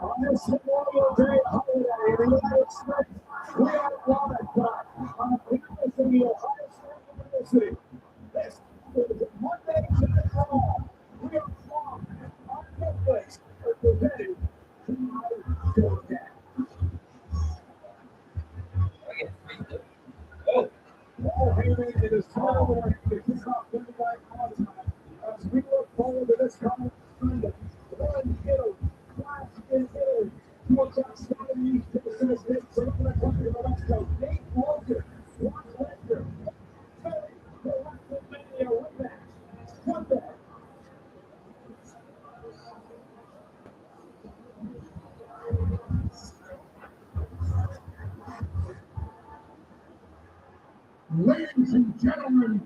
On this Memorial Day holiday in the United States, we are live on campus in the Ohio State University. This is Monday Night Raw. We are from on Netflix for presented by DoorDash. Paul Heyman and his followers to kick off Monday Night Raw tonight as we look forward to this coming Sunday. One hill, class is Italy. What's outstanding to the United States from the country of the West Coast? Nate Walker, Brock Lesnar, Terry, the WrestleMania rematch. What the? Ladies and gentlemen,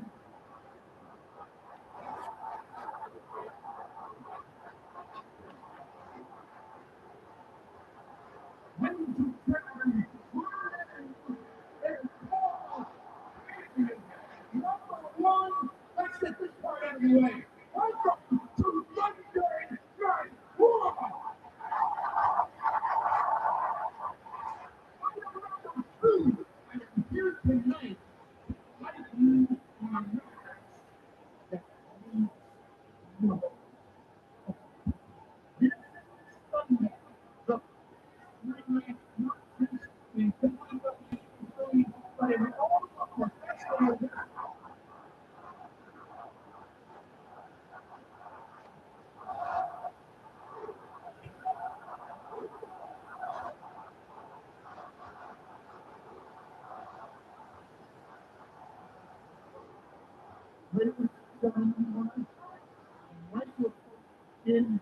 number one, let's get this part out of the way. Welcome to Monday Night Raw. And here tonight, like you are not that we know. This Sunday, the night not just in WWE, but in all of professional wrestling. Ladies and gentlemen, Michael in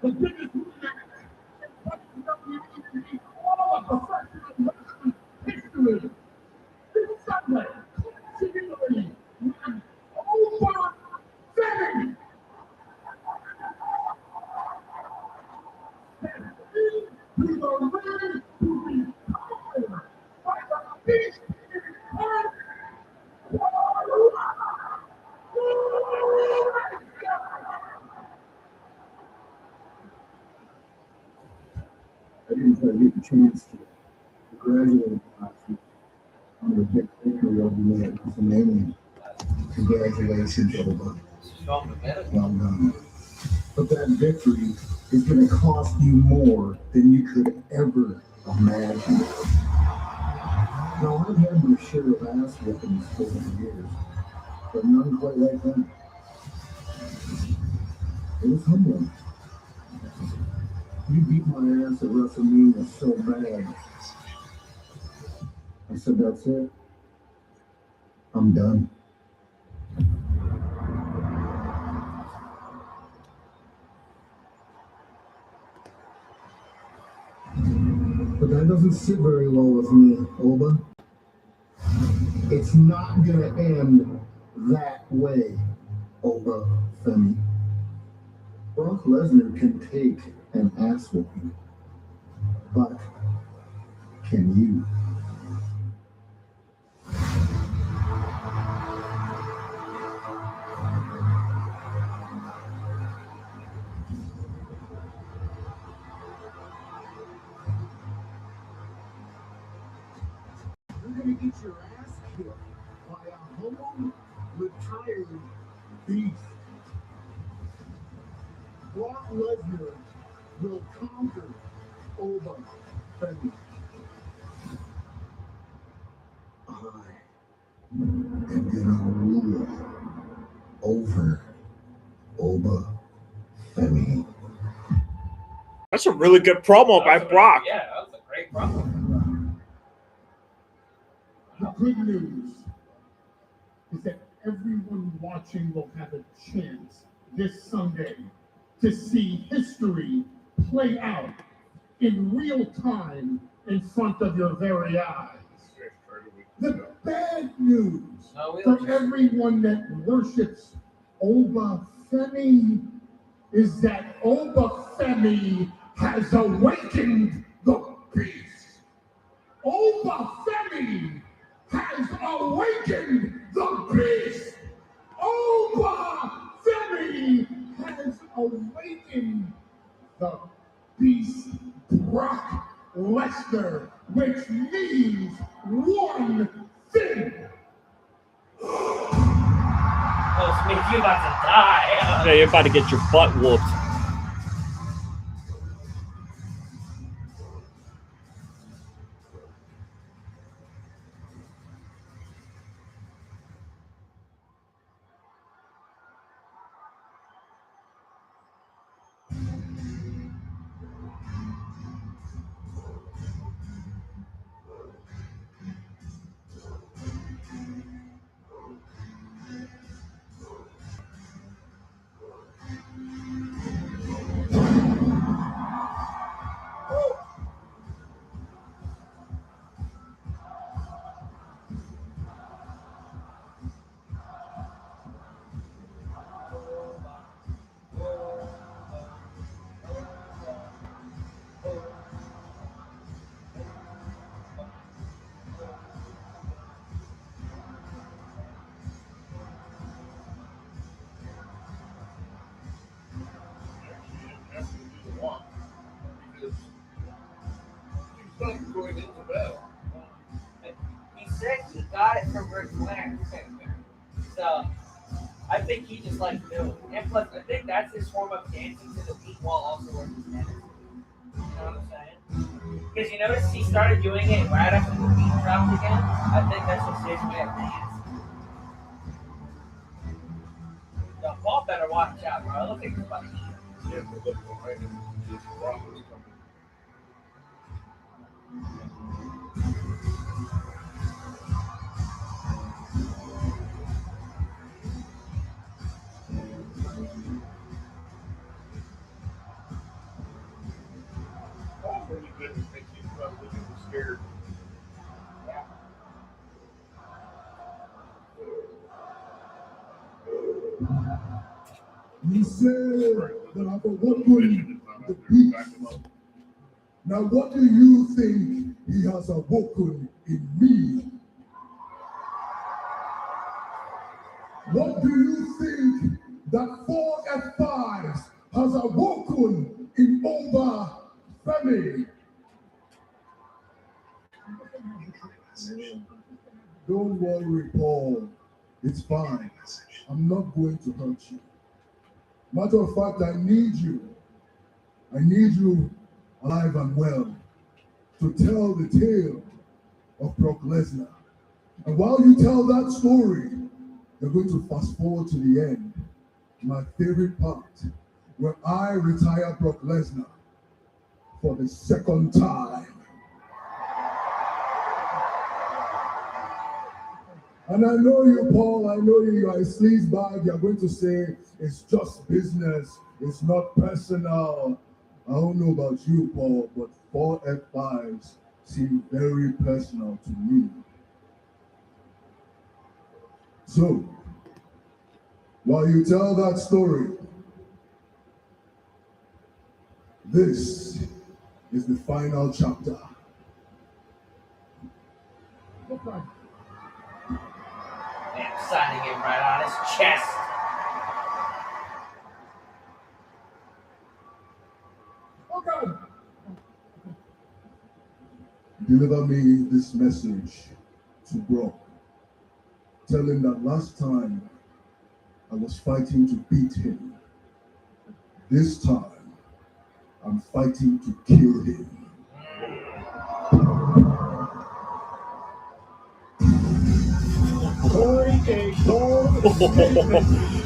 the biggest match in WWE all of professional wrestling history. This Sunday, significantly, when Oba Femi steps into the ring to be conquered by the beast incarnate. I didn't get the chance to congratulate you on the big victory over me at WrestleMania. Congratulations, Oba. Well done. But that victory is going to cost you more than you could ever imagine. Now, I've had my share of ass whippings over the years, but none quite like that. It was humbling. You beat my ass at WrestleMania so bad. I said, that's it. I'm done. But that doesn't sit very well with me, Oba. It's not gonna end that way, Oba Femi. Brock Lesnar can take an ass whooping, but can you? You're gonna get your ass kicked by a humble, retired beast. Lesnar will conquer Oba Femi. I am gonna rule over Oba Femi. That's a really good promo by Brock. Yeah, that was a great promo. The good news is that everyone watching will have a chance this Sunday to see history play out in real time in front of your very eyes. The bad news for everyone that worships Oba Femi is that Oba Femi has awakened the beast. Oba Femi has awakened the beast. Oba Femi has awakened the beast Brock Lesnar, which means one thing. Oh, it means you're about to die. Yeah, you're about to get your butt whooped. He said he got it from Ric Flair. So I think he just like knew it. And plus, I think that's his form of dancing to the beat while also working tennis. You know what I'm saying? Because you notice he started doing it right after the beat dropped again. I think that's just his way of dancing. The Paul better watch out, bro. It looks like he's about to eat him. Yeah, but look behind him. This Brock is coming. Paul's really good at making you looking scared. You said that I've awoken the beast. Now, what do you think he has awoken in me? What do you think that 4 F5s has awoken in Oba Femi? Don't worry, Paul. It's fine. I'm not going to hurt you. Matter of fact, I need you. I need you alive and well to tell the tale of Brock Lesnar. And while you tell that story, you're going to fast forward to the end. My favorite part, where I retire Brock Lesnar for the second time. And I know you, Paul, I know you are a sleazebag. You're going to say, it's just business, it's not personal. I don't know about you, Paul, but 4 F5s seem very personal to me. So, while you tell that story, this is the final chapter. Man, signing him right on his chest. Oh God! Deliver me this message to Brock. Tell him that last time I was fighting to beat him. This time I'm fighting to kill him.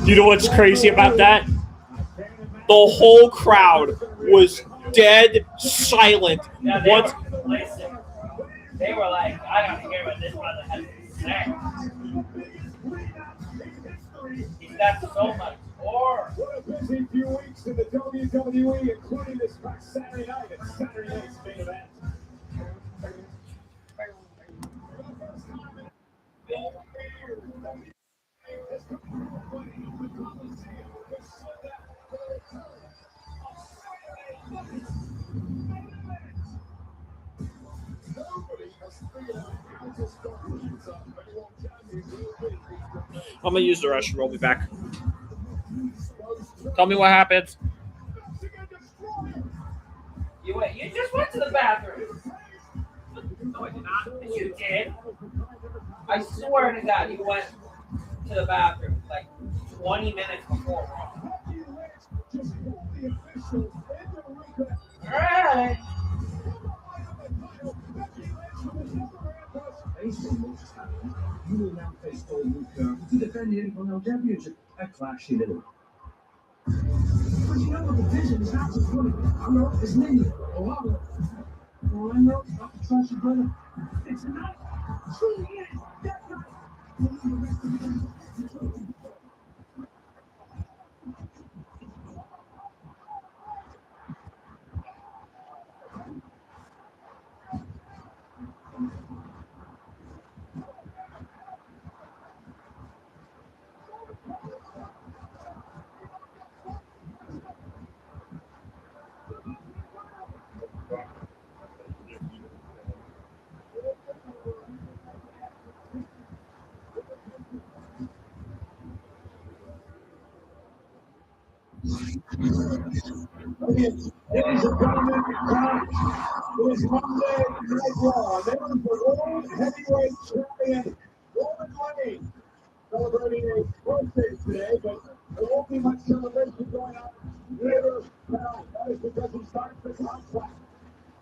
You know what's crazy about that? The whole crowd was dead silent. Yeah, they Once were listening, bro. They were like, I gotta hear what this brother has to say. He's got so much more. What a busy few weeks in the WWE, including this past Saturday night at Saturday night's main event. I'm gonna use the restroom. I'll be back. Tell me what happens. You just went to the bathroom. No, I did not. You did. I swear to God, you went to the bathroom like 20 minutes before Raw. Alright. You will now face Oba Femi to defend the Intercontinental Championship at Clash in Italy. But you know what the vision is not just winning. I know it's me. Well, I know not to trust your brother. It's not truly is that night. Ladies and gentlemen, it is Monday Night Raw. There is the World Heavyweight Champion, Roman Reigns, celebrating his birthday today, but there won't be much celebration going on later tonight. That is because he starts the contract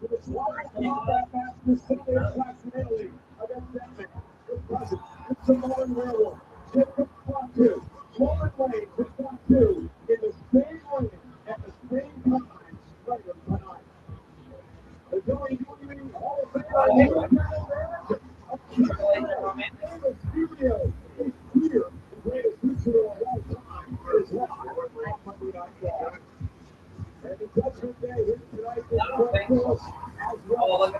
with his wild combat match this Sunday at Clash in Italy against that man, his cousin, the Samoan Werewolf, Jacob Fatu. Roman Reigns and Fatu in the same ring at the same time later tonight. The WWE Hall of Fame studio is here. The greatest feature of all time is live on Monday Night Raw. And the Judgment Day here tonight is Brock as well. And a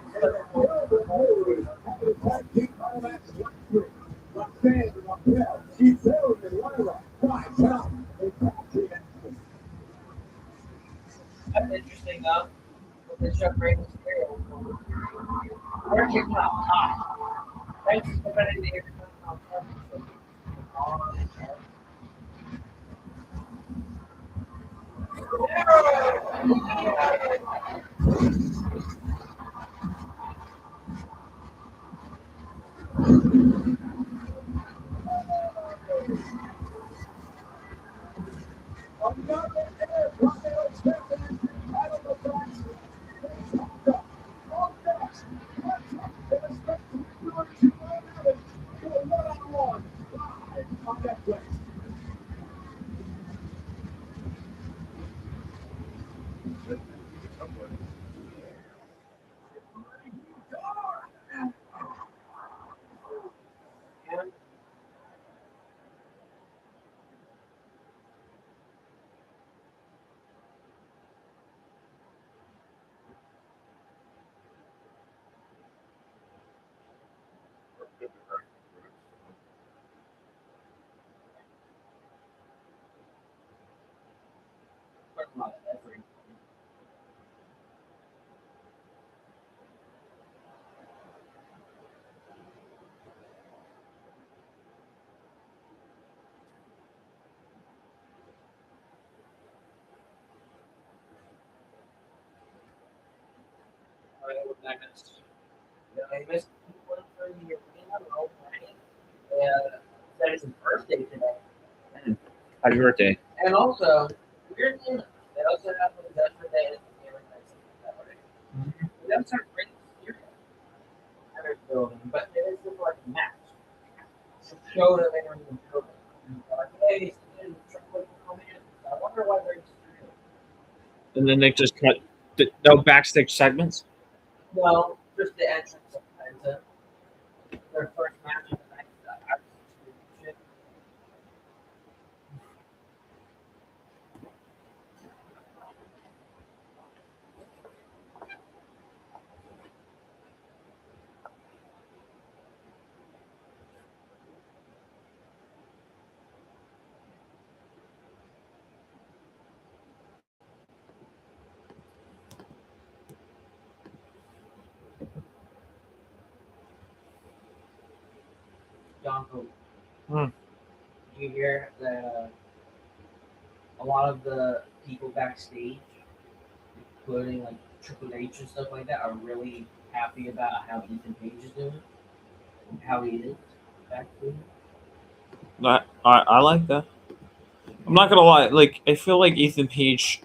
terrible move having a tag team title match last week. Roxanne and Raquel, Bayley Lyra Valkyria in tag team action. That's interesting, though. With the Chuck Reigns material. We're kicking out hot. Thanks for putting the Intercontinental Championship. Another Intercontinental Championship title defense. Penta. Up next, Penta in a spectacular 2-on-11 to a 1-on-1 live on Netflix. I missed one for the arena, Roman Reigns. That is his birthday today. Happy birthday. And also, weird thing, they also have the Judgment Day as the That's our great building, but it is just like a match. To show that they were in the building. Like, hey, I wonder why they're just And then they just cut no backstage segments. no, just the entrance of Penta. Their first match of the night. Yonko. Hmm. You hear that a lot of the people backstage, including like Triple H and stuff like that, are really happy about how Ethan Page is doing, how he is backstage. I like that. I'm not gonna lie. Like I feel like Ethan Page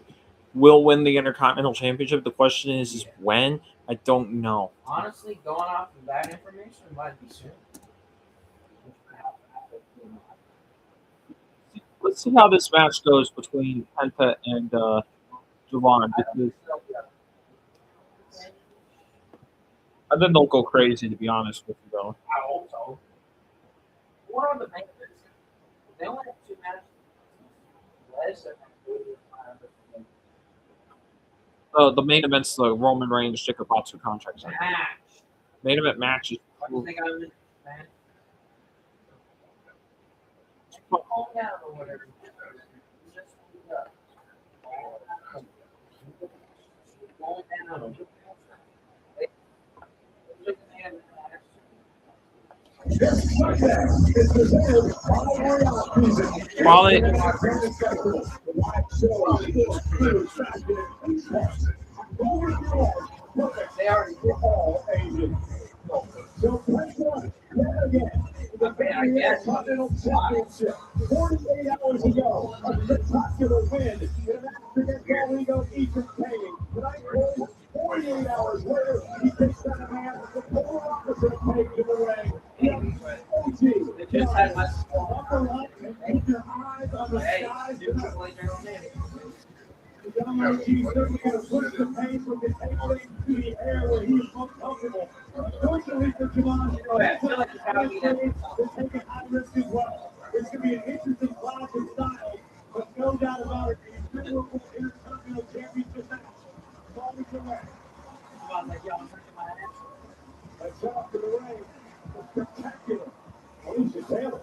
will win the Intercontinental Championship. The question is when. I don't know. Honestly, going off of that information, it might be soon. Let's see how this match goes between Penta and Javon. Because I think they'll go crazy, to be honest with you, though. I hope so. What are the main events? They only have 2 matches. The main event's the Roman Reigns Jacob Fatu contract. Match. Main event match is What do you think I was match? Oh, yeah, or whatever. Just Molly. They already all Asian. So I guess. Continental Championship 48 hours ago, a spectacular win in an African illegal Ethan Payne. Tonight, 48 hours later, he takes down a man the polar opposite of Payne to the ring. They just had my Upper line and keep your eyes on the skies tonight. The OG certainly going to push the pace with his takeaway to the air where he is most comfortable. Unfortunately for Javon, I feel like it's gotta be that. they're taking high risk as well. It's going to be an interesting clash of styles, but no doubt about it, a memorable Intercontinental Championship match. Moments away. Let's off to the ring. The spectacular Alicia Taylor.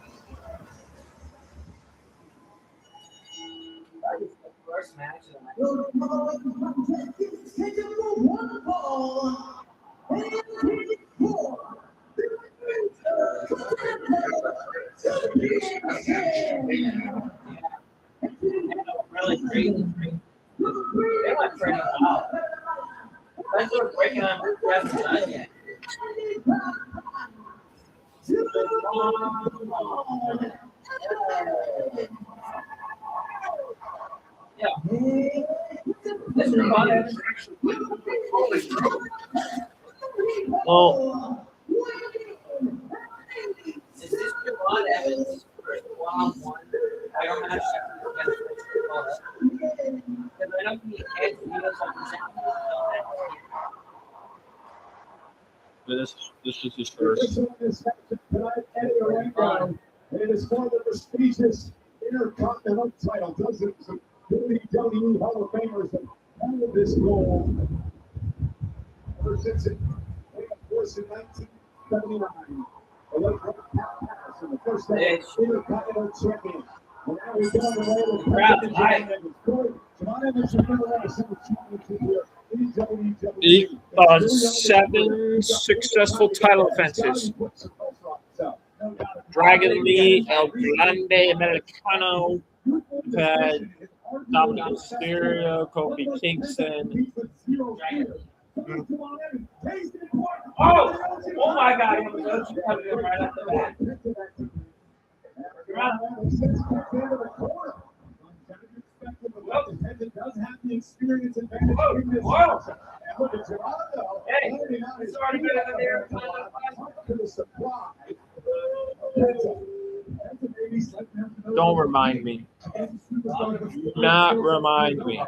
That is the first match of the night. Really crazy. They went pretty wild. Thanks for breaking on the done yet. Yeah. This is fun. Well, Is this Javon Evans' first one-on-one title match against Because I don't think he had to do this on this is his first. It is for the prestigious Intercontinental title. Dozens of WWE Hall of Famers have held this goal ever since it came up course in 1979. The late Patterson, the first Intercontinental champion. And now we go on the way with Javon Evans should never have a single championship here in WWE. 7 successful title defenses. Dragon Lee, El Grande Americano, we've had Dominic Mysterio, Kofi Kingston. Oh my God! He was right off the bat. Does have the experience advantage in this match. And look at Toronto. It's already better than the Don't remind me. Not remind me.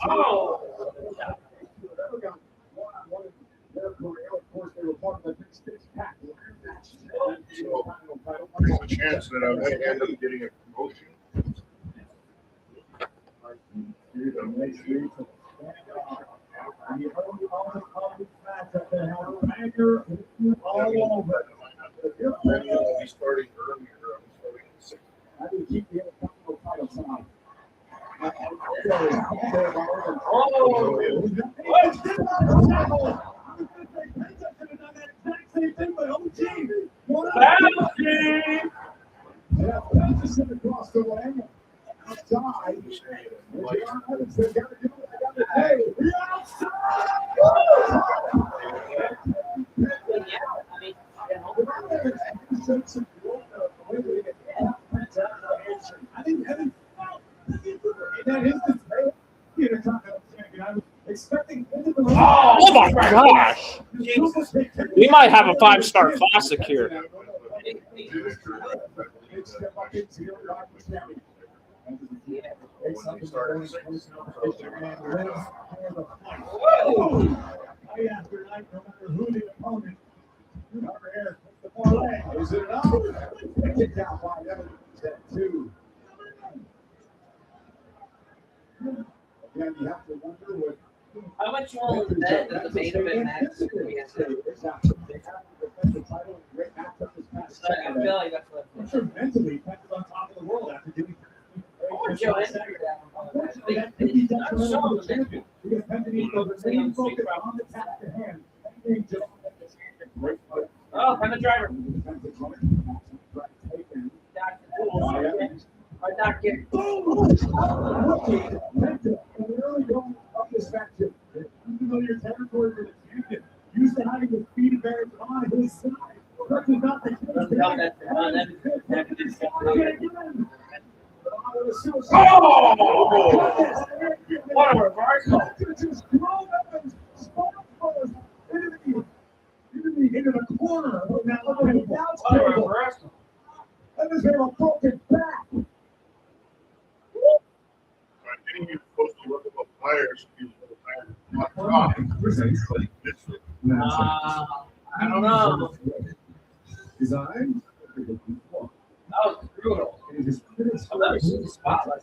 Oh! There's a chance that I might end up getting a promotion. I'll be starting earlier. I'm starting at 6. Across the way. Outside. Oh my gosh! We might have a 5-star classic here. Is it enough? Kicked out by Evans at 2. Again, you have to wonder what. How much you want to bet that the main event match is going to be? I feel like that's what I'm sure mentally, Penta's on top of the world after doing. Joe Hendry down. Because Penta needs to remain focused on the task at hand. Oh, I'm the driver. I'm not getting. Unfamiliar territory for the champion. Used to having his feet buried on his side. That is not the case. What a reversal! Into the corner. Now look at him. What a reversal! And this him a broken back. I'm getting you supposed to look at the fires. I don't know. His eyes. That was brutal. I've never seen the spotlight.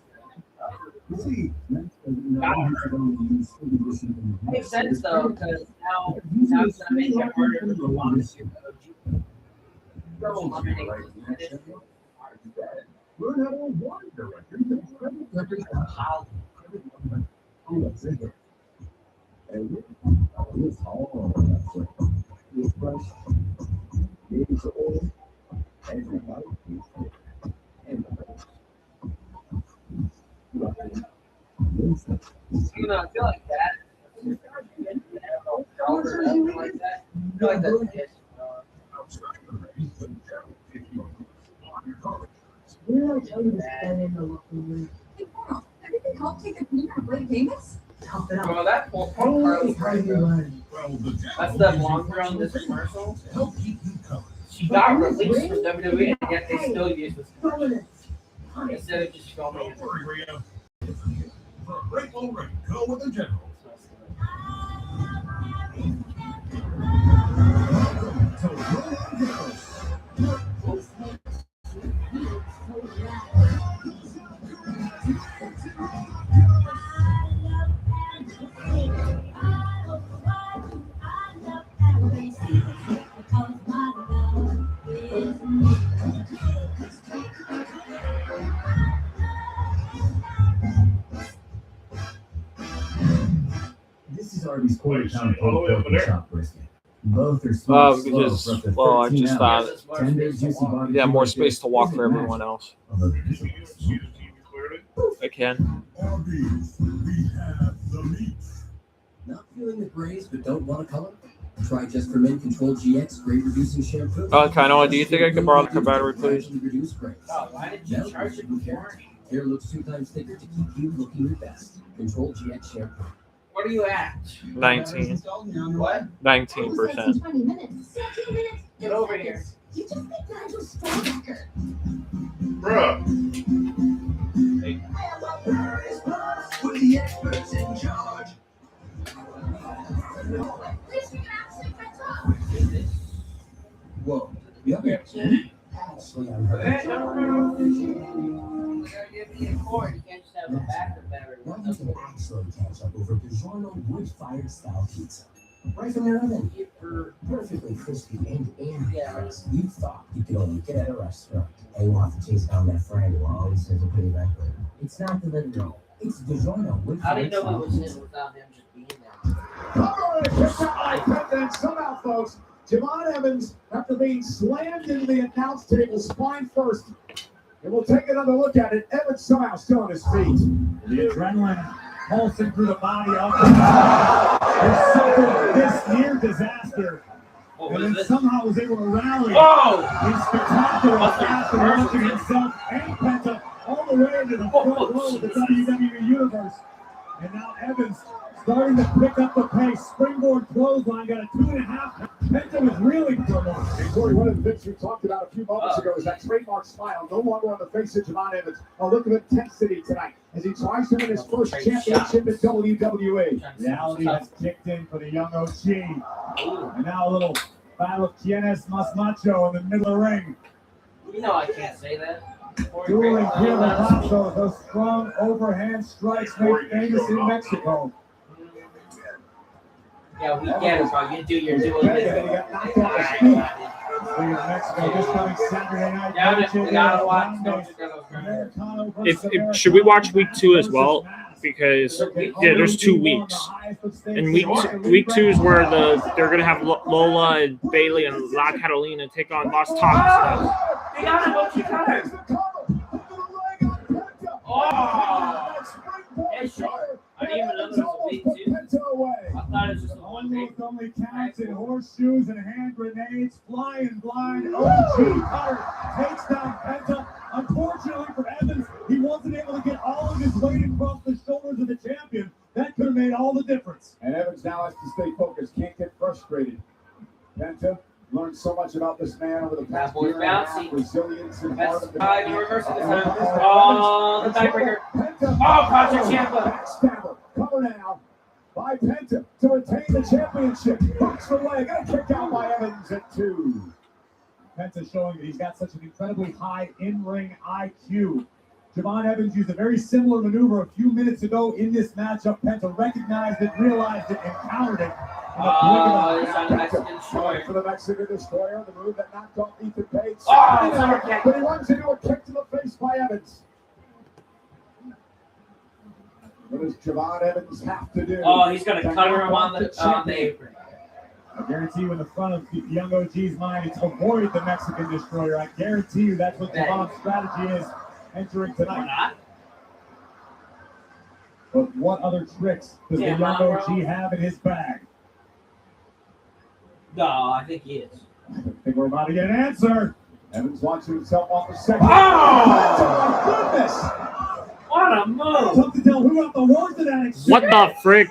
Makes sense though, because now it's gonna make it harder to launch your coach. Learn how to avoid directors. You know, I feel like that. I feel like that's it. Everything helped take a beat on Blake Davis? Well, that whole part was great, bro. That's the long run this commercial. She got released from WWE, and yet they still use this commercial instead of just filming it. Go with the general. This is Arby's quarter-pound pulled pork and chopped brisket. Both are smoked slow Because, for up to well, I 13 just hours. thought Tender, juicy barbecue yeah, more brisket space to walk isn't for everyone matched. else. Although there is a I can. Arby's, we have the meat. Not feeling the grays but don't want to color? Try Just for Men Control GX Gray Reducing Shampoo. Kanoa, do you think I could borrow the battery, please? Reduce grays. Oh, why did you charge it before? Hair looks 2 times thicker to keep you looking your best. Control GX Shampoo. What are you at? 19. What? 19%. 20 minutes. 17 minutes. Get over here. You just think Nigel Stroker. Bruh. With the experts in charge. Please figure out some control. Whoa. The other actually, I'm hurt. You gotta give me a cord. You can't just have a backup battery. Now you can actually catch up over DiGiorno wood-fired style pizza. Right from your oven. Perfectly crispy and crisp. You thought you could only get at a restaurant, and you want to chase down that friend who always says a pretty record. It's not delivery. It's DiGiorno How do you wood-fired know style what was in pizza. without him just being there? And somehow, folks, Javon Evans, after being slammed into the announce table spine first, and we'll take another look at it. Evans somehow still on his feet. The adrenaline pulsing through the body of the suffered this near disaster. What And was then this? somehow was able to rally Oh! in spectacular fashion, launching himself and Penta all the way into the front row of the WWE Universe. And now Evans starting to pick up the pace. Springboard clothesline got a 2.5. Penta was really promoted. And Corey, one of the things we talked about a few moments ago is that trademark smile no longer on the face of Javon Evans. A look of intensity tonight as he tries to win his first championship in WWE. Reality has kicked in for the young OG. Ooh. And now a little battle of Quien es más macho in the middle of the ring. You know I can't say that. Dueling Pierre those strong overhand strikes made famous in Mexico. Yeah, we get it, bro. You do your doing And he this. got knocked off his feet. League of Mexico this coming Saturday night. Yeah, we Matches gotta in watch. Monday. Don't you go. Americano versus Should we watch week 2 as Americano well? versus Mass. Because there's 2 weeks. And week 2 is where they're gonna have Lola and Bayley and La Catalina take on Los Toxins. They got him. Don't you cut her. Oh! Hey, sure. I didn't even know there was a week 2. I thought it was just a one week. Almost only counts in horseshoes and hand grenades, flying blind. OG Cutter takes down Penta. Unfortunately for Evans, he wasn't able to get all of his weight across the shoulders of the champion. That could have made all the difference. And Evans now has to stay focused, can't get frustrated. Penta learned so much about this man over the past boy's year and a half. bouncy. Resilience and That's heart of the five, you reverse it this time. Oh, the tiebreaker. Penta. Oh, Patrick Ciampa. Backstabber. Cover now by Penta to retain the championship. Hooks the leg. Got a kick out by Evans at 2. Penta showing that he's got such an incredibly high in-ring IQ. Javon Evans used a very similar maneuver a few minutes ago in this matchup. Penta recognized it, realized it, and countered it. Oh, he's on the Mexican Destroyer. For the Mexican Destroyer, the move that knocked off Ethan Page. Oh, it's overkick. But he runs into a kick to the face by Evans. What does Javon Evans have to do? Oh, he's gonna cutter him on the apron. I guarantee you in the front of the young OG's mind, it's avoid the Mexican Destroyer. I guarantee you that's what Javon's strategy is entering Or tonight. not? But what other tricks does the Yeah, young bro. OG have in his bag? No, I think he is. I think we're about to get an answer. Evans launching himself off the second. Oh! my goodness! What a move! Tough to tell who got the worst of that exchange. What the frick?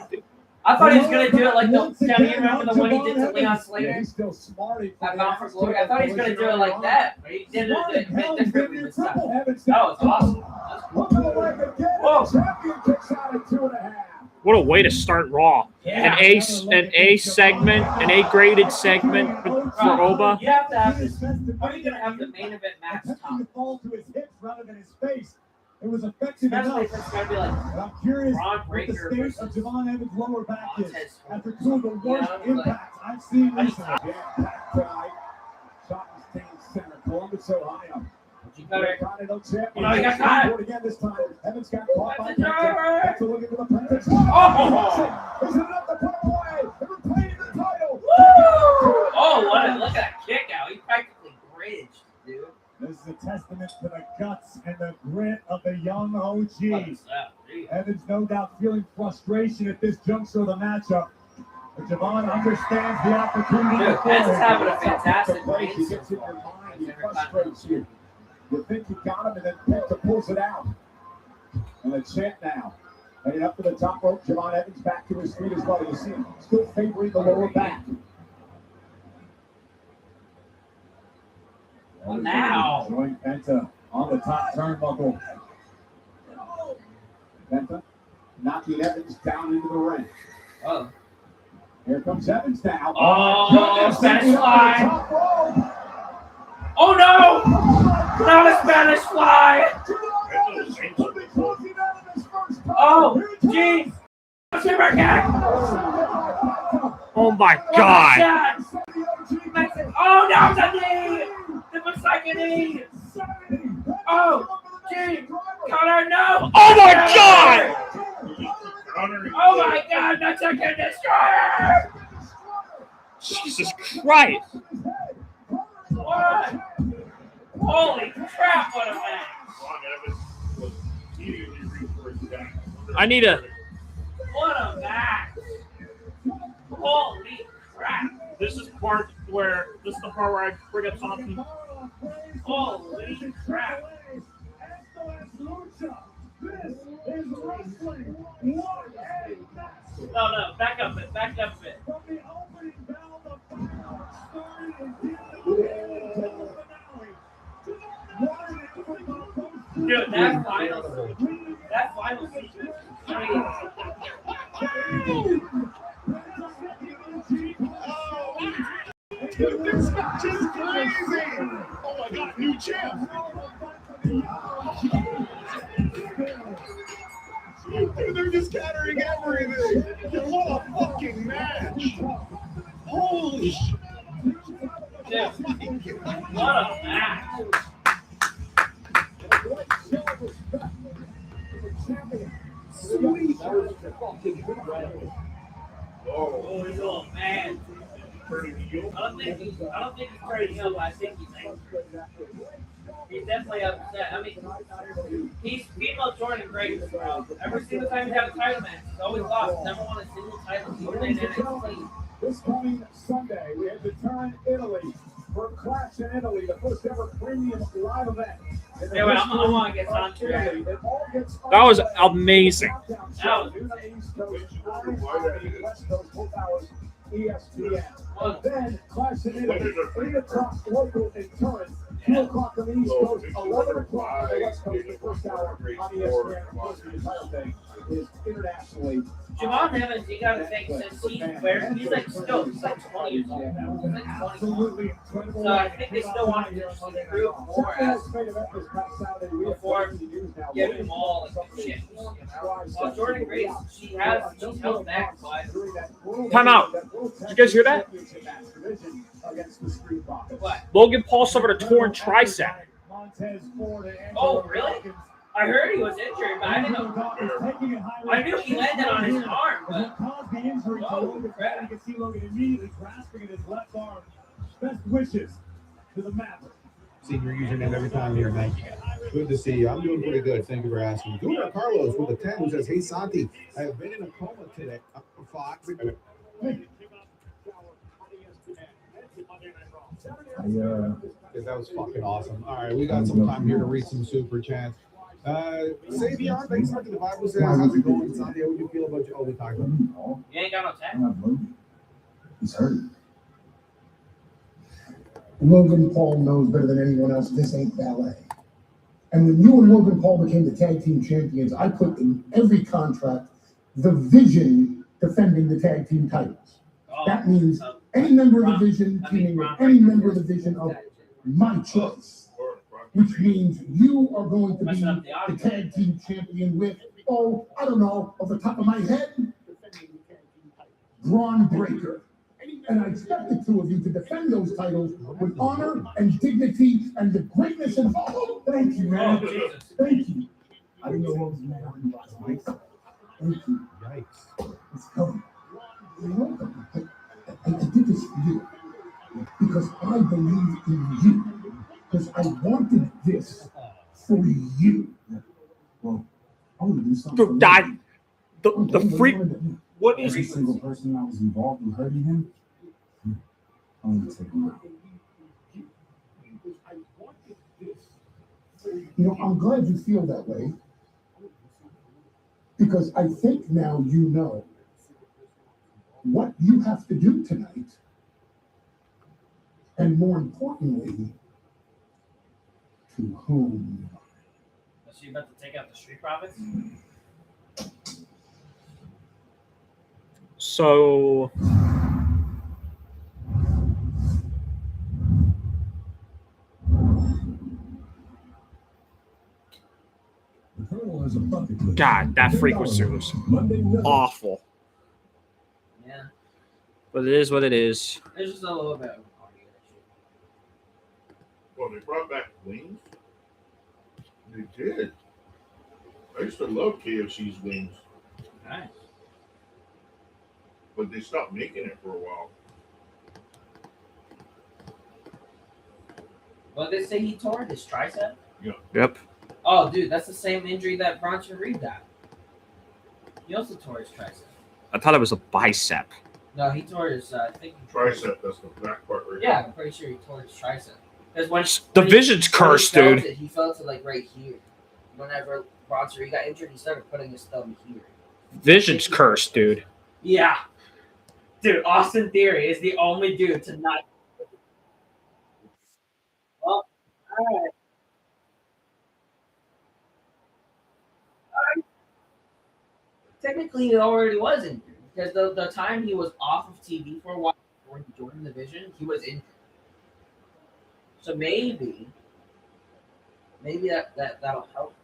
I thought he was gonna do it like the. Once You again, remember the one he did to Javon Leon Evans. Yeah, Slater? he's still smart. That Bound for Glory. I thought he was gonna do it like that, but he did it a bit differently this time. Evans That was awesome. That's Look at the leg again. Whoa. The champion kicks out at 2.5. What a way to start Raw. Yeah. An A segment, an A-graded segment for Oba. You have to have this. How are you gonna have the main event match Attempting top? to fall to his hips rather than his face. It was effective Especially enough. if it's gonna be like And I'm curious Braun what the Breaker state of versus Javon Evans' lower back is Montez. after 2 of the worst You know, like- impacts I've seen recently. Jam-packed tonight. Shot and Stain Center, Columbus, Ohio. you better. Continental champion. Oh, he got caught. Scored again this time. Evans got caught by That's a Penta. driver. Penta looking for the Penta. Oh! Is it enough to put him away? They're retaining the title. Woo! Oh, look at that kick out. He practically bridged, dude. This is a testament to the guts and the grit of the young OG. What's up, dude? Evans no doubt feeling frustration at this juncture of the matchup. But Javon understands the opportunity Dude, before Pence is him. having a fantastic He reign. gets in your mind. He frustrates you. You think you got him, and then Penta pulls it out. And the chant now. Heading up to the top rope, Javon Evans back to his feet as well. You see him still favoring the lower back. Now. Showing Penta on the top turnbuckle. Penta knocking Evans down into the ring. Oh. Here comes Evans now. Oh, Spanish fly. Oh no! Not a Spanish fly! Oh, jeez! Super kick! Oh my God! Oh no, it's a knee! It looks like a knee! Oh, jeez! Connor, no! Oh my God! Oh my God, Mexican Destroyer! Jesus Christ! What? Holy crap, what a match! I need a. What a match! Holy crap! This is the part where I bring up something. Holy crap! This is wrestling. What a match. No, back up a bit. From the opening bell, the fireworks started and until the finale. Dude, that final sequence is Dude, this match is crazy! Oh my God, new champ! Dude, they're just scattering everything! What a fucking match! Holy shit! Dude, what a match! Sweet! Oh man! I don't think he's turning heel, but I think he's definitely upset. I mean, he's female Jordan Grace, bro. Every single time he had a title match, he's always lost. Never won a single title. He played NXT. This coming Sunday, we have to turn Italy for Clash in Italy, the first ever premium live event. Yeah, wait, I want to get on to it. That was amazing. ESPN. Then Clash in Italy, 8 o'clock local in Turin, 2 o'clock on the East Coast, 11 o'clock on the West Coast, the first hour on ESPN. Of course, the entire thing is internationally. Javon Evans, you gotta think, since he's like 20 years old now. He's like 20. So I think they still want to just improve more as before giving him all like shit. Well, Jordan Grace, she's held back by Time out. Did you guys hear that? what? Logan Paul suffered a torn tricep. Oh, really? I heard he was injured, but I didn't know. I knew he landed on his arm, but caused the injury to Logan. You can see Logan immediately grasping at his left arm. Best wishes to the Maverick. Seeing your username every time here, man. Good to see you. I'm doing pretty good. Thank you for asking. Junior Carlos with a 10 who says, "Hey Santi, I have been in a coma today." Fox. That was fucking awesome. All right, we got some time here to read some super chats. Savion, thanks for the Bible says, how's it going, Santi? How would you feel about your we talked about? you ain't got no tech. He's hurt. Logan Paul knows better than anyone else this ain't ballet. And when you and Logan Paul became the tag team champions, I put in every contract the Vision defending the tag team titles. That means any member of the Vision teaming with any member of the Vision of my choice. Which means you are going to be the tag team champion with, I don't know, off the top of my head, Braun Breaker. And I expect the two of you to defend those titles with honor and dignity and the greatness involved. Thank you, man. Thank you. I didn't know what was going on. Thank you. Yikes. It's coming. You're welcome. I did this for you because I believe in you. Because I wanted this for you. Well, I want to do something. Dude, died. The freak. What is Every he? single person that was involved in hurting him, I'm going to take him out. You know, I'm glad you feel that way. Because I think now you know what you have to do tonight. And more importantly, to whom. Was she about to take out the Street Profits? So The Colonel has a bucket list. God, that frequency was awful. Yeah. But it is what it is. There's just a little bit of audio issue. Well, they brought back wings. They did. I used to love KFC's wings, Nice. but they stopped making it for a while. Well, they say he tore his tricep. Yep. Oh, dude, that's the same injury that Bronson Reed got. He also tore his tricep. I thought it was a bicep. No, he tore his. I think he tore his- Tricep, that's the back part right Yeah, I'm pretty sure he tore his tricep. Because when The when he- vision's when he cursed, felt dude. It, he felt it like right here. Whenever Bronson Reed got injured, he started putting his thumb here. Vision's cursed, dude. Yeah. Dude, Austin Theory is the only dude to not. Well, alright. Technically, he already was injured because the time he was off of TV for a while before he joined the division, he was injured. So maybe that'll help.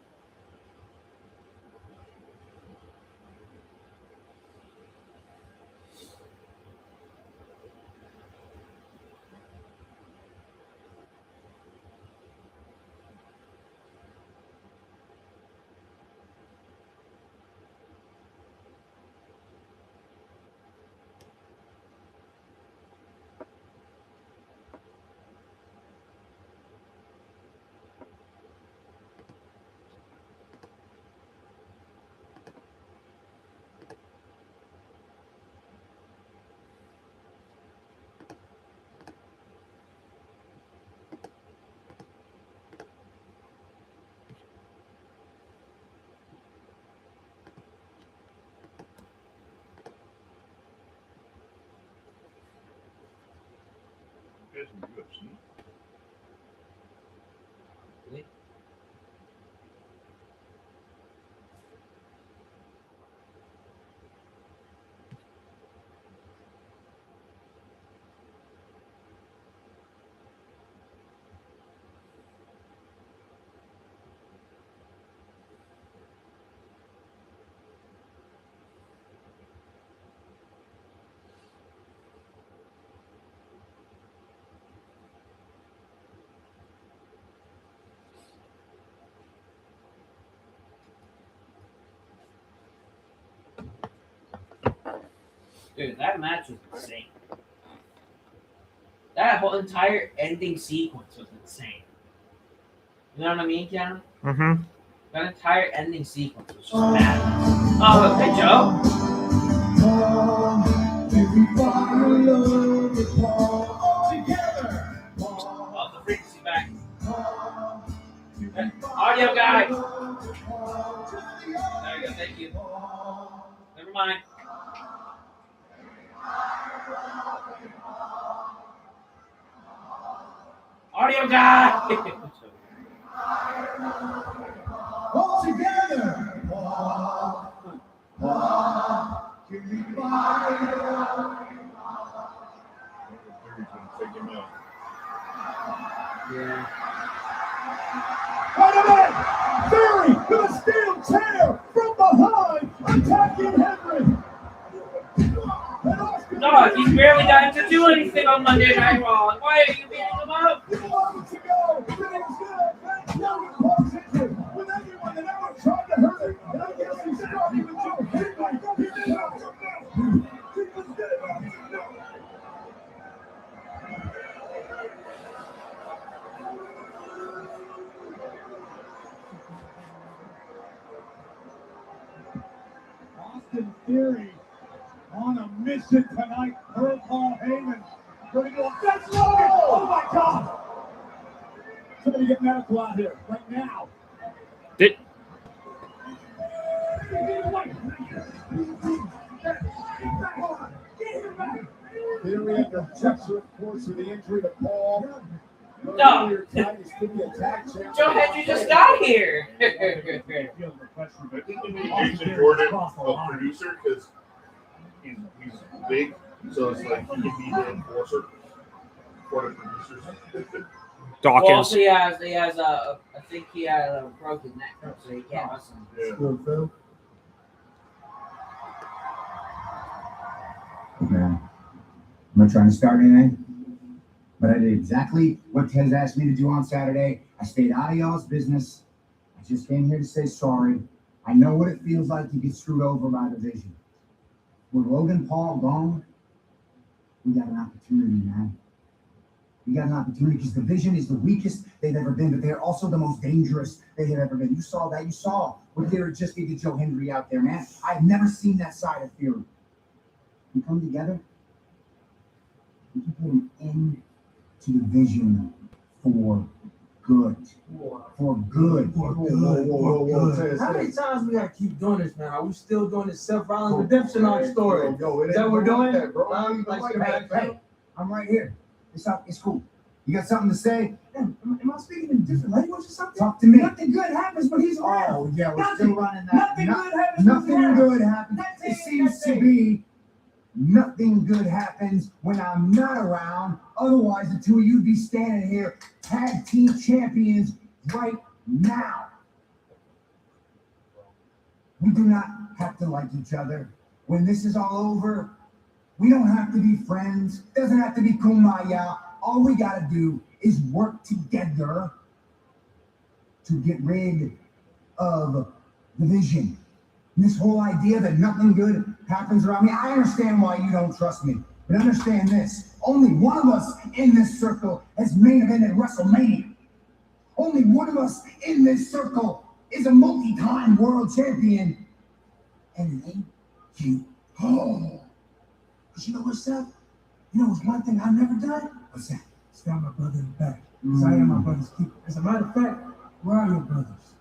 Guys in UFC. Dude, that match was insane. That whole entire ending sequence was insane. You know what I mean, Keanu? Mm-hmm. That entire ending sequence was just madness. Oh, hey, Joe. Oh, the frequency back. Audio guy. There you go, thank you. Never mind. Audio guy. All together. Theory's gonna take him out. Yeah. Wait a minute! Theory with a steel chair from behind, attacking Henry. Dog, he's barely gotten to do anything on Monday Night Raw. Why are you beating him up? You want to go? Everything's good. Thank you. Positive with anyone that ever tried to hurt him. And I guess he's starting with Joe Henry. Austin Theory on a mission tonight. Per Paul Heyman. Going to go. That's Logan! Oh my God! Somebody get medical out here right now. Did Right Theory and conjecture, of course, with the injury to Paul. No. Joe Hendry just got here. I think they made Jason Jordan a producer because he's big, so it's like he can be the enforcer for the producers. Well, Dawkins. also he has I think he had a broken neck, so he can't wrestle. Yeah. Okay. I'm not trying to start anything, but I did exactly what Tez asked me to do on Saturday. I stayed out of y'all's business. I just came here to say sorry. I know what it feels like to get screwed over by the vision. With Logan Paul gone, we got an opportunity, man. We got an opportunity because the vision is the weakest they've ever been, but they're also the most dangerous they have ever been. You saw that. You saw what they were just getting Joe Hendry out there, man. I've never seen that side of Fury. We come together, we can put an end to the vision for good. For good. For good. How many times we gotta keep doing this, man? Are we still doing this Seth Rollins redemption arc story? Is that what we're doing? Hey, I'm right here. It's cool. You got something to say? Am I speaking in different language or something? Talk to me. Nothing good happens when he's around. Oh, yeah, we're still running that. Nothing good happens. Nothing good happens. It seems to be nothing good happens when I'm not around. Otherwise, the two of you be standing here, tag team champions right now. We do not have to like each other. When this is all over, we don't have to be friends. Doesn't have to be kumbaya. All we gotta do is work together to get rid of the vision. And this whole idea that nothing good happens around me, I understand why you don't trust me. But understand this, only one of us in this circle has main evented WrestleMania. Only one of us in this circle is a multi-time world champion. And it ain't you. Oh. Because you know what, Seth? You know what's one thing I've never done? What's that? Stab my brother in the back. Because I am my brother's keeper. As a matter of fact, where are your brothers?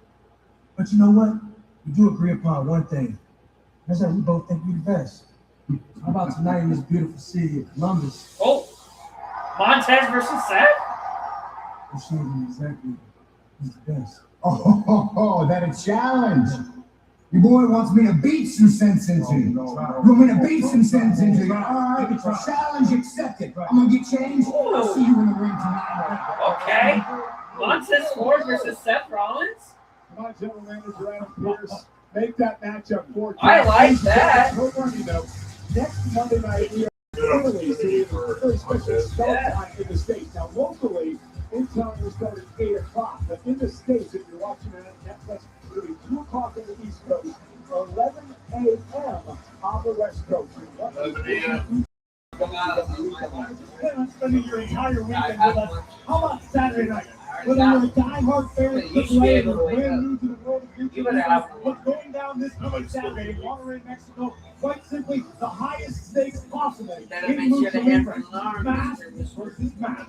But you know what? We do agree upon one thing. That's that we both think we're the best. How about tonight in this beautiful city of Columbus? Oh, Montez versus Seth? We're showing exactly who's the best. Oh, that a challenge. Your boy wants me to beat some sense into you. You want me to beat some sense into you? All right, challenge accepted. I'm going to get changed. I'll see you in the ring tonight. Okay. Montez Ford versus Seth Rollins? Come on, General Manager Adam Pierce. Make that matchup for I like that. Next Monday night, we are clearly seeing a very special start time in the States. Now, locally, in town, we start at 8 o'clock. But in the States, if you're watching it on Netflix, it'll be 2 o'clock on the East Coast, 11 a.m. on the West Coast. Plan on spending your entire weekend with us. How about Saturday night? Whether you're a diehard fan of AAA or brand new to the world of future, what's going down this coming Saturday in Monterrey, Mexico, quite simply the highest stakes possible. In lucha libre, mass versus mass.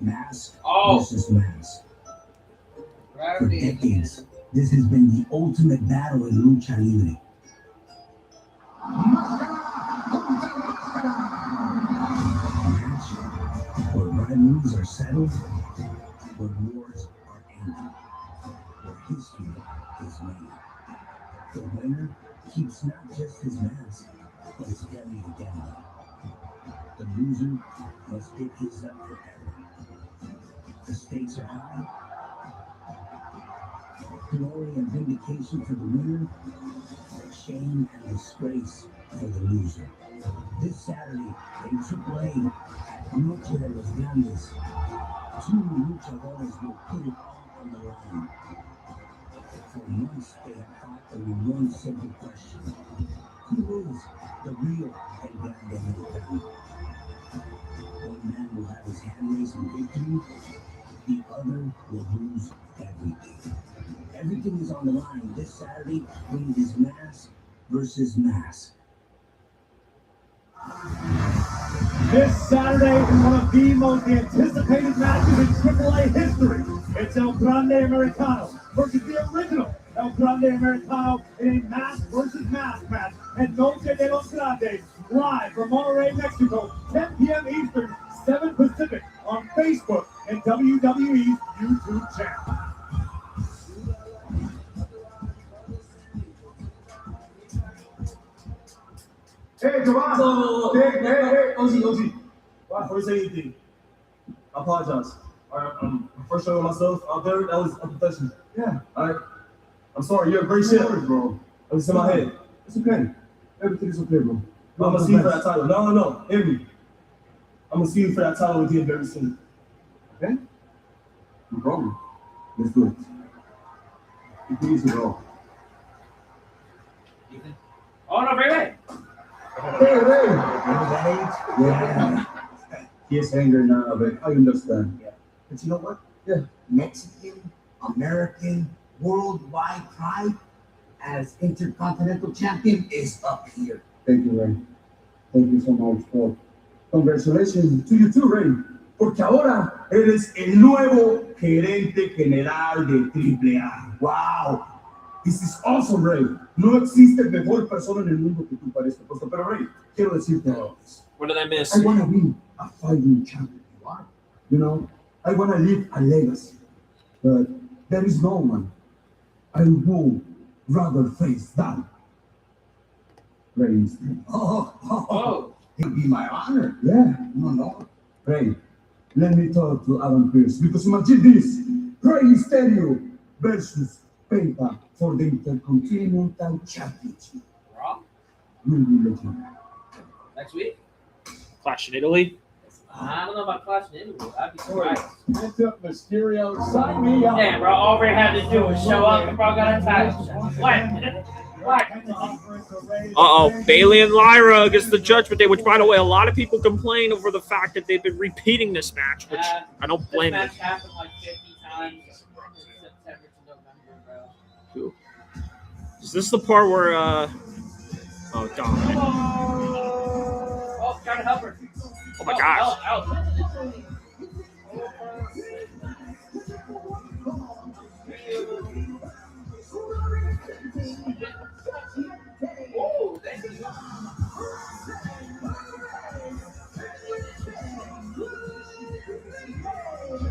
Mask Oh. versus mask. For decades, this has been the ultimate battle in lucha libre. Where rivalries are settled, where wars are ended, where history is made. The winner keeps not just his mask, but his belly together. The loser must pick his up forever. The stakes are high. Glory and vindication for the winner, shame and disgrace for the loser. This Saturday in AAA at Noche de los Grandes, 2 luchadores will put it all on the line. For months they have fought over one simple question: who is the real El Grande Mexicano? One man will have his hand raised in victory, the other will lose everything. Everything is on the line this Saturday when it is mask versus mask. This Saturday is one of the most anticipated matches in AAA history. It's El Grande Americano versus the original El Grande Americano in a mask versus mask match at Noche de los Grandes, live from Monterrey, Mexico, 10 p.m. Eastern, 7 Pacific, on Facebook and WWE's YouTube channel. Hey, Javon! Hey. OG. Wow, before you say anything, I apologize. All right, I'm first showing myself out there. That was unprofessional. Yeah. All right. I'm sorry. You're a great shit, bro. It was in my head. It's okay. Everything's okay, bro. I'm gonna see you for that title. No. Hear me. I'm gonna see you for that title again very soon. Okay? No problem. Let's do it. It needs to go. Oh no, Ray. Hey. Yeah. He is angry now, but I understand. Yeah. But you know what? Yeah. Mexican, American, worldwide pride as Intercontinental Champion is up here. Thank you, Ray. Thank you so much. Oh, congratulations to you too, Ray. Porque ahora eres el nuevo gerente general de AAA. Wow. This is awesome, Ray. No existe mejor persona en el mundo que tú para este puesto. Pero Ray, quiero decirte algo. What did I miss? I want to be a fighting champion. You know, I want to leave a legacy. But there is no one I would rather face than Reigns. Oh. It'd be my honor. Yeah. No. Ray, let me talk to Adam Pearce because imagine this: Rey Mysterio versus Penta for the Intercontinental Championship. Raw Will be legendary. next week. Clash in Italy. I don't know about Clash in Italy. I'd be surprised. Penta, Mysterio, sign me up. Damn, bro. All we had to do was show up and bro got a title. What? Bayley and Lyra against the Judgment Day, which, by the way, a lot of people complain over the fact that they've been repeating this match, which I don't blame them. This match happened like 50 times from September to November, bro. Is this the part where, Dominic. Oh, trying to help her. Oh my gosh. Help. Oh, thank you.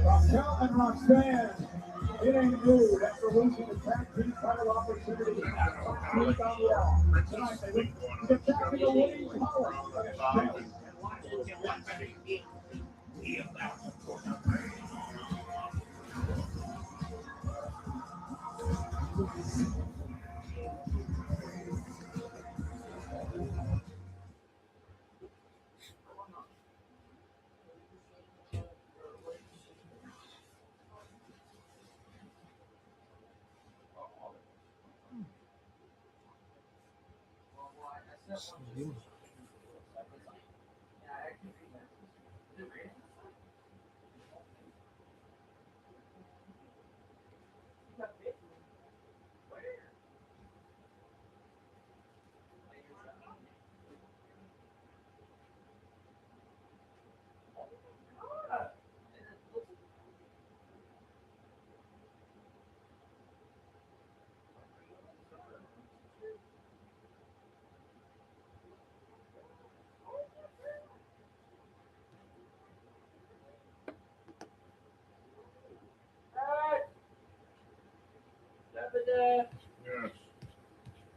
Raquel and Roxanne, it ain't new. That's the losing the tag team title opportunity. Tonight they look to get back in the winning power. Yes.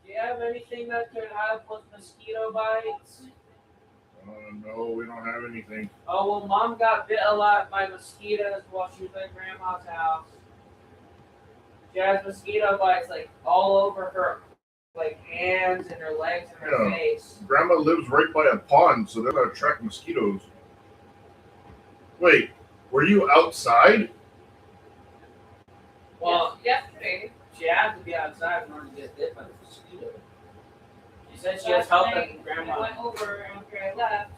Do you have anything that could help with mosquito bites? No, we don't have anything. Oh, well, Mom got bit a lot by mosquitoes while she was at Grandma's house. She has mosquito bites, like, all over her, like, hands and her legs and her face. Grandma lives right by a pond, so they're going to attract mosquitoes. Wait, were you outside? Well, yesterday, she had to be outside in order to get bit by the mosquito. She said she has help at Grandma. I went over after I left.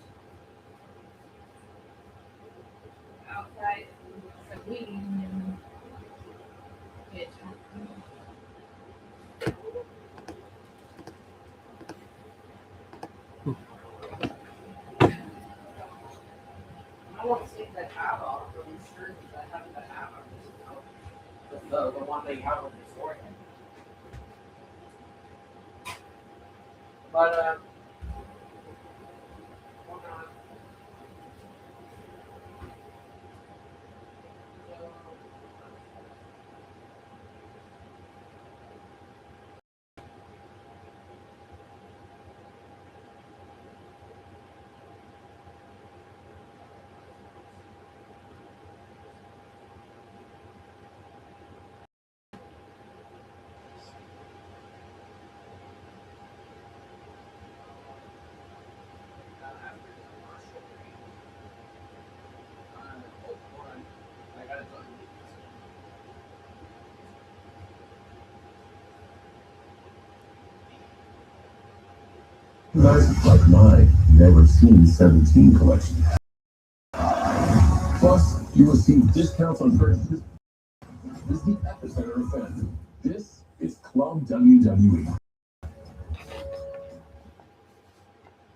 Outside, some weeding and it. I want to take that hat off from your shirt because I have the hat on. The one that you have on your forehead. But Like my Never Seen 17 collection. Plus, you receive discounts on purchases. This is the epicenter of fans. This is Club WWE.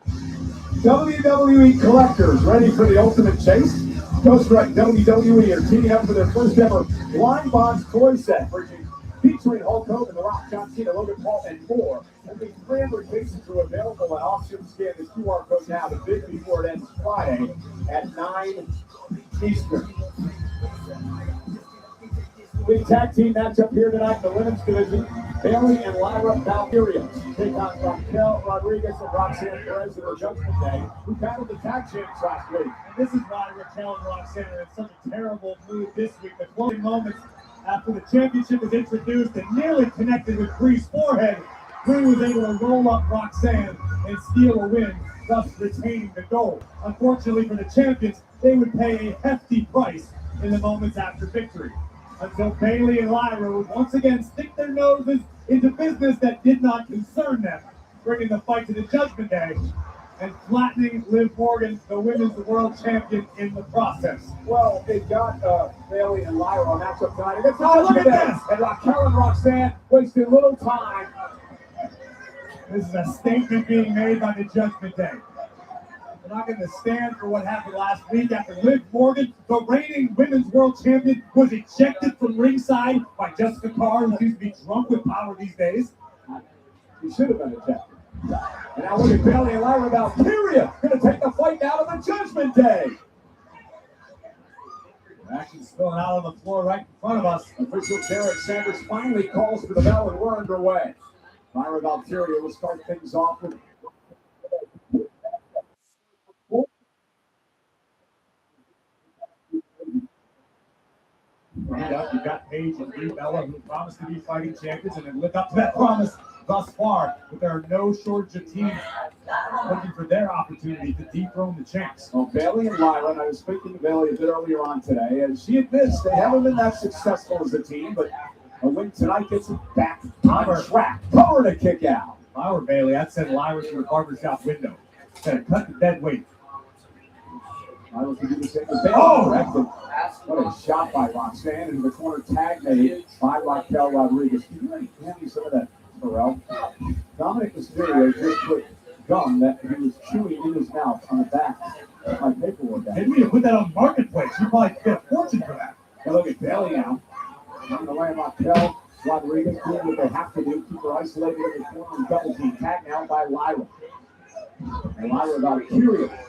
WWE collectors ready for the ultimate chase? Ghost Right WWE are teaming up for their first ever blind box toy set, featuring Hulk Hogan, The Rock, John Cena, Logan Paul, and more. Only 300 cases are available at auction. Scan the QR code now. The bid before it ends Friday at 9 Eastern. Big tag team matchup here tonight in the women's division. Bayley and Lyra Valkyria take on Raquel Rodriguez and Roxanne Perez in the Judgment Day, who battled the tag champs last week. And this is why Raquel and Roxanne are in such a terrible mood this week. The closing moments after the championship was introduced and nearly connected with Bree's forehead, Bree was able to roll up Roxanne and steal a win, thus retaining the gold. Unfortunately for the champions, they would pay a hefty price in the moments after victory, until Bayley and Lyra would once again stick their noses into business that did not concern them, bringing the fight to the Judgment Day and flattening Liv Morgan, the women's world champion, in the process. Well, they've got Bayley and Lyra on matchup tonight. Oh, look at this! And Raquel and Roxanne wasting little time. This is a statement being made by the Judgment Day. They're not going to stand for what happened last week after Liv Morgan, the reigning women's world champion, was ejected from ringside by Jessica Carr, who seems to be drunk with power these days. He should have been ejected. And now look at Bayley and Lyra Valkyria going to take the fight down on the Judgment Day. Action spilling out on the floor right in front of us. Official Derek Sanders finally calls for the bell, and we're underway. Lyra Valkyria will start things off with you've got Paige and Brie Bella, who promised to be fighting champions and have lived up to that promise thus far, but there are no shortage of teams looking for their opportunity to dethrone the champs. Well, Bayley and Lyra, and I was speaking to Bayley a bit earlier on today, and she admits they haven't been that successful as a team, but a win tonight gets them back on track. Cover to kick out. If I were Bayley, I'd send Lyra to the barbershop window. Instead of cut the dead weight. Lyra can do the same as Bayley. Oh! What a shot by Roxanne into the corner, tag made by Raquel Rodriguez. Can you hand me some of that, Pharrell? Dominic Mysterio just put gum that he was chewing in his mouth on the back of my paperwork. Didn't we put that on Marketplace? You probably get a fortune for that. Now look at Bayley now. On the way, Raquel Rodriguez doing what they have to do, keep her isolated in the corner and double team. Tag now by Lyra. And Lyra Valkyria.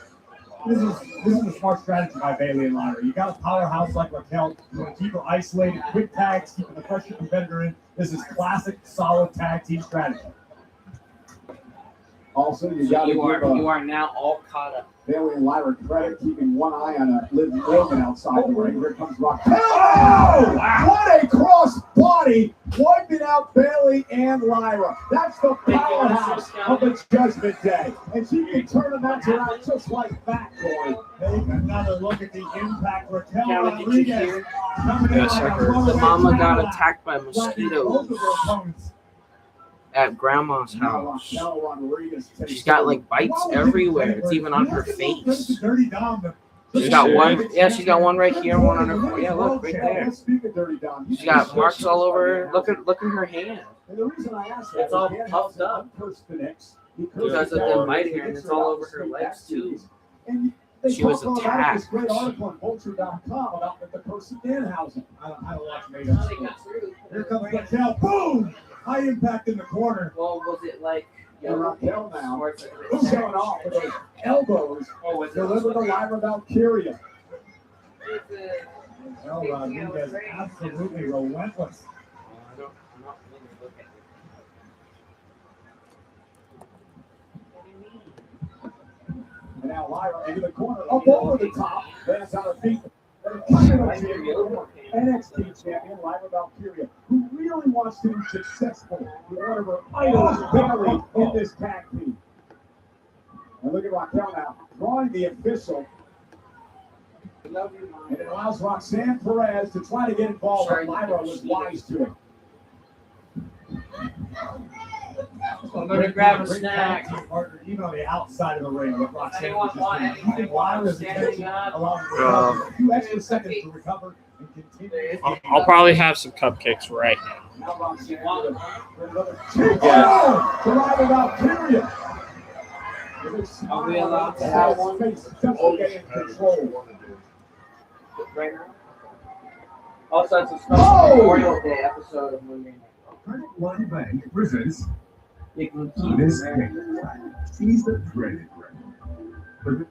This is a smart strategy by Bayley and Lyra. You got a powerhouse like Raquel. You want to keep her isolated, quick tags, keeping the pressure competitor in. This is classic, solid tag team strategy. Also, you are now all caught up. Bayley and Lyra credit, keeping one eye on Liv Morgan outside the ring. Here comes Raquel. Oh, what a cross body, wiping out Bayley and Lyra. That's the powerhouse of the Judgment Day. And she can turn the match around just like that, boy. Take another look at the impact. Raquel Rodriguez coming in Yes, I like a heard. runaway The mama got tiger, attacked by flattening both mosquitoes of their opponents. at grandma's Now house. Raquel Rodriguez takes She's got like bites everywhere. It's even on her face. Dirty Dom, She's got one. Yeah, she's got one right here, one on her foot. Yeah, look right there. Let's speak of Dirty Dom. She's got marks all over her. Look at her hand. And the reason I asked that It's all is puffed up. Because of them biting her, and it's all over her legs too. She was attacked. This great article on Vulture.com about the person Danhausen. I don't watch made up stories. Here comes Raquel. Boom! High impact in the corner. Well, was it like And Raquel now who's showing off with those elbows delivered to Lyra Valkyria. Well, Rodriguez absolutely relentless. And now Lyra into the corner, up over the top. That's on her feet. NXT champion Lyra Valkyria, who really wants to be successful with one of her idols, Bayley, in this tag team. And look at Raquel now, drawing the official. And it allows Roxanne Perez to try to get involved, but Lyra was wise to it. I'm going to grab a snack. Partner, even on the outside of the ring, what Roxanne Anyone want anything? Lyra's Standing up. allowing a few extra seconds to recover and continue. I'll probably have some cupcakes right now. Now Roxanne with another kick. Oh! To Lyra Valkyria. Are we allowed to have one? Just to get in control. Right now? Also, it's a special Memorial Day episode of Monday Night. Credit One Bank presents You can keep this it. game. He's the dreaded record.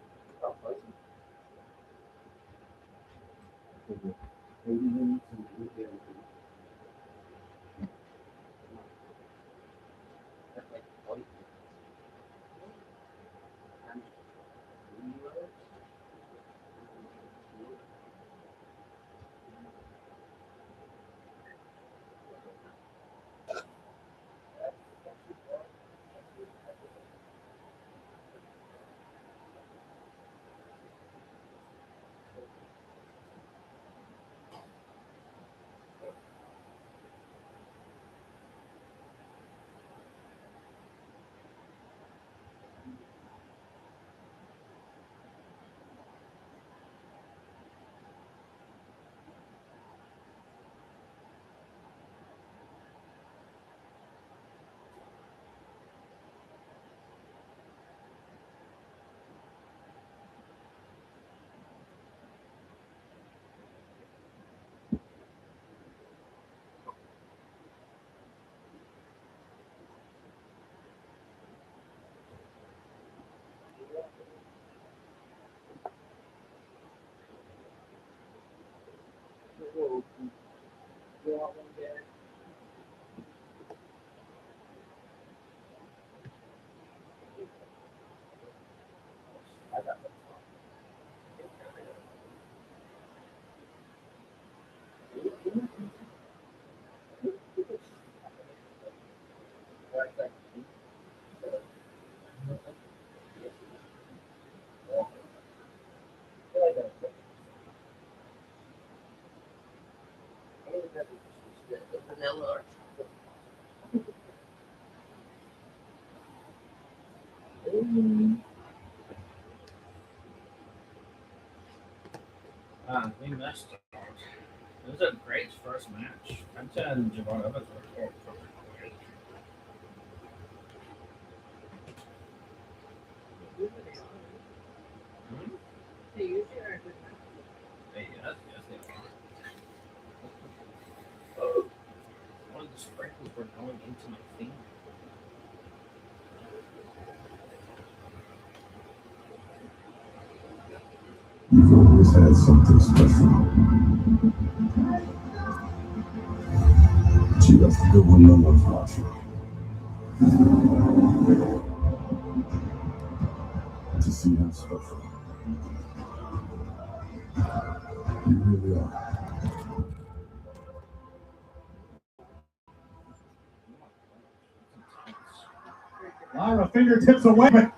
We missed it. It was a great first match. Penta and Javon Evans were great. They usually are good. Yes, they are. One of the sprinkles were going into my finger. You've always had something special. But you have to go when no one's watching. To see how special you really are. Lyra fingertips away.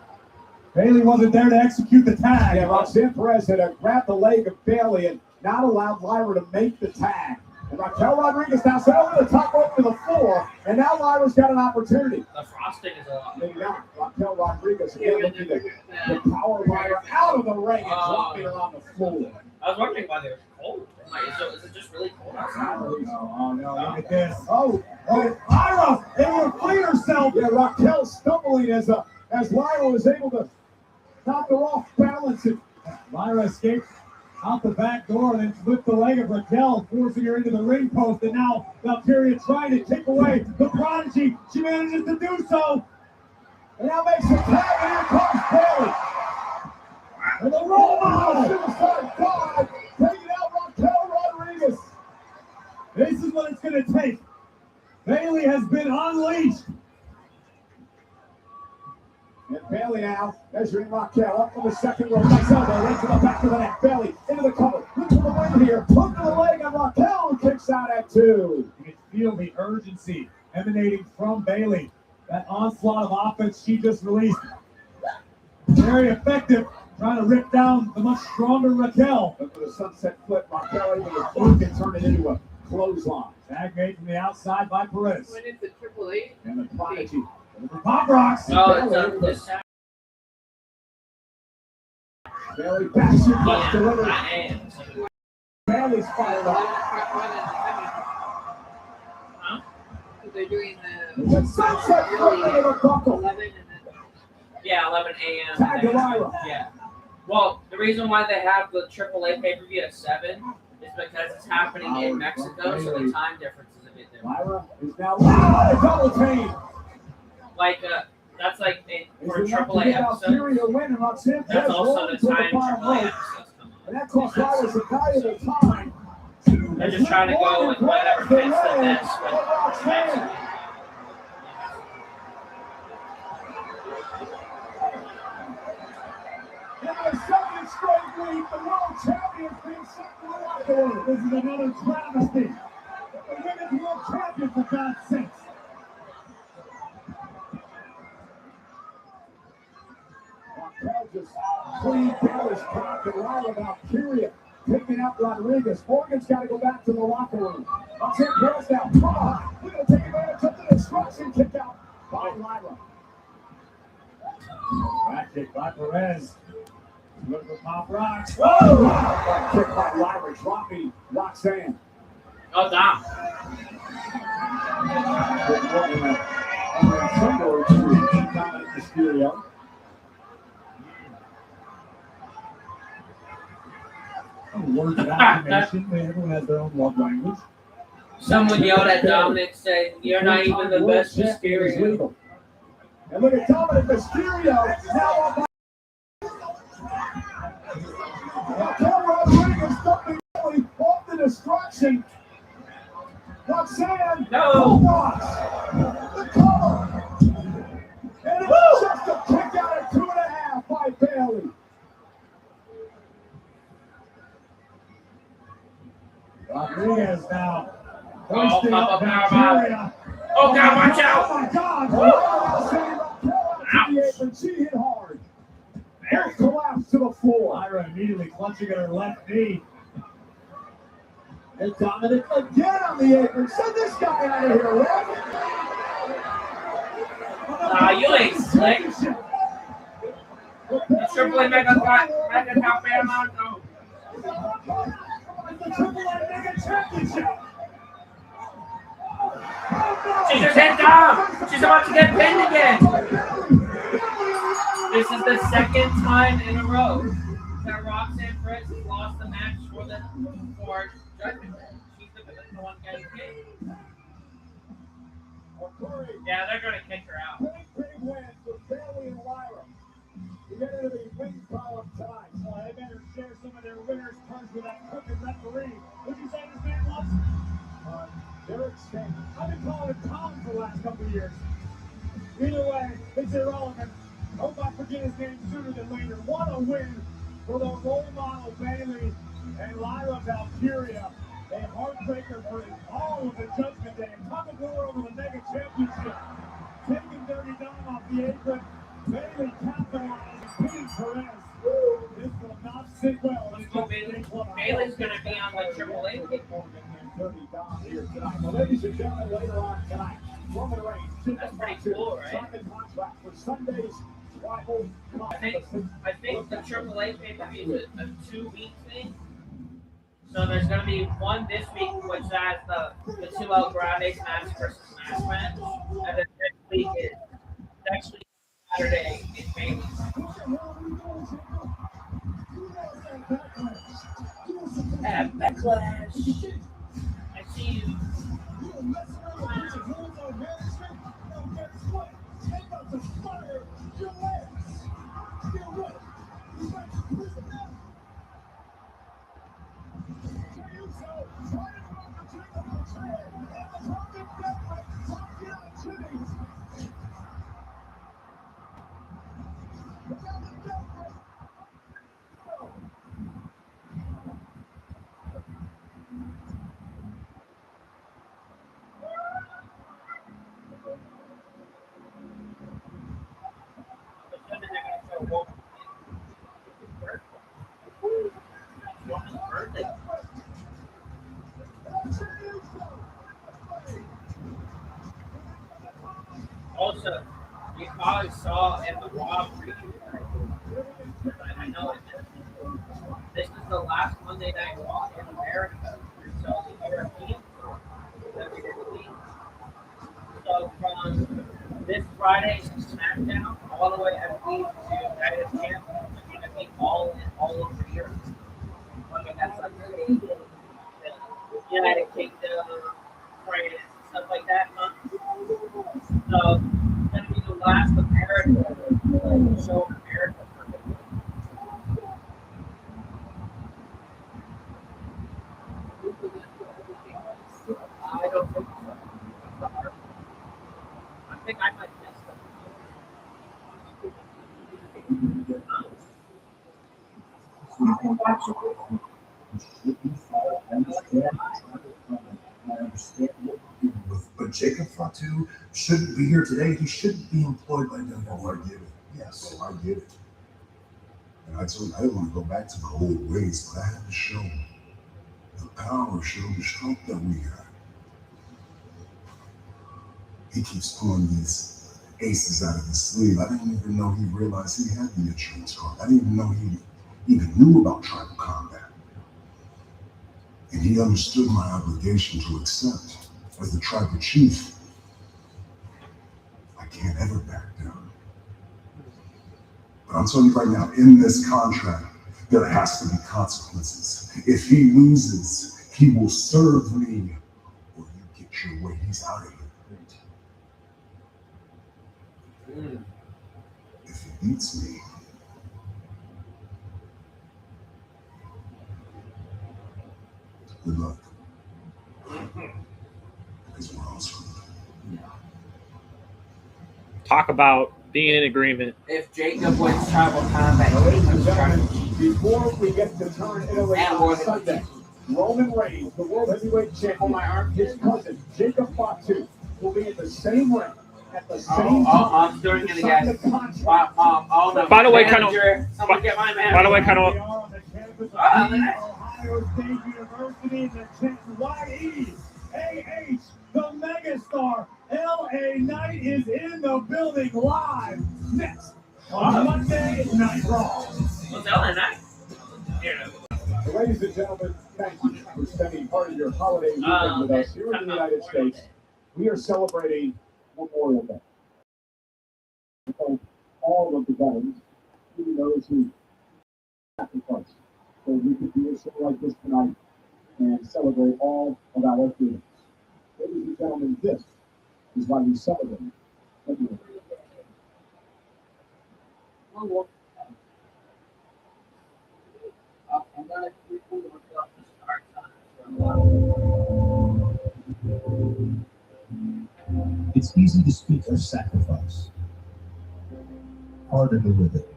Bayley wasn't there to execute the tag. Yeah, Roxanne Perez had grabbed the leg of Bayley and not allowed Lyra to make the tag. And Raquel Rodriguez now sent over the top rope to the floor, and now Lyra's got an opportunity. The frosting is a lot. Maybe not. Raquel Rodriguez again looking to power Lyra out of the ring and dropping her on the floor. I was wondering why they were cold. Is it just really cold outside? Oh, no, look at this. Oh, Lyra able to clean herself. Yeah, Raquel stumbling as Lyra was able to knock her off balance. And Lyra escaped out the back door and then flipped the leg of Raquel, forcing her into the ring post. And now Valkyria trying to kick away the prodigy. She manages to do so. And now makes a tag, and here comes Bayley. And the roll model suicide dive, taking out Raquel Rodriguez. This is what it's going to take. Bayley has been unleashed. And Bayley now measuring Raquel up from the second row. Nice elbow right to the back of the neck. Bayley into the cover. Look to the win here. Hook to the leg on Raquel, who kicks out at 2. You can feel the urgency emanating from Bayley. That onslaught of offense she just released. Very effective. Trying to rip down the much stronger Raquel. But for the sunset flip, Raquel able to fluke and turn it into a clothesline. Tag made from the outside by Perez. When it's a Triple H. And the Prodigy. Pop Rocks. Oh, it's on this side. Bayley backs your butt delivered. Yeah, Bayley's fired up. Huh? So they're doing The sunset flip into the buckle. 11 and then. Yeah, 11 a.m. Tag to Lyra. Yeah. Well, the reason why they have the AAA pay-per-view at 7 is because it's happening in Mexico, so the time difference is a bit different. Lyra is now double team. Like, that's like for a AAA episode. That's also the time AAA episodes come And that cost Lyra some valuable time. They're just trying to go with whatever fits the best with Mexico. In the second straight week, the world champion being sent to the locker room. This is another travesty. The women's world champion, for God's sakes. Raquel just clean Bayley's cock and Lyra Valkyria picking out Rodriguez. Morgan's got to go back to the locker room. Up here, Perez now. Come on. We're going to take advantage of the destruction kick out by Lyra. Back kick by Perez. Look for Pop Rocks. Whoa! Back kick by Lyra, dropping Roxanne. Oh, damn. Words of affirmation. Everyone has their own love language. Someone yelled at Dominic saying, "You're not even the best Mysterio." And look at Dominic Mysterio now on Raquel Rodriguez dumping Bayley off the destruction. Roxanne, no. The cover. And it's just a kick out at 2.5 by Bayley. Rodriguez now. Oh, Papa Powerbomb. Oh, God, watch out. Oh, my God. Ouch. She hit hard. There's collapse to the floor. Lyra immediately clutching at her left knee. And Dominic again on the apron. Send this guy out of here, Rick. Nah, you ain't slick. Triple A Mega Top Paramount. No. The Triple A Mega Championship. She just hit Dom. She's about to get pinned again. This is the second time in a row that Roxanne Perez has lost the match for Judgment Day. She's the one getting pinned. Yeah, they're going to kick her out. Big win for Bayley and Lyra. We get into the win column tonight. So they better share some of their winners' cards with that crooked referee. What did you say his name was? Derek Stanton. I've been calling him Tom for the last couple of years. Either way, it's irrelevant. Hope I forget his name sooner than later. What a win for the role model Bayley and Lyra Valkyria. A heartbreaker for all of the Judgment Day. Top of the world with a Mega Championship. Taking Dirty Dom off the apron. Bayley capitalized. Beating Perez. This will not sit well. Bayley's going to be on the Triple A. Dirty Dom here tonight. Well, ladies and gentlemen, later on tonight, Roman Reigns. That's pretty cool, right? Signed a contract for Sunday's rival. I think the AAA pay-per-view is a 2-week thing. So there's going to be one this week, which has the 2 El Grande Smash versus Smash match. And then next week, Saturday, is Bayley. At Backlash. I see you. Take out the fire. Also, you probably saw in the Raw preview. I know it. This is the last Monday Night Raw in America until the European tour WWE. So from this Friday's SmackDown all the way, I believe, to United Kingdom, it's going to be all over Europe. I mean, that's like the United Kingdom, France, stuff like that. Huh? So it's going to be the last America show in America. I don't think so. I think I might miss them. But Jacob Fatu shouldn't be here today. He shouldn't be employed by them. Oh, I get it. Yes, I get it. And I told him I didn't want to go back to the old ways, but I had to show the power, show the strength that we got. He keeps pulling these aces out of his sleeve. I didn't even know he realized he had the insurance card. I didn't even know he even knew about tribal combat. And he understood my obligation to accept. As the tribal chief, I can't ever back down. But I'm telling you right now, in this contract, there has to be consequences. If he loses, he will serve me, or you get your way. He's out of here. If he beats me, good luck. Because we're all screwed. Talk about being in agreement. If Jacob wins tribal combat, Before we get to turn Italy on Sunday, Roman Reigns, the World Heavyweight Champion, his cousin Jacob Fatu will be in the same ring at the same time. I'm doing it again. By the way, kind of. Someone get my man. By the way, kind of. Ohio State University, the YE, AH, the megastar, LA Knight is in the building live next on Monday Night Raw. What's LA Knight? Ladies and gentlemen, thank you for spending part of your holiday weekend with us here in the United States. We are celebrating Memorial Day. We thank all of the veterans, even those who sacrificed, so we could do a show like this tonight and celebrate all of our freedoms. Ladies and gentlemen, this is why we celebrate Memorial Day. It's easy to speak of sacrifice, harder to live it.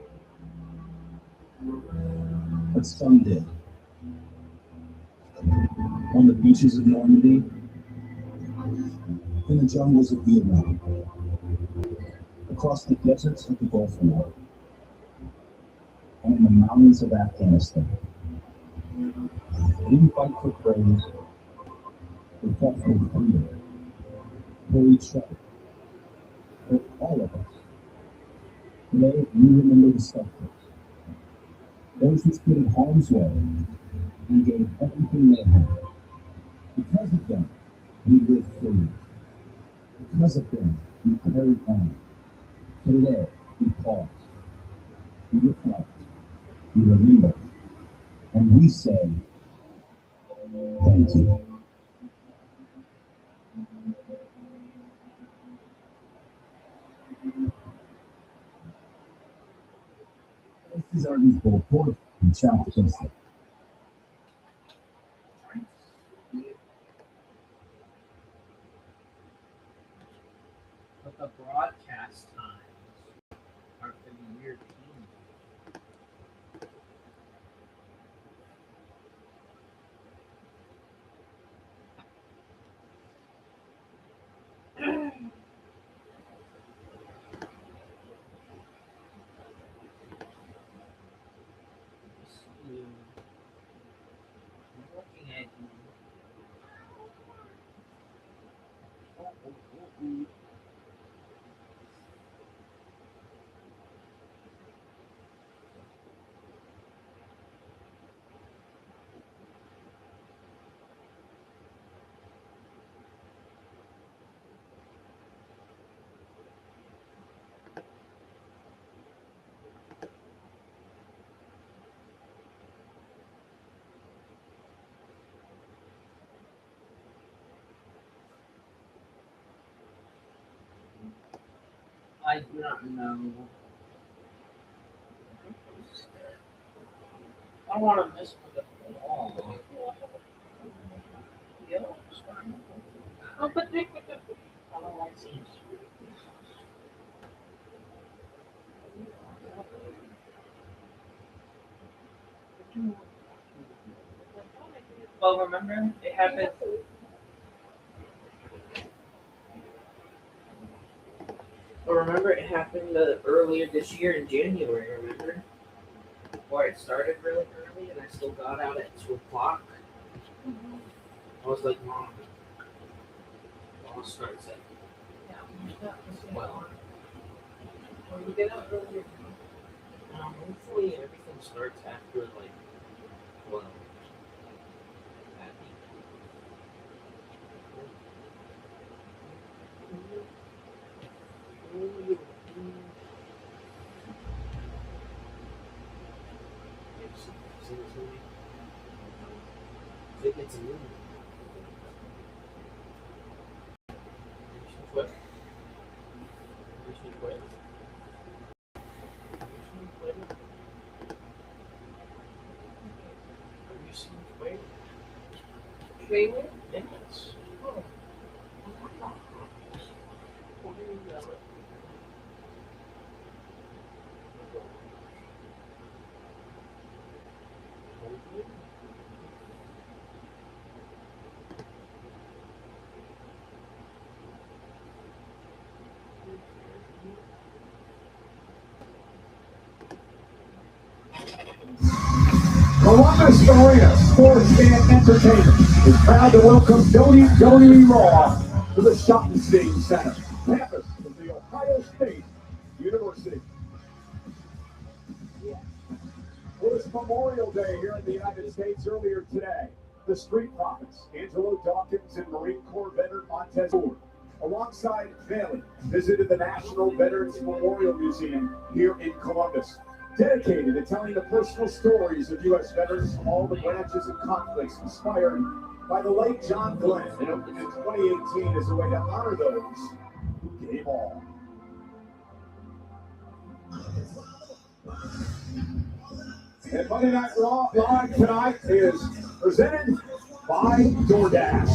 But some did. On the beaches of Normandy, in the jungles of Vietnam, across the deserts of the Gulf War, and in the mountains of Afghanistan. They didn't fight for praise, they fought for freedom, for each other, for all of us. Today, we remember the sufferers, those who stood in harm's way and gave everything they had. Because of them, we live free. Because of them, we carry on. Today, we pause, we reflect, we remember, and we say, thank you. Estes are os voltores de Thiago Penta. But the broadcast times are for the European. Looking at you. I do not know. I don't want to miss with it at all. Yeah, it's fine. Oh, but I don't like seeing. Well, remember, it happened. Well, remember, it happened earlier this year in January, remember? Where it started really early and I still got out at 2 o'clock. I was like, Mom, I'll start at 12. When you get out earlier, hopefully everything starts after like 12. I think it's a movie. What? Trailer? Yes. Oh. Columbus Arena Sports and Entertainment is proud to welcome WWE Raw to the Schottenstein Center, campus of the Ohio State University. Well, it's Memorial Day here in the United States earlier today. The Street Profits, Angelo Dawkins and Marine Corps veteran Montez Ford, alongside Bayley, visited the National Veterans Memorial Museum here in Columbus, dedicated to telling the personal stories of U.S. veterans from all the branches and conflicts inspired by the late John Glenn, and opened in 2018 as a way to honor those who gave all. And Monday Night Raw live tonight is presented by DoorDash.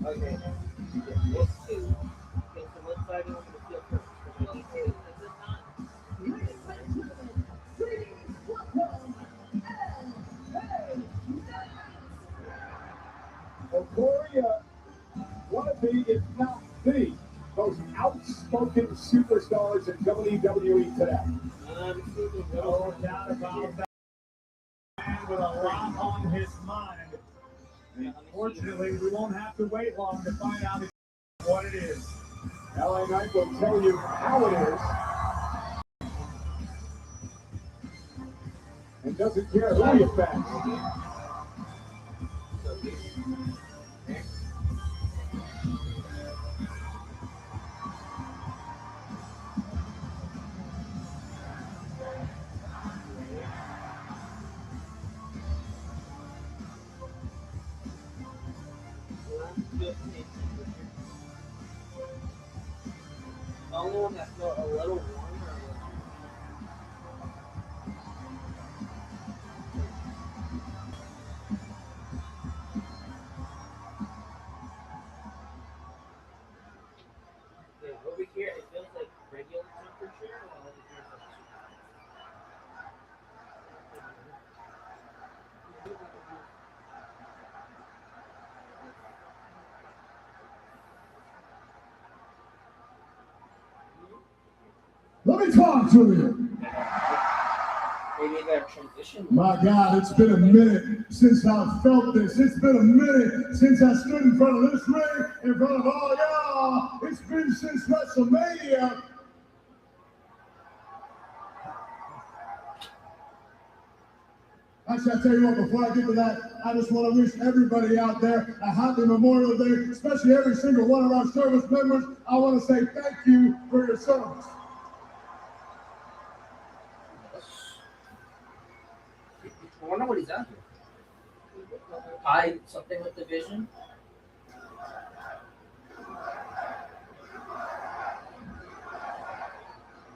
Okay. It's 2. Okay, so what side do you want me to feel first? 22, is it not? Well, Corey, one of the, if not the, most outspoken superstars in WWE today. No doubt about that. Man with a lot on his mind. And unfortunately, we won't have to wait long to find out what it is. LA Knight will tell you how it is. And doesn't care who he offends. The only one that felt a little warmer. Yeah, over here it feels like regular temperature, while over here it's like Let me talk to you. Maybe they're transition. My God, it's been a minute since I felt this. It's been a minute since I stood in front of this ring, in front of all y'all. It's been since WrestleMania. Actually, I'll tell you what, before I get to that, I just want to wish everybody out there a happy Memorial Day, especially every single one of our service members. I want to say thank you for your service. I wonder what he's out here. Hide something with the vision.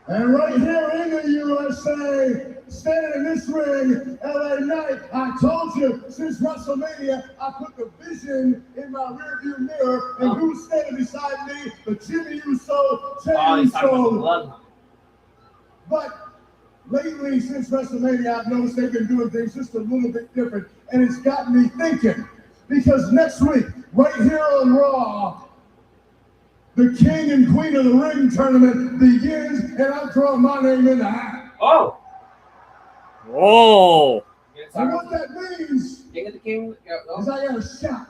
And right here in the USA, standing in this ring, LA Knight, I told you, since WrestleMania, I put the vision in my rearview mirror, and who's standing beside me? The Jimmy Uso, Jey Uso. But lately, since WrestleMania, I've noticed they've been doing things just a little bit different, and it's got me thinking, because next week, right here on Raw, the King and Queen of the Ring tournament begins, and I'm throwing my name in the hat. Oh! Whoa! And what that means King of the King is I got a shot.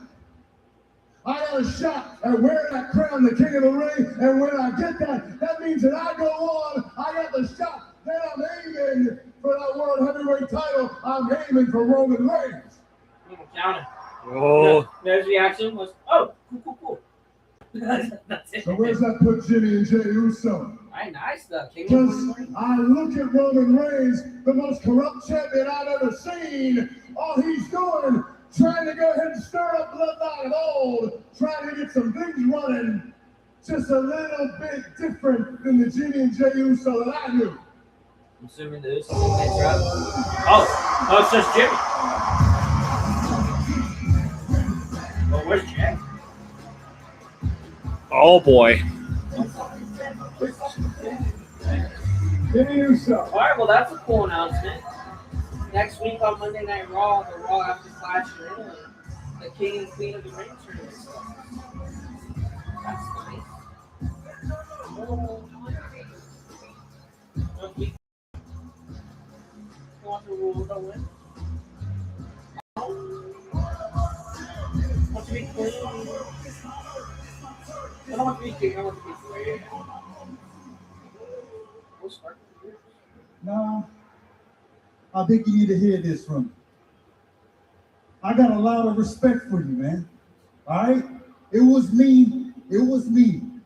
I got a shot at wearing that crown, the King of the Ring, and when I get that, that means that I go on, I got the shot, then I'm aiming for that World Heavyweight title, I'm aiming for Roman Reigns. Count it. Oh. There's the reaction was, oh, cool. That's it. So where's that put Jimmy and Jey Uso? Alright, nice though. Because I look at Roman Reigns, the most corrupt champion I've ever seen. All he's doing, trying to go ahead and stir up bloodline of old, trying to get some things running, just a little bit different than the Jimmy and Jey Uso that I knew. I'm assuming the Uso teammates are up. Oh, it's just Jimmy. Oh, where's Jey? Oh boy. Jimmy Uso. Alright, well that's a cool announcement. Next week on Monday Night Raw, the Raw after Clash in Italy, the King and Queen of the Ring tournament. That's nice. Want the rules to win? Want to be clean? I don't want to be king, I want to be free. We'll start. No, I think you need to hear this from me. I got a lot of respect for you, man. All right? It was me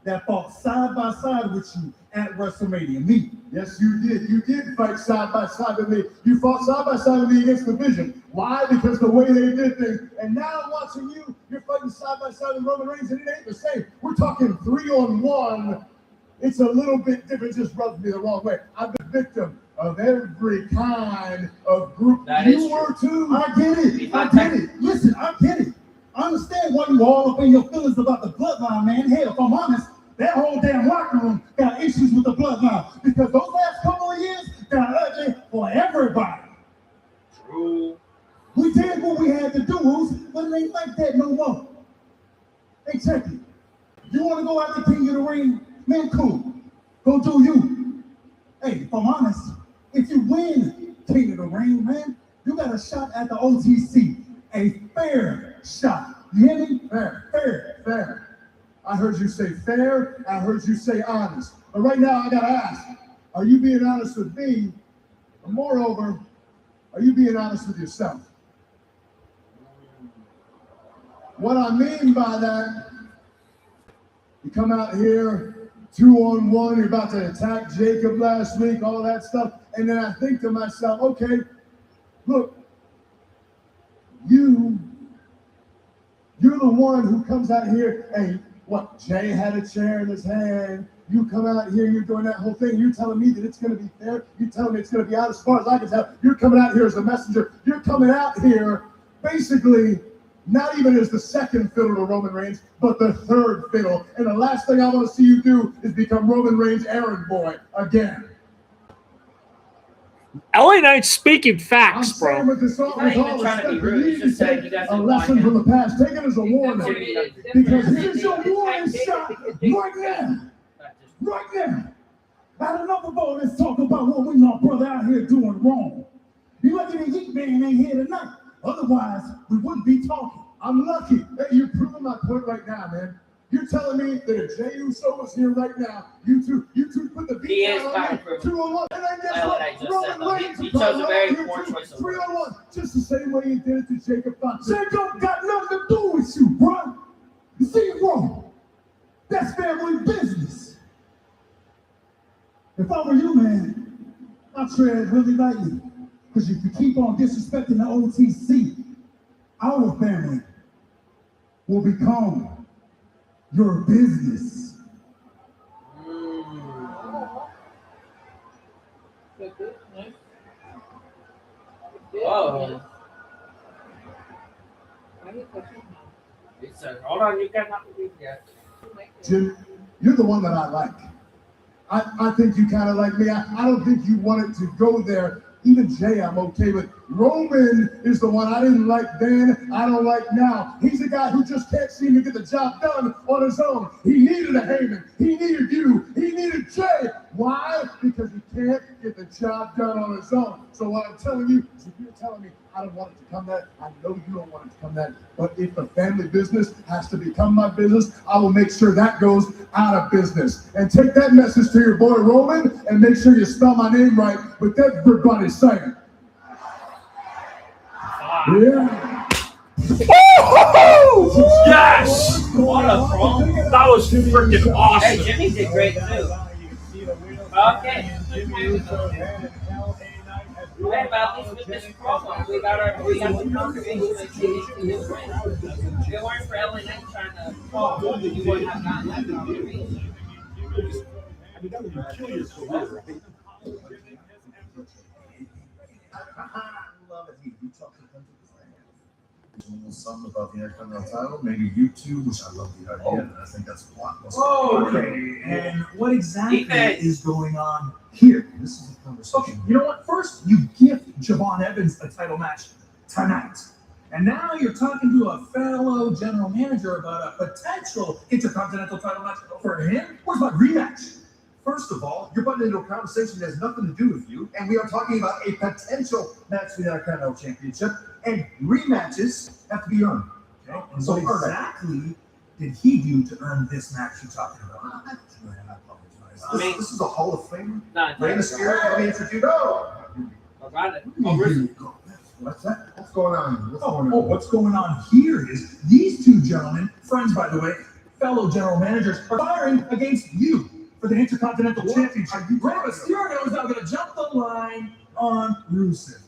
that fought side by side with you at WrestleMania. Me. Yes, you did. You did fight side by side with me. You fought side by side with me against the Vision. Why? Because the way they did things. And now I'm watching you. You're fighting side by side with Roman Reigns, and it ain't the same. We're talking 3-on-1. It's a little bit different. Just rubs me the wrong way. I'm the victim of every kind of group. That you is were true. too. I get it. I get it. Listen, I get it. I understand why you all up in your feelings about the bloodline, man. Hell, if I'm honest, that whole damn locker room got issues with the bloodline because those last couple of years got ugly for everybody. True. We did what we had to do, but it ain't like that no more. Hey, check it. You want to go after King of the Ring? Man, cool. Go do you. Hey, if I'm honest, if you win King of the Ring, man, you got a shot at the OTC. A fair shot. You hear me? Fair. I heard you say fair. I heard you say honest. But right now, I gotta ask: are you being honest with me? And moreover, are you being honest with yourself? What I mean by that, you come out here 2-on-1. You're about to attack Jacob last week, all that stuff, and then I think to myself, okay, look. You're the one who comes out here and what? Jay had a chair in his hand. You come out here, you're doing that whole thing. You're telling me that it's going to be fair. You're telling me it's going to be out as far as I can tell. You're coming out here as a messenger. You're coming out here basically not even as the second fiddle to Roman Reigns, but the third fiddle. And the last thing I want to see you do is become Roman Reigns' errand boy again. LA Knight's speaking facts, bro. I'm with this all, He's not even all trying to be respect. rude. You He's need to just saying take he doesn't a want lesson him. from the past. Take it as a warning. Because here's your warning shot right now. Right now. Had enough of all this talk about what we my brother out here doing wrong. You lucky the Heat Man ain't here tonight. Otherwise, we wouldn't be talking. I'm lucky. Hey, you're proving my point right now, man. You're telling me that if Jey Uso was here right now, you two put the He beat is down kind on of me, proving 2-on-1, and then guess what what? I just said, Roman though. Reigns He is chose a coming very out here poor too, choice of 3-on-1, just the same way he did it to Jacob Fatu. Jacob got nothing to do with you, bro. You see it wrong. That's family business. If I were you, man, I'd tread really lightly. Because if you keep on disrespecting the OTC, our family will become your business. Oh. He said, hold on, you cannot believe yet. Jim, you're the one that I like. I think you kind of like me. I don't think you wanted to go there. Even Jay, I'm okay with. Roman is the one I didn't like then, I don't like now. He's a guy who just can't seem to get the job done on his own. He needed a Heyman. He needed you. He needed Jay. Why? Because he can't get the job done on his own. So what I'm telling you is if you're telling me I don't want it to come that, I know you don't want it to come that, but if the family business has to become my business, I will make sure that goes out of business. And take that message to your boy Roman and make sure you spell my name right with everybody saying. Yeah. Woo-hoo-hoo! Yes! What a promo. That was freaking Hey, awesome. Jimmy did great too. Okay. Hey, but at least with this promo, we got the confirmation that he did win. If it weren't for LA Knight trying to call, you wouldn't have gotten that confirmation. I mean, that would kill your career, right? I love it. You talk to Penta. Something about the Intercontinental title, maybe YouTube, which I love the idea, and I think that's a lot. Okay, and what exactly Defense. is going on here? This is a conversation. Okay, you know what? First, you gift Javon Evans a title match tonight. And now you're talking to a fellow general manager about a potential intercontinental title match for him? What about rematch? First of all, you're butting into a conversation that has nothing to do with you, and we are talking about a potential match for the Intercontinental Championship, and rematches have to be earned. Okay? And So what exactly did he do to earn this match you're talking about? I apologize. This is a Hall of Fame. Not Rey Mysterio, let me introduce. Oh, About it. here you go. What's that? What's going on? What's going on here is these two gentlemen, friends by the way, fellow general managers, are firing against you for the Intercontinental Championship. Rey Mysterio is now going to jump the line on Rusev.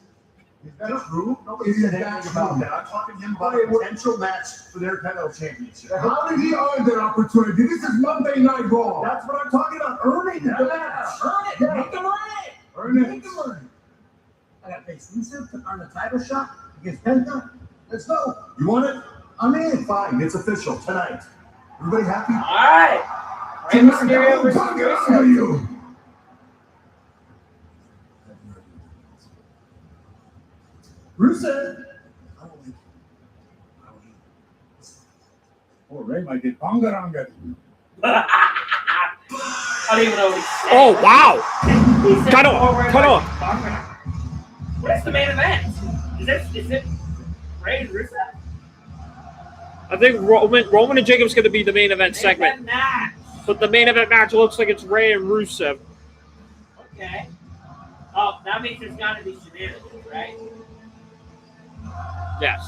Is that true? Nobody said anything about that. I'm talking to him about a potential match for their Intercontinental Championship. How did he earn that opportunity? This is Monday Night Raw. That's what I'm talking about. Earning the match. Earn it. Yeah. Make them earn it. Earn it. Make them earn it. I got to face Rusev to earn a title shot against Penta. Let's go. You want it? I'm in. Fine. It's official tonight. Everybody happy? All right. Rey Mysterio versus Rusev. You. Rusev. Oh, Ray might get bangaranga. I don't even know what he said. Oh, wow. He said Cut off, forward cut like- off. What is the main event? Is it Rey and Rusev? I think Roman and Jacob's going to be the main event segment. Match. But the main event match looks like it's Rey and Rusev. Okay. Oh, that means there's got to be shenanigans, right? Yes.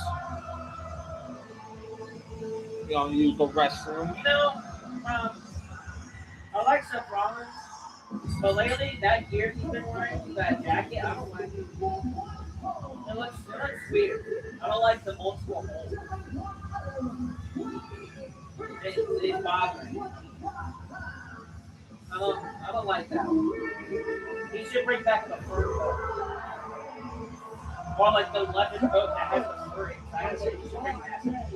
You want to use the restroom? You know, I like Seth Rollins, but lately that gear he's been wearing, that jacket, I don't like it. It looks weird. I don't like the multiple holes. It's bothering me. I don't like that. He should bring back the fur coat. Or like the leather coat that has the fur inside of it. He should bring that back.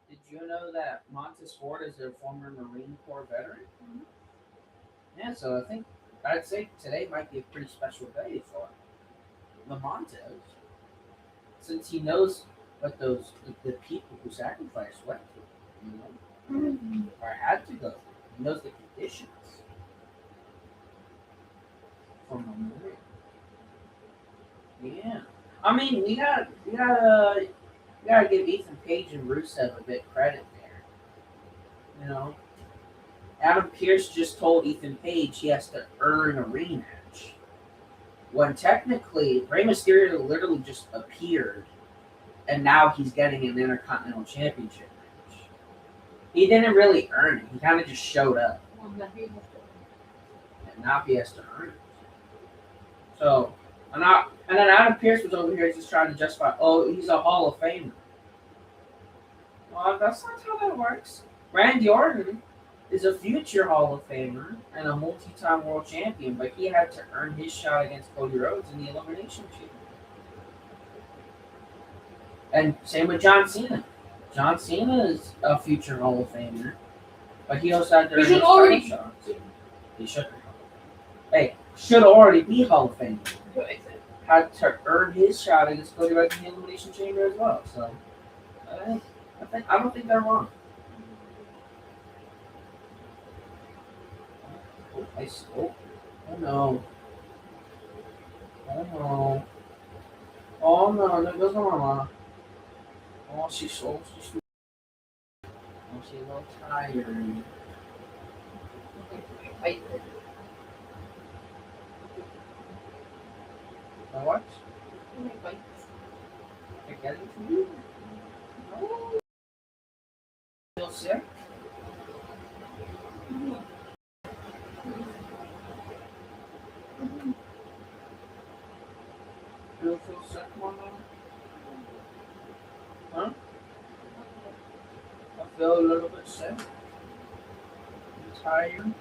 Did you know that Montez Ford is a former Marine Corps veteran? Yeah, so I'd say today might be a pretty special day for Montez, since he knows what the people who sacrificed went through, or had to go through. He knows the conditions from a Marine. Yeah, I mean, we gotta give Ethan Page and Rusev a bit credit there. You know, Adam Pearce just told Ethan Page he has to earn a rematch, when technically Rey Mysterio literally just appeared, and now he's getting an Intercontinental Championship match. He didn't really earn it; he kind of just showed up, and now he has to earn it. So. And then Adam Pearce was over here just trying to justify, oh, he's a Hall of Famer. Well, that's not how that works. Randy Orton is a future Hall of Famer and a multi-time world champion, but he had to earn his shot against Cody Rhodes in the Elimination Chamber. And same with John Cena. John Cena is a future Hall of Famer, but he also had to earn his title shots. He should. Hey, should already be Hall of Famer. Had to earn his shot against Cody Rhodes in the Elimination Chamber as well. So I don't think they're wrong. Oh no. Oh no, there goes Mama. Oh, she's a little tired. What? I get it from you? No. Feel sick? You feel sick, Mama? Huh? I feel a little bit sick. I'm tired.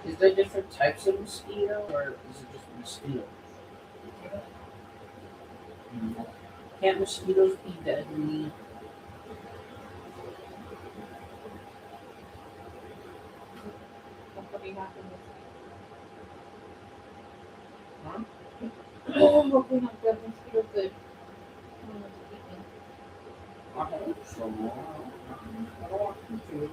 Is there different types of mosquito, or is it just mosquito? Can't mosquitoes be deadly? Huh? Hopefully not the mosquitoes that I hope so. I don't want to.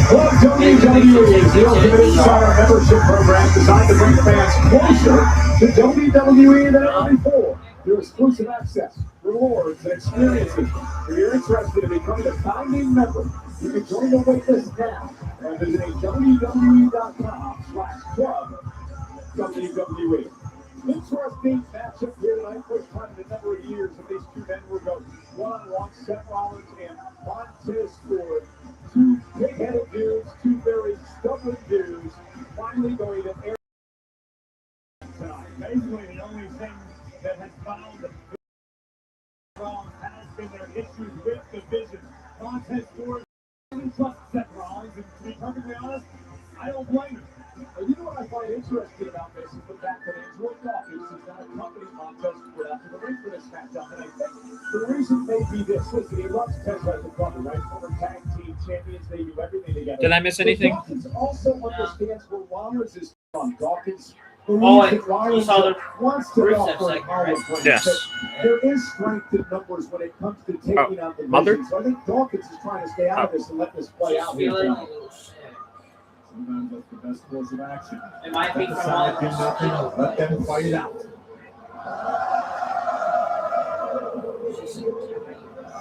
Club WWE is the ultimate insider membership program designed to bring fans closer to WWE than ever before. Through exclusive access, rewards, and experiences. If you're interested in becoming a founding member, you can join the waitlist now by visiting www.com/club-WWE. Interesting matchup here tonight. First time in a number of years that these two men will go one-on-one. Seth Rollins and Montez Ford. Two big-headed dudes, two very stubborn dudes, finally going to air tonight. Basically, the only thing that has found Rollins has been their issues with the vision. Montez Ford doesn't trust Seth Rollins, and to be perfectly honest, I don't blame him. And you know what I find interesting about this is the fact that Angelo Dawkins is not accompanying Montez Ford out to the ring for this matchup. And I think the reason may be this. Listen, he loves Tez like a brother, right? Former tag team champions, they do everything together. Did I miss anything? But Dawkins also understands where Rollins is from. Dawkins Wait, Rollins you saw the wants to Rusev offer segment, Rollins, right? Yes. There is strength in numbers when it comes to taking out the Mother? vision. So I think Dawkins is trying to stay out of this and let this play out here. Feeling a little sick. Sometimes that's the best course of action. It might be Let the from side all do nothing, the let them fight it out.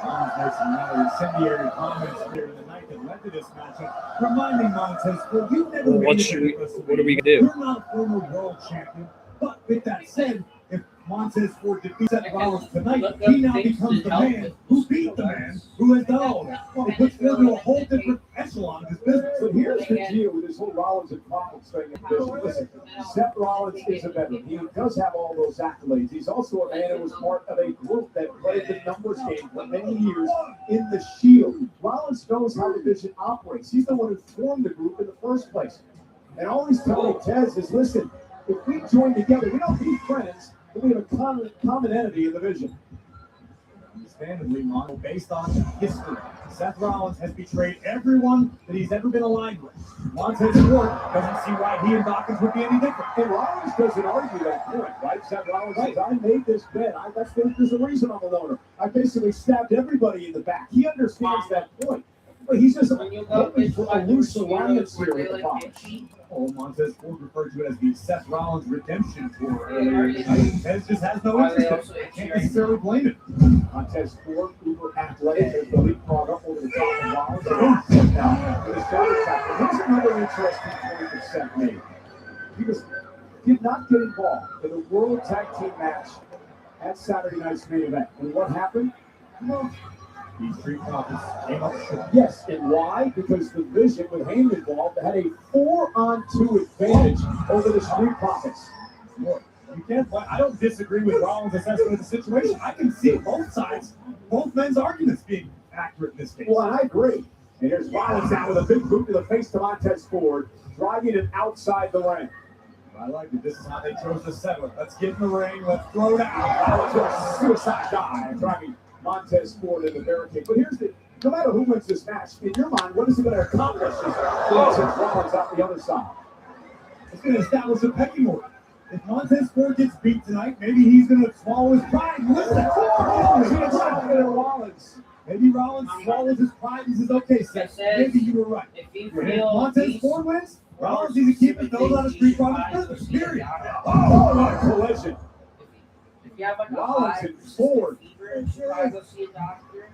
Rollins made some rather incendiary comments here in the night that led to this matchup, reminding Montez, well, you've never Well, made what it should to we- WrestleMania. what are we gonna do? You're not a former world champion, but with that said, if Montez Ford defeats Seth Rollins tonight, he now becomes the man who beat the man who has done all that. Well, he puts Ford to a whole different echelon of his business. But here's the deal with this whole Rollins and Rollins thing in business. Listen, Seth Rollins is a veteran. He does have all those accolades. He's also a man who was part of a group that played the numbers game for many years in the Shield. Rollins Rollins knows how the division operates. He's the one who formed the group in the first place. And all he's telling Tez is, listen, if we join together, we don't be friends, but we have a common entity in the vision. Understandably, Mono, based on history, Seth Rollins has betrayed everyone that he's ever been aligned with. Montez Ford doesn't see why he and Dawkins would be any different. And Rollins doesn't argue that point, right? Seth Rollins says, I made this bet. There's a reason I'm a loner. I basically stabbed everybody in the back. He understands that point. But he's just hoping for a loose alliance here with the Bucks. Oh, Montez Ford referred to it as the Seth Rollins redemption tour earlier tonight. Tez just has no interest in it. I can't necessarily blame him. Montez Ford, uber athletic, has the lead brought up over the top of Rollins. Now, with a shoulder tackle. Here's another interesting point that Seth made. He did not get involved in the World Tag Team match at Saturday night's main event. And what happened? Well, These Street Profits came up short. yes, and why? Because the Vision, with Heyman involved, had a 4-on-2 advantage over the Street Profits. You can't. I don't disagree with Rollins' assessment of the situation. I can see both sides, both men's arguments being accurate in this case. Well, I agree. And here's Rollins out with a big boot to the face to Montez Ford, driving it outside the ring. I like it. This is how they chose to settle it. Let's get in the ring. Let's throw down. Rollins with a suicide dive, driving Montez Ford in the barricade. But here's the, no matter who wins this match, in your mind, what is it going to accomplish? Since Rollins out the other side. It's going to establish a pecking order. If Montez Ford gets beat tonight, maybe he's going to swallow his pride. Rollins. Maybe Rollins swallows his pride and says, okay, Seth, maybe you were right. If Montez Ford wins, Rollins needs to keep his nose out of Street Profits business, period. Oh, what a collision. If you have like a Rollins high and Ford. fever, you probably go see a doctor.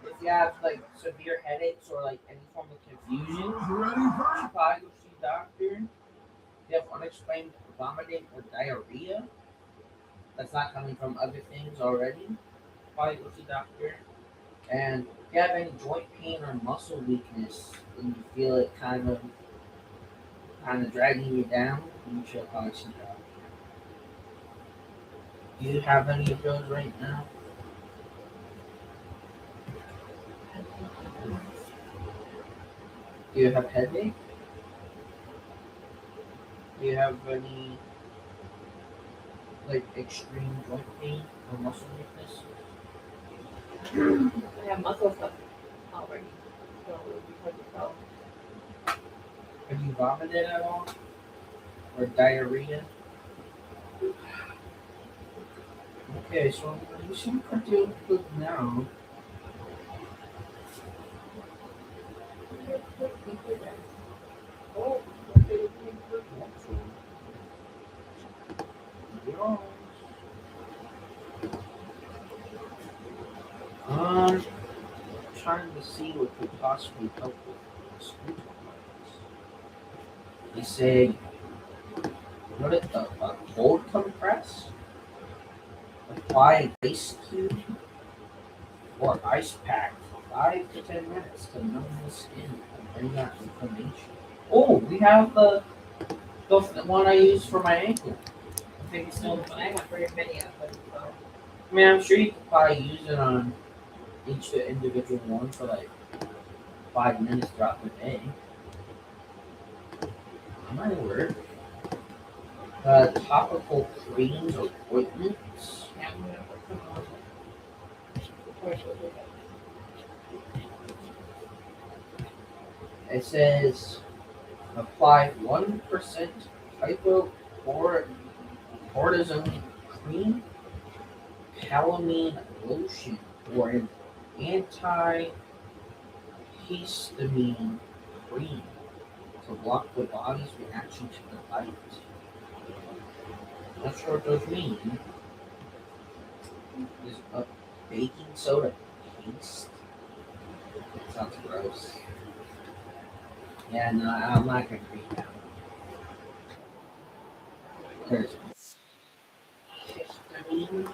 If you have like severe headaches or like any form of confusion, you probably go see a doctor. If you have unexplained vomiting or diarrhea that's not coming from other things already, probably go see a doctor. And if you have any joint pain or muscle weakness and you feel it kind of dragging you down, you should probably see a doctor. Do you have any of those right now? Do you have headache? Do you have any like extreme joint pain or muscle weakness? I have muscle stuff already. So because of health. Have you vomited at all? Or diarrhea? Okay, so you seem pretty good now. Trying to see what could possibly help with this. They say, what is a cold compress? Apply ice cube or ice pack for 5 to 10 minutes to numb the skin and bring out inflammation. Oh, we have the one I use for my ankle. I think it's still the I went for your video, but I mean, I'm sure you could probably use it on each individual one for like 5 minutes throughout the day. That might work. Topical creams or ointments. yeah, I'm gonna put some on. Of course, we'll do that. It says apply 1% hypocortisone cream, calamine lotion, or an antihistamine cream to block the body's reaction to the light. Not sure what those mean. Is a baking soda paste? That sounds gross. Yeah, no, I'm not gonna read that. There's histamines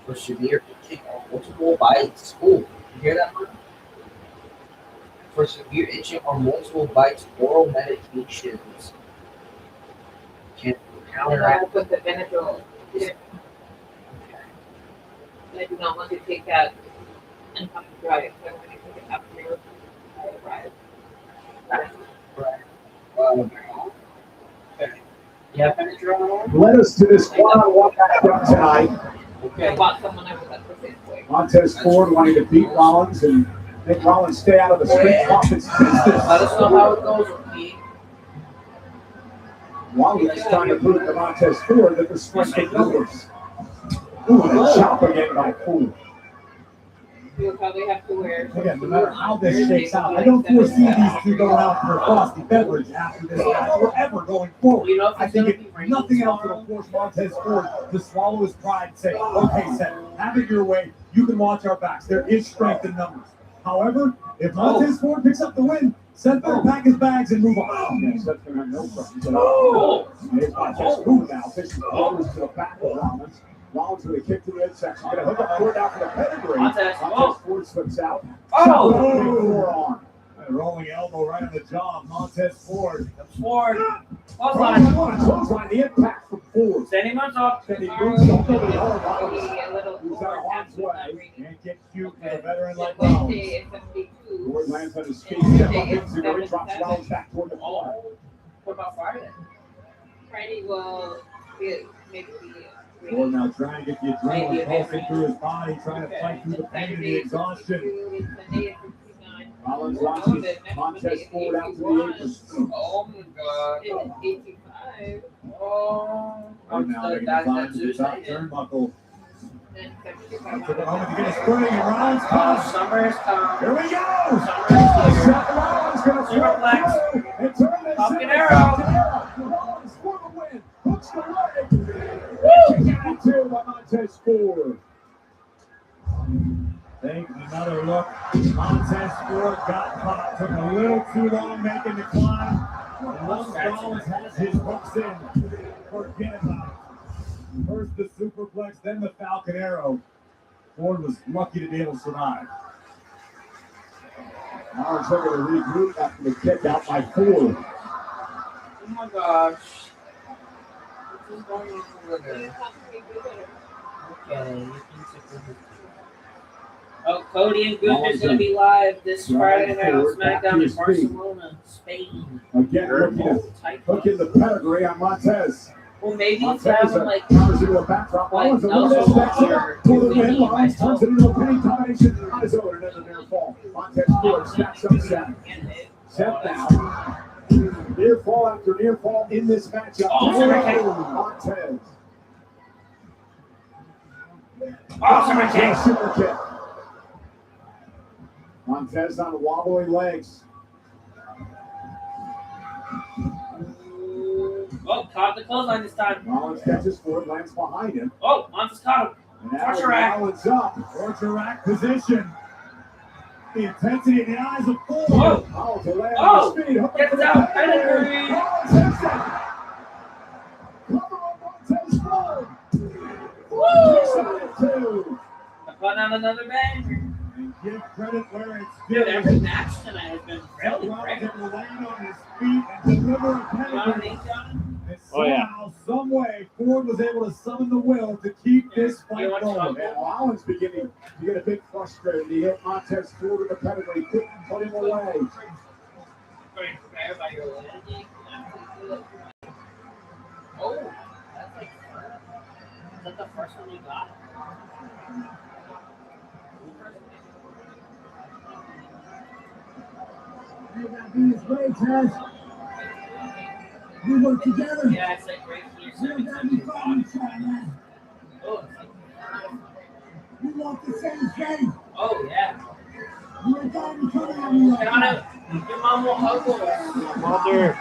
for severe itching or multiple bites. Oh, you hear that one? For severe itching or multiple bites, oral medications can And I will counteract. put the Benadryl. I do not want to take that uncomfortable Right. So when you put it up there, right. Yeah, finish your own. Led us to this one-on-one matchup tonight. I bought someone else that's the same way. Montez Ford wanting to beat Rollins and make Rollins stay out of the Street Profits business. Let us know how it goes with me. Rollins is trying to prove to Montez Ford that the strength of numbers. Ooh, and a chop again by Ford. You'll probably have to wear. Again, no matter how this shakes out, I don't foresee these two going out for a frosty beverage after this match or ever going forward. You know, if I it's think gonna if be raining nothing else tomorrow- will force Montez Ford to swallow his pride and say, okay, Seth, have it your way. You can watch our backs. There is strength in numbers. However, if Montez Ford picks up the win, Seth better pack his bags and move on. Yeah, Seth's going to have no problem. Oh. There's Montez Ford now. Fishing blows to the back of Rollins. Rollins with a kick to the midsection. Going to hook up Ford out for the pedigree. Montez. Ford slips out. Oh. Big forearm. A rolling elbow right on the jaw of Montez Ford. Ford. Clothesline, the impact from Ford. Standing on top. Then he moves up over the arm. A little Moves out of harm's way. Can't get cute for a veteran like Wednesday Rollins. is 72. Ford lands on his feet. Step up into the ring, drops Rollins back toward the floor. What about Friday? Friday will be maybe be. Ford now trying to get the adrenaline pulsing through his body, trying to fight through the pain and the exhaustion. Rollins launches Montez Ford out to the apron. Oh my God. 85. Oh. Right now, they're going to climb to the top turnbuckle. Then Took 75. a moment to get his footing, and Rollins comes. Summer has come. Here we go! Summer is Seth Rollins going to Superflex. throw and turn this Falcon into Arrow. Falcon Arrow. Rollins for the win. Hooks the leg. Down two by Montez Ford. Take another look. Montez Ford got caught. Took a little too long making the climb. And once Rollins has his hooks in, forget about it. First the superplex, then the Falcon Arrow. Ford was lucky to be able to survive. Rollins looking to regroup after the kick out by Ford. Oh my gosh. What is going on over there? Okay. Oh, Cody and Goodness going to be live this Friday night on SmackDown in Barcelona, Spain. Again, looking the pedigree on Montez. Well, maybe he's Montez having like counters into a backdrop. Rollins a little bit stacks it up for the win. Rollins turns it into a pinning combination on his own and then the near fall. Montez Ford stacks up Seth. Seth now. Near fall after near fall in this matchup. Montez. Super kick. Super kick. Montez on wobbly legs. Oh, caught the clothesline this time. Rollins catches Ford, lands behind him. Oh, Montez caught him. And now Torture rack. Rollins up. Torture rack position. The intensity in the eyes of Ford. Oh. To land Oh. on speed. Gets out. Pedigree. Rollins hits it. Cover on Montez Ford. Woo. Two. Putting on another banger. And give credit where it's Dude, due. every match tonight has been really Rollins great. will land on his feet and deliver a You know what I pedigree. mean, John? And Oh, yeah. somehow, some way, Ford was able to summon the will to keep this fight You want to going. talk And about- Rollins beginning to get a bit frustrated. He hit Montez Ford with the pedigree, couldn't put him away. Oh, that's like, is that the first one you got? We work together. Yeah, it's like right here. We don't gotta be fighting each other, man. Oh, it's like, We want the same thing. oh yeah. You ain't gotta be coming at me like Get on that. it. Your mom will hug her. Mother.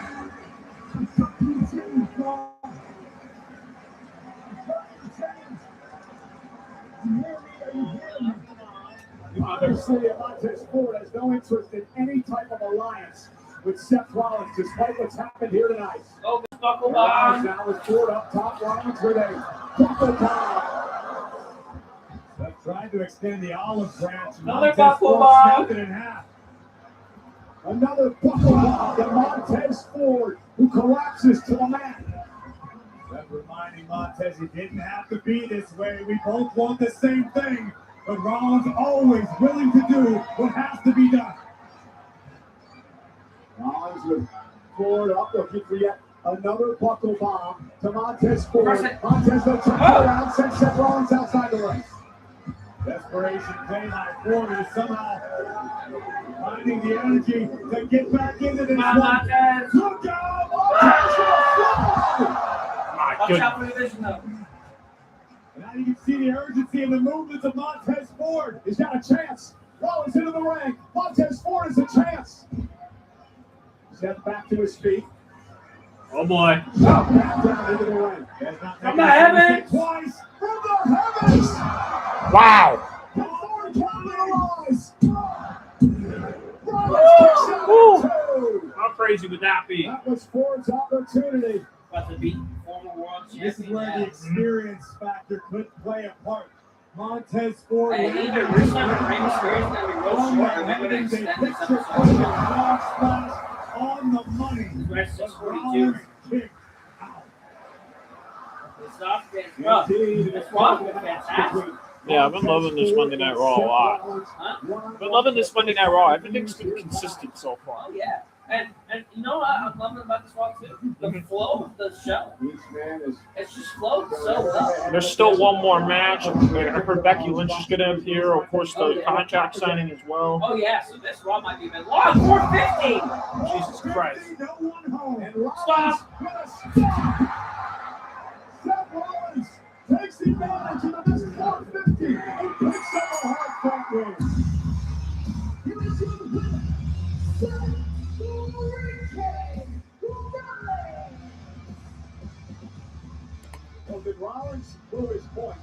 Obviously, Montez Ford has no interest in any type of alliance with Seth Rollins, despite what's happened here tonight. Oh, buckle Rollins bomb. now with Ford up top, Rollins with a buckle bomb. Seth tried to extend the olive branch. Another Montez buckle Ford bomb. snapped it in half. Another buckle bomb to Montez Ford, who collapses to the mat. Seth reminding Montez he didn't have to be this way. We both want the same thing. but Rollins always willing to do what has to be done. Rollins with Ford up, looking for yet another buckle bomb to Montez Ford. Montez will turn around, sends Seth Rollins outside the ring. Desperation play by Ford, who is somehow finding the energy to get back into this one. Montez. Look out! Montez with a fly! My Watch out goodness. for the vision, though. And now you can see the urgency and the movements of Montez Ford. He's got a chance. Rollins into the ring. Montez Ford has a chance. Step back to his feet. Oh boy. Back down into the ring. From the heavens. Twice. From the heavens. Wow. Ford capitalized. Rollins kicks out at 2. How crazy would that be? That was Ford's opportunity. About to beat former world champion. This is where the experience factor could play a part. Montez Ford. Hey, either Reigns experience going to be real short, or maybe they extend this episode. On the money. We're at 6:42. Rollins kicked out. It's not getting rough. It's rough. It's fantastic. Yeah, I've been loving this Monday Night Raw a lot. Huh? I've been loving this Monday Night Raw. Everything's been consistent so far. Oh, yeah. And you know what I'm loving about this one, too? The flow of the show. Each man is It's just flowed so well. There's still one more match. I heard Becky Lynch is going to appear. Of course, the contract signing as well. Oh, yeah. So this Raw might be a bit long. 450. Jesus Christ. no one home. And Rollins Stop. with a stop. Seth Rollins takes advantage of this 450 and picks up a hard front row. Here is your winner, Seth Well, did Rollins prove his point?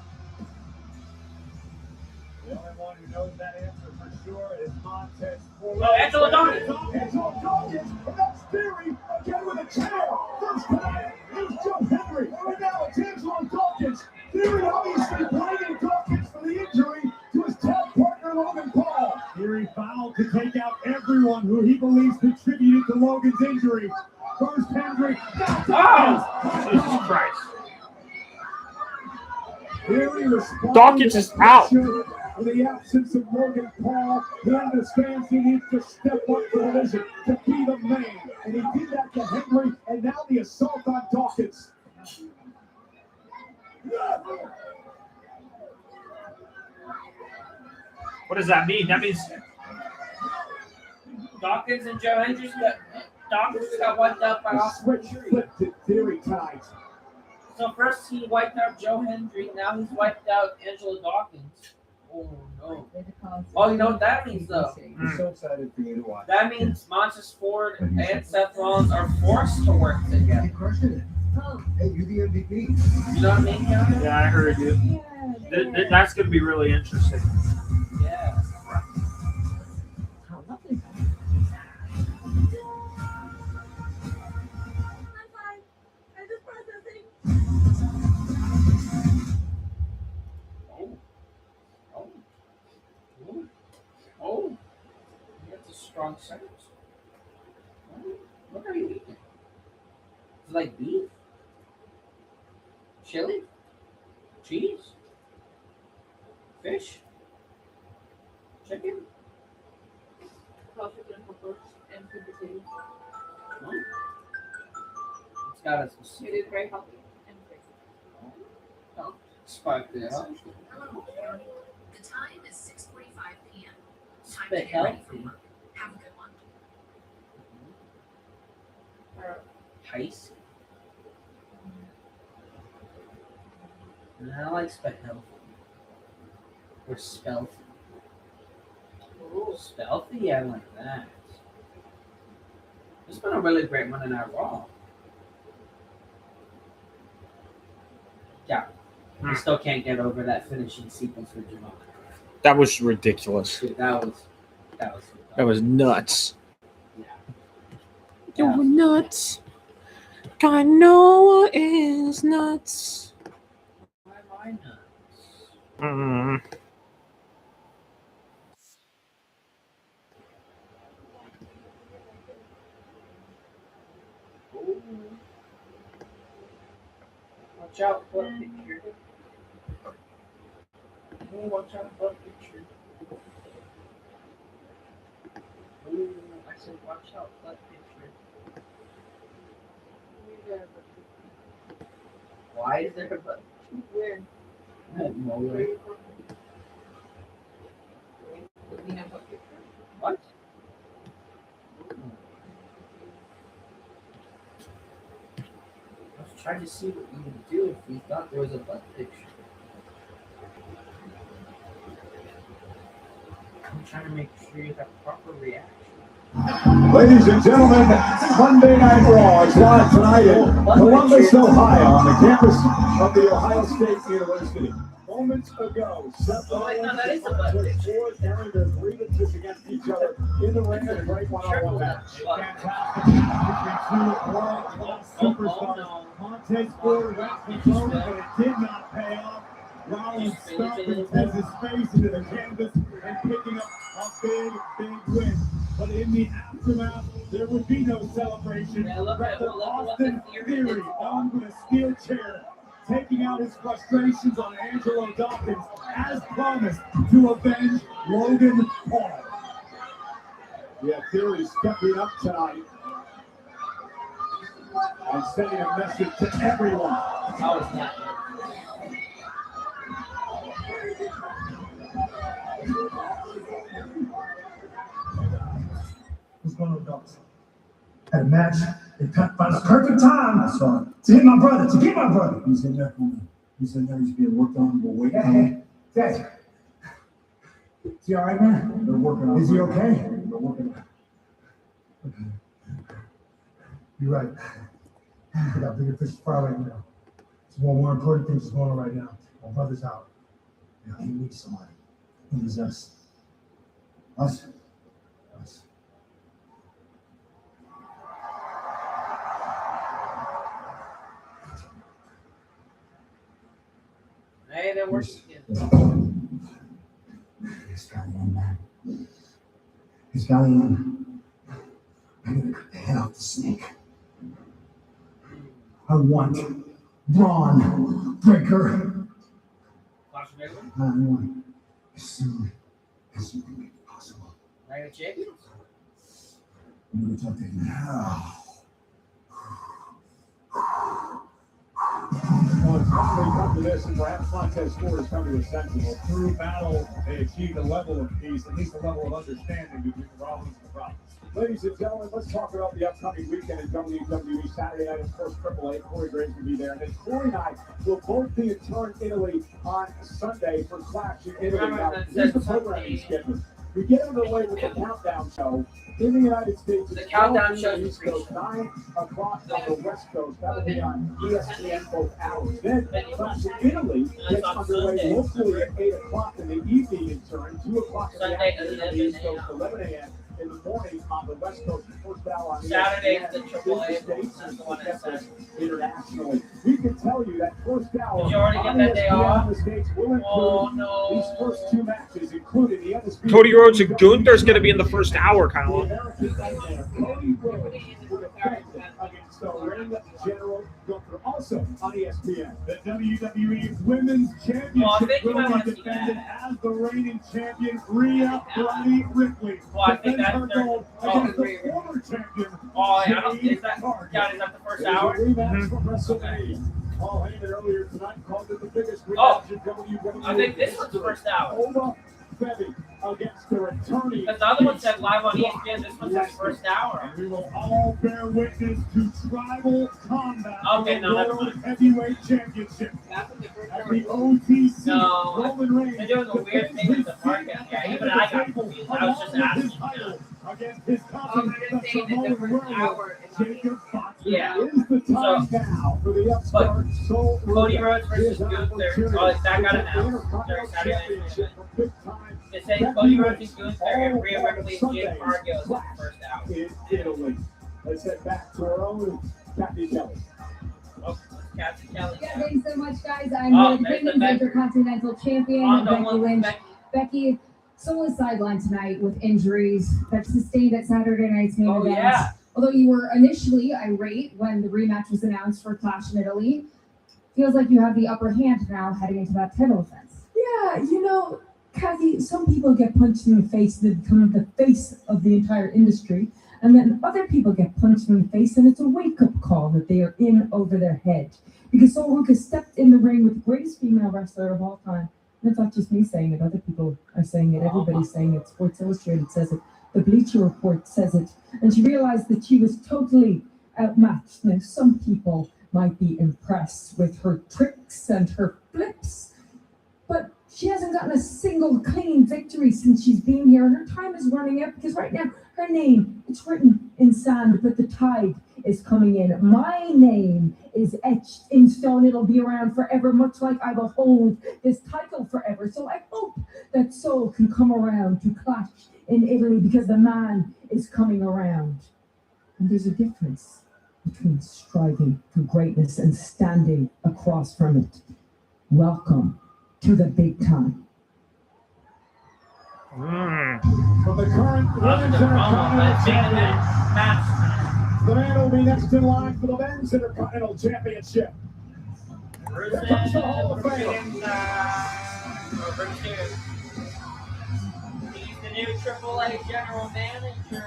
The only one who knows that answer for sure is Montez Ford. Oh, Angelo Dawkins. Angelo Dawkins, and that's Theory again with a chair. First tonight is Joe Henry, and now it's Angelo Dawkins. Theory obviously blaming Dawkins for the injury to his tag partner Logan Paul. Theory vowed to take out everyone who he believes contributed to Logan's injury. First Henry, now Dawkins. Oh, Jesus Christ. Theory responds Dawkins is out. In the absence of Logan Paul, he understands he needs to step up for the vision, to be the man. And he did that to Henry, and now the assault on Dawkins. What does that mean? That means Dawkins and Joe Hendricks got wiped out by The Austin switch Theory. flipped to Theory tonight. So first he wiped out Joe Hendry, now he's wiped out Angelo Dawkins. Oh no. Oh, you know what that means though? I'm so excited for you to watch. That means Montez Ford and Seth Rollins are forced to work You're together. crushing it. Hey, you're the MVP. You know what I mean, Kevin? yeah, I heard you. That's going to be really interesting. Yeah. How lovely. I'm fine. I'm just processing. Oh. Oh. Oh. Oh. That's a strong sentence. Oh. What are you eating? Is it like beef? Chili? Cheese? Fish? Chicken? Coffee and peppers and sweet potatoes. No. It's got a It is very healthy and great. spark there. Hello. The time is 6:45 p.m. Time Bit to get ready for healthy. work. Have a good one. Heist. I like healthy. Or stealthy. Ooh, stealthy, I like that. It's been a really great Monday Night Raw. Yeah. I still can't get over that finishing sequence with Jamal. That was ridiculous. Dude, that was nuts. yeah. You were nuts. Kanoa is nuts. Why am I nuts? Mm. Ooh. Watch out for the picture. Ooh, watch out, butt picture. Ooh, I said watch out, butt picture. Why is there a butt? Where? Nowhere. Does he have a picture? What? I was trying to see what you would do if we thought there was a butt picture. I'm trying to make sure you have proper reaction. Ladies and gentlemen, Monday Night Raw is live tonight in Columbus, Ohio, on the campus of the Ohio State University. Moments ago, Seth Rollins and Montez Ford carrying their grievances against each other in the ring in a great one-on-one match. Fantastic match between two world-class superstars. Montez Ford went for both, but it did not pay off. Rollins stomped Montez's face into the canvas and picking up a big win. But in the aftermath, there would be no celebration. Rather, Austin Theory on with a steel chair, taking out his frustrations on Angelo Dawkins, as promised, to avenge Logan Paul. Yeah, Theory stepping up tonight and sending a message to everyone. How is that? What's going on, dogs? Had a match. They cut by the perfect time. I saw it. To hit my brother. He's in there. He's in there. He's being worked on. We'll wait. Hey, Dad. Is he all right, man? They're working on it. Is he okay? They're working on it. Okay. You're right. We got bigger fish to fry right now. There's one more important thing that's going on right now. My brother's out. Yeah, he needs somebody. Who is us? Us? Us. Hey, that works again. He's got it in, man. He's got it in. I'm gonna cut the head off the snake. I want Braun Breaker. I want as soon as you can make it possible. Are you chicken? I'm gonna talk to him now. Well, it's finally come to this, and perhaps Montez Ford is coming to a sensible. Through battle, they achieved a level of peace, at least a level of understanding between Rollins and Rollins. Ladies and gentlemen, let's talk about the upcoming weekend in WWE. Saturday night, of course, Triple H, Corey Graves will be there. And then Corey and I will both be in Turin, Italy on Sunday for Clash in Italy. Now, here's the programming schedule. We get underway with the countdown show in the United States. The countdown show is East Coast, 9 o'clock on the West Coast. That will be on ESPN both hours. Then Clash in Italy gets underway locally at 8 o'clock in the evening in Turin, 2 o'clock in the afternoon on the East Coast, 11 a.m. in the morning on the West Coast. First hour on Saturday is ESPN, the Triple A. States, and internationally. We can tell you that first hour Did you already get that day off? the States will include these first two matches, including the undisputed Cody Rhodes and Gunther's going to be in the first hour, kind the of. American Nightmare, Cody Rhodes, will defend against the Ring General Gunther, also on ESPN. The WWE Women's Championship you might will want be to see defended that. as the reigning champion, Rhea Ripley. Well, I think defends that's her their- gold oh, against the former champion, Oh, yeah, I don't, Jade is that, Cargill. God, is that the first There's a hour? rematch from WrestleMania. Paul Heyman earlier tonight called it the biggest Oh, rematch in WWE. I think this one's the first hour. Oba Femi against the returning. Because the other one said live on ESPN, this one says first hour. And we will all bear witness to tribal combat Okay, for no, the that's World fine. Heavyweight Championship. That's what the first At hour the OTC, No, Roman Reigns they're doing a weird thing with the market. Yeah, even I got confused. I was just asking. against his I'm cousin, gonna the say that the Samoan first warrior, hour is on Jacob Fatu. Yeah. Is the time now for the upstart Soul Cody Ruler. Rhodes versus His Gunther. opportunity Oh, that got to announced during Intercontinental Saturday Night Championship for big time It says Cody Rhodes and Gunther and Rhea Ripley and Jade Cargill is the first hour. in Italy. Let's head back to our own Kathy Kelly. Oh, Kathy Kelly. Yeah, thanks so much, guys. I'm Oh, the there's the defending Becky. Intercontinental Champion, On the Becky one, Lynch. Becky. Becky was sidelined tonight with injuries that sustained at Saturday night's main Oh, event. yeah. Although you were initially irate when the rematch was announced for Clash in Italy, feels like you have the upper hand now heading into that title defense. Yeah, you know, Kathy, some people get punched in the face and they become the face of the entire industry. And then other people get punched in the face and it's a wake-up call that they are in over their head. Because Sohoka stepped in the ring with the greatest female wrestler of all time. And it's not just me saying it, other people are saying it, everybody's saying it. Sports Illustrated says it, the Bleacher Report says it. And she realized that she was totally outmatched. Now, some people might be impressed with her tricks and her flips, but she hasn't gotten a single clean victory since she's been here, and her time is running out because right now her name, it's written in sand, but the tide is coming in. My name is etched in stone. It'll be around forever, much like I will hold this title forever. So I hope that Soul can come around to clash in Italy because the man is coming around. And there's a difference between striving for greatness and standing across from it. Welcome to the big time. From the current Women's Intercontinental Championship, the man will be next in line for the Men's Intercontinental Championship. Here comes the Hall of Fame. He's the new AAA general manager.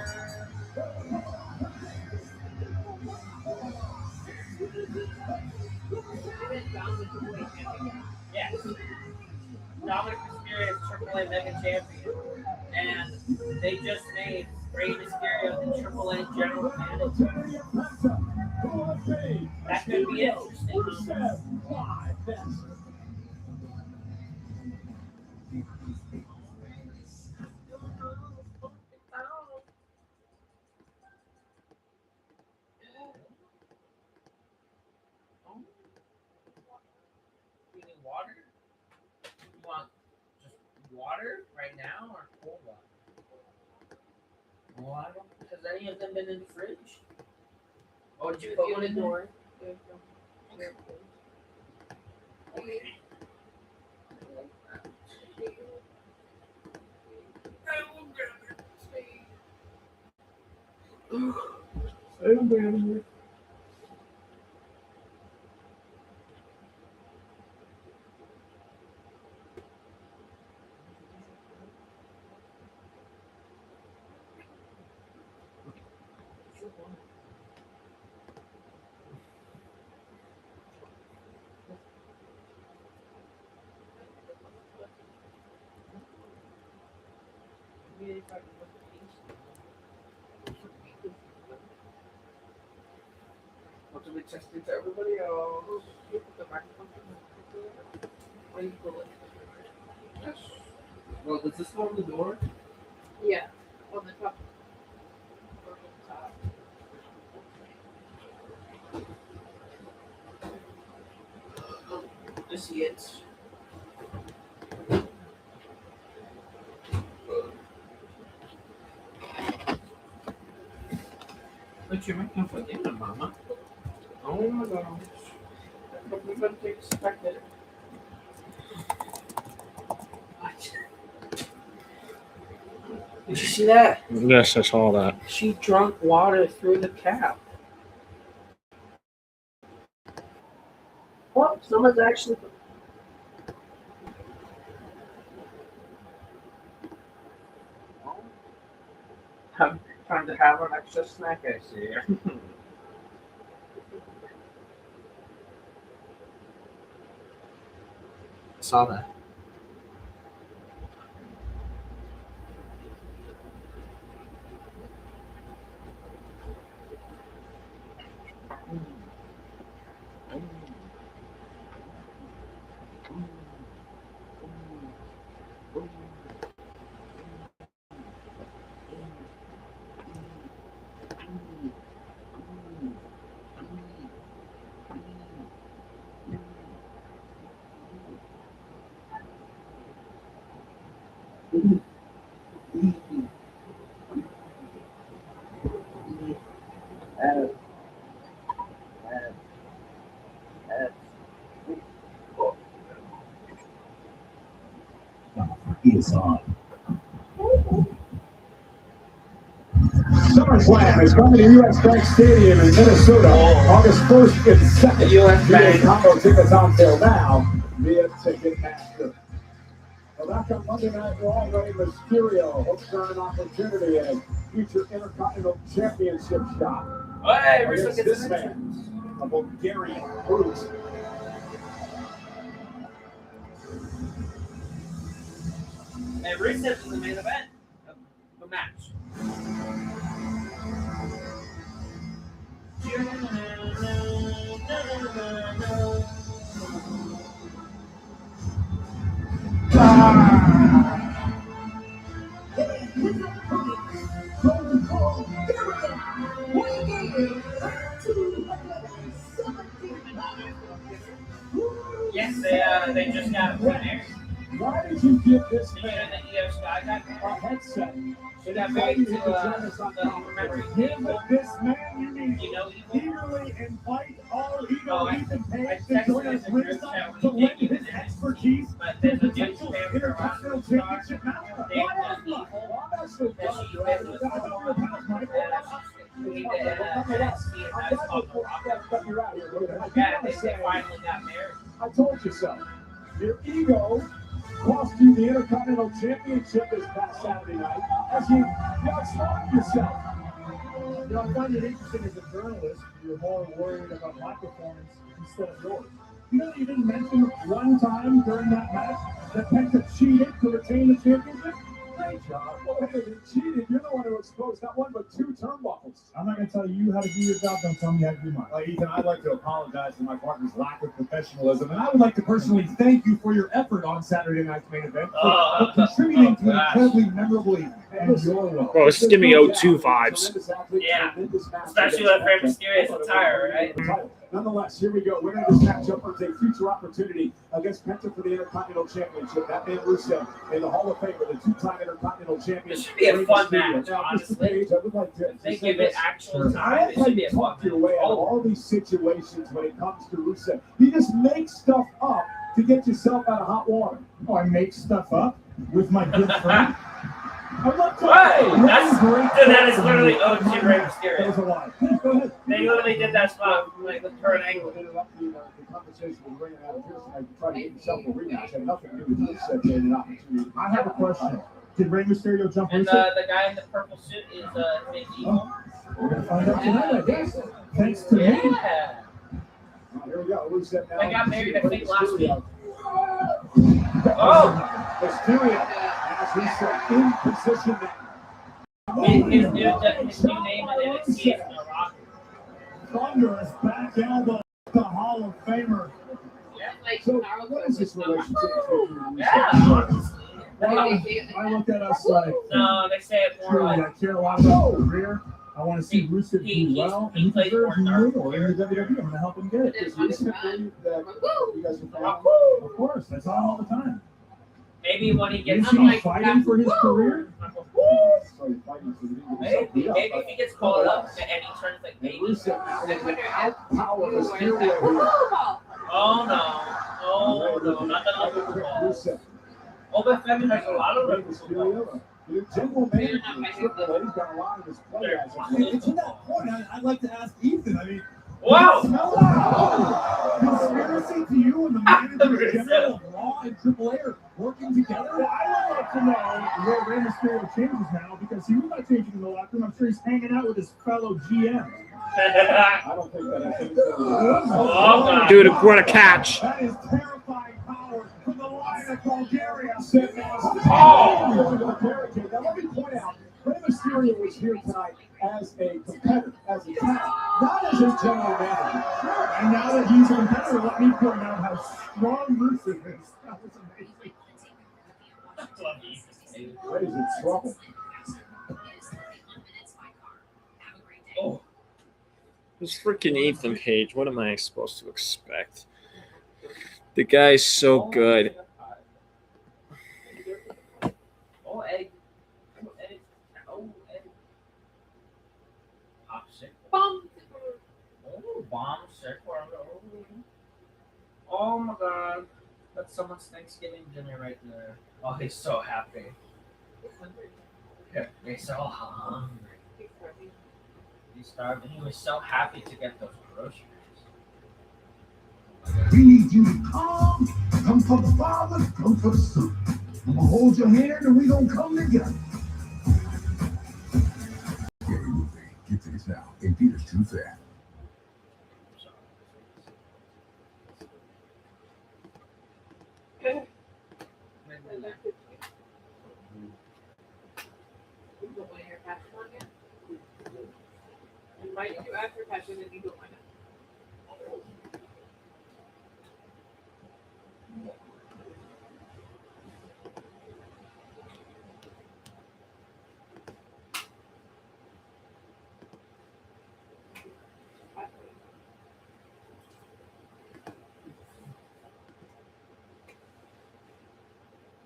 Yes. Dominic Mysterio is AAA Mega Champion, and they just made Rey Mysterio the AAA General Manager. That could be interesting. Water? You want just water right now or cold water? Well, I don't, has any of them been in the fridge? Oh, did you put one in there? I'm grabbing it. What do we test it to everybody else? Yes. Well, does this go on the door? Yeah, on the top. I see it. But you're making for dinner, Mama. Oh my gosh. What we going to expect it? Did you see that? Yes, I saw that. She drank water through the cap. Oh, someone's actually. I'm trying to have an extra snack, I see. Saw that. Is on. SummerSlam is coming to U.S. Bank Stadium in Minnesota August 1st and 2nd. U.S. Bank. Combo tickets on sale now via Ticketmaster. o'clock on Monday Night Raw, Rey Mysterio hopes for an opportunity in a future Intercontinental Championship shot. Hey, Against this man, a Bulgarian brute. And Rusev is the main event of the match. Yes, they just got married. Why did you give this You know man that Io Sky got married? a headset? She got married to remember Give this man you need. you know Eagerly invite all Ego I Ethan Page to texted join him us in the group ringside chat to when he lend did his it. expertise But to there's a new potential fan Intercontinental for Championship match. They Why not? evil Well, I'm actually that glad she you're did at was it. I thought you were past Mike. we need to NXT and I'm that's glad called the you're Rock. that you're out here. Look, I do Yeah, want they to say, finally got married. I told you so. Your ego cost you the Intercontinental Championship this past Saturday night as you outsmarted yourself. You know, I find it interesting as a journalist, you're more worried about my performance instead of yours. You know, you didn't mention one time during that match that Penta cheated to retain the championship? Great job. Well, hey, you cheated. You're the one who exposed not one but two turnbuckles. I'm not going to tell you how to do your job. Don't tell me how to do mine. Ethan, I'd like to apologize for my partner's lack of professionalism, and I would like to personally thank you for your effort on Saturday night's main event for contributing to an incredibly memorable evening. And you're welcome. Bro, this is giving me O2 vibes. Yeah, especially with Rey Mysterio's attire, right? Nonetheless, here we go. Winner of this matchup earns a future opportunity against Penta for the Intercontinental Championship. That man Rusev in the Hall of Fame with a two-time Intercontinental Champion. This should be a fun match, Now, honestly. Mr. Page, I would like to If they say give it this. actual I time, like it how should be you a fun talk your match. way out of all these situations when it comes to Rusev. You just make stuff up to get yourself out of hot water. Oh, I make stuff up with my good friend? I love to. Right, that is literally OG Rey That was Mysterio. a lie. Go ahead. They literally did that spot like with her and Angle. Interrupt the conversation with Ray and Adam Pearson. I tried to get yourself a rematch. Had nothing to do with Rusev getting an opportunity. I have a question. Did Rey Mysterio jump And Rusev? the guy in the purple suit is Big Evil. We're going to find out tonight, I guess. Thanks to me. Yeah. Here we go. Rusev now. They got married, I think, last week. Oh! Mysterio has Rusev in position now. His new name is NXT is The Rock. Thunder is back elbow, the Hall of Famer. So, what is this relationship between you and Rusev? Yeah. I look at us like, No, they say it more truly, like I care a lot about his career. I want to see Rusev do well, and he plays deserves more more in the WWE. I'm going to help him get it. Does Rusev believe that you guys are family? Of course, that's on all the time. maybe when he gets Is he fighting for his career? So you're fighting for the maybe if he gets called up and he turns like baby. Rusev now will outpower Mysterio here. Oh no, not the other ball. Rusev. Oba Femi has a lot of Rey them. Mysterio, the general manager of Triple H, got a lot of his players. And to that point, I'd like to ask Ethan. I mean, Wow! conspiracy to you and the manager general of Raw and Triple A are working together? Well, I would like to know where Rey Mysterio changes now because he was not changing in the locker room. I'm sure he's hanging out with his fellow GM. I don't think that has anything to do with it. Dude, what a catch. That is terrifying power from the Lion of Bulgaria. Now, let me point out, Rey Mysterio was here tonight as a competitor, as a talent, not as a general manager. And now that he's a competitor, let me point out how strong Rusev is. That was amazing. Rey's in trouble. Oh, This freaking Ethan Page. What am I supposed to expect? The guy's so good. oh, Eddie. Oh, Eddie. Popsicle. Bomb. Oh, bomb circle. Oh my god. That's someone's Thanksgiving dinner right there. Oh, he's so happy. He's so hungry. He's starving. He was so happy to get those groceries. We need you to come for the Father, come for the Son. I'm gonna hold your hand and we gonna come together. Get a movie. Get tickets now in theaters too fast. Okay. You don't want to hear passion on yet? Invite you after passion and you don't want it.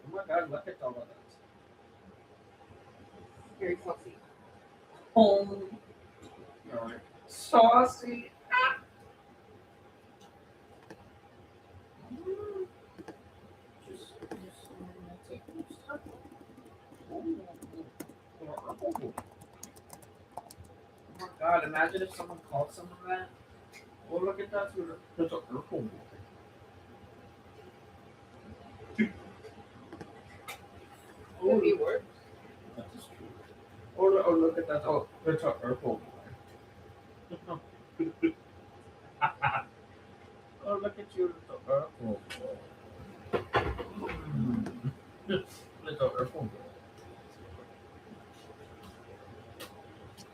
Oh my God, look at all of that. Very saucy. Oh, saucy. Oh my God, imagine if someone called someone that. Well, look at that. There's an Urkel. Could be worse. That is true. Oh, look at that. Oh, there's an Urkel. Oh, look at you, little Urkel. Little Urkel.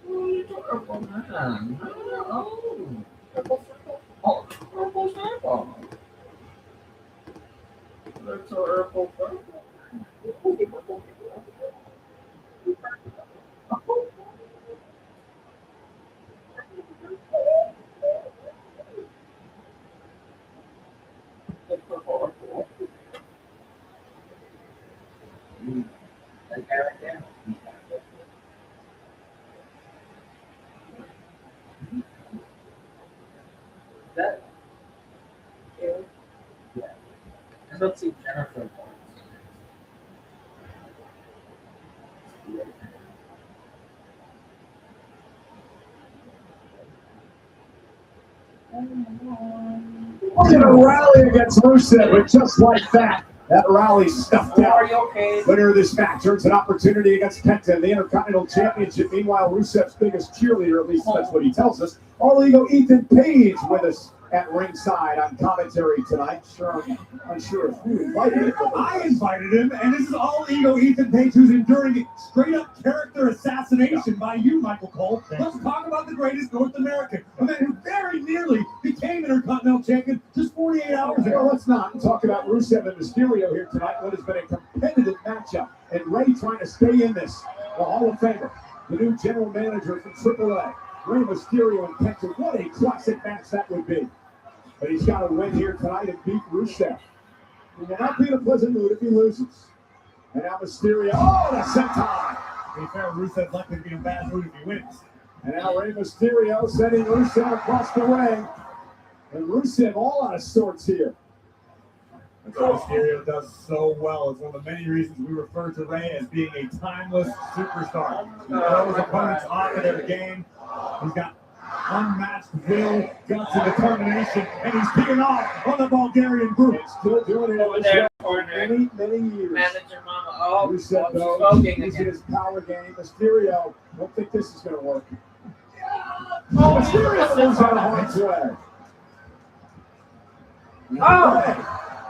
Oh, little Urkel man. Oh, Urkel circle. Oh, Urkel circle. Little Urkel circle. That yeah. I don't see Jennifer. Look at a rally against Rusev, but just like that rally stuffed out. Are you okay? Winner of this match earns an opportunity against Penta in the Intercontinental Championship. Meanwhile, Rusev's biggest cheerleader, at least that's what he tells us, All Ego Ethan Page with us at ringside on commentary tonight. Sure, I'm unsure if you invited him. I invited him, and this is All Ego Ethan Page, who's enduring straight up character assassination by you, Michael Cole. Let's talk about the greatest North American, a man who very nearly became Intercontinental Champion just 48 hours ago. Well, let's not talk about Rusev and Mysterio here tonight. What has been a competitive matchup, and Ray trying to stay in this. The Hall of Famer, the new general manager from AAA, Rey Mysterio and Penta. What a classic match that would be. But he's got to win here tonight and beat Rusev. He will not be in a pleasant mood if he loses. And now Mysterio. Oh, the senton. To be fair, Rusev's likely to be in a bad mood if he wins. And now Rey Mysterio sending Rusev across the ring. And Rusev all out of sorts here. That's what Mysterio does so well. It's one of the many reasons we refer to Rey as being a timeless superstar. He throws opponents off of their game. He's got unmatched will, guts, and determination, and he's kicking off on the Bulgarian group. He's still doing it Over there, for many, many years. Manager Mama. Oh, Rusev, though, smoking using again. his power game. Mysterio, don't think this is going to work. Oh, Mysterio moves out of harm's way. Oh!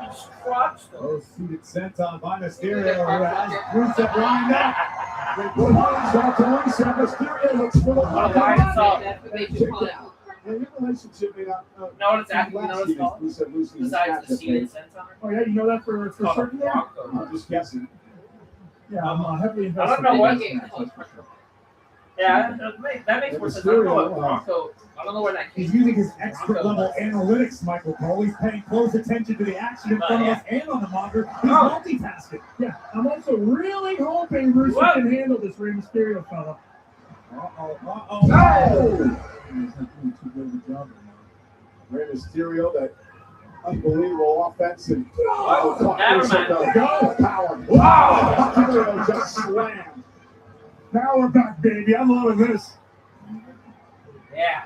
He crushed him. Oh, seated senton by Mysterio, who has Rusev lined up. They put hands out to Rusev. Mysterio looks full of Oh, why it's up? That's what they should call it out. Yeah, your relationship may not. Know what it's actually, you know what it's called? Rusev losing his Besides the matchup, seated man. senton. Oh, yeah, you know that for certain there? I'm just guessing. Yeah, I'm heavily I invested. don't know what. They get close. Yeah, that makes more sense. I don't know what Bronco. I don't know where that came He's from. using his expert-level analytics, Michael Cole. He's paying close attention to the action in front of us and on the monitor. He's multitasking. Yeah, I'm also really hoping Rusev What? can handle this Rey Mysterio fella. Uh-oh. No! He's not doing too good of a job right now. Rey Mysterio, that unbelievable offense and Never mind. Go power. Wow! Mysterio just slammed. Now we're back, baby. I'm loving this. Yeah.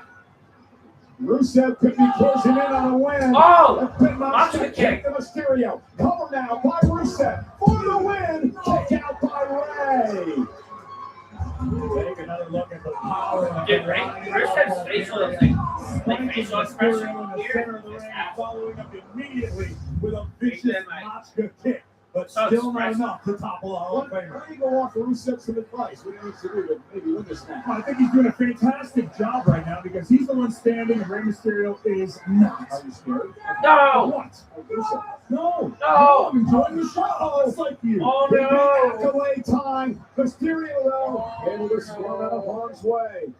Rusev could be closing in on a win. Oh! Pin Monster kick kick. to Mysterio. Cover down now by Rusev for the win. Kick out by Ray. Take another look at the power. Dude, Rusev's facial is like facial expression In the here. center of the ring, following up immediately with a vicious Big man, Machka kick. But So still not expressive. enough to topple the Hall of Famer. Why do you go off Rusev some advice? What do you need to do to maybe win this match? I think he's doing a fantastic job right now because he's the one standing and Rey Mysterio is not. Are you scared? No! What? No. No! I'm enjoying the show. It's like you. Oh, no. Back away time. Mysterio, though, able to slow out of harm's way.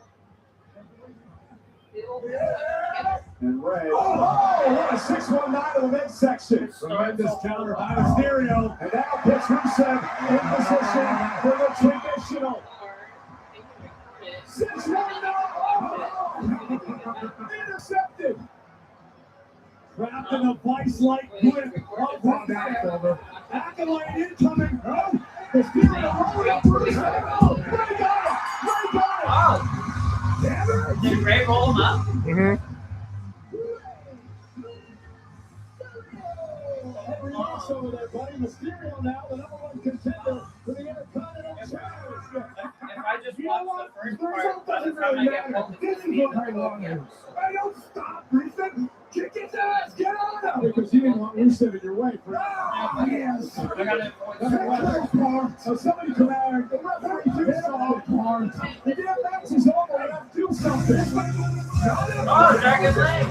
And Ray. Oh, what a 619 to the midsection. Tremendous counter by Mysterio. And now puts Rusev in position for the traditional 619. Intercepted. Trapped in a vice-like grip of Rusev. Accolade incoming. Oh, Mysterio rolling up Rusev. Oh, Ray got it. Ray got it. Oh, Damn it. did Ray roll him up? Mm-hmm. Over there, buddy. Mysterio now, the number one contender for the Intercontinental Championship. If I just You know watch what? the first The part, result by the doesn't time I really get matter. home, This is what I want. Hey, don't stop, Rusev. Kick his ass. Get on him. Because you didn't want Rusev in your way. Oh, yes. I got it. So somebody come out and the referee do something. The damn match is over. I have to do something. Oh, Dragon's leg.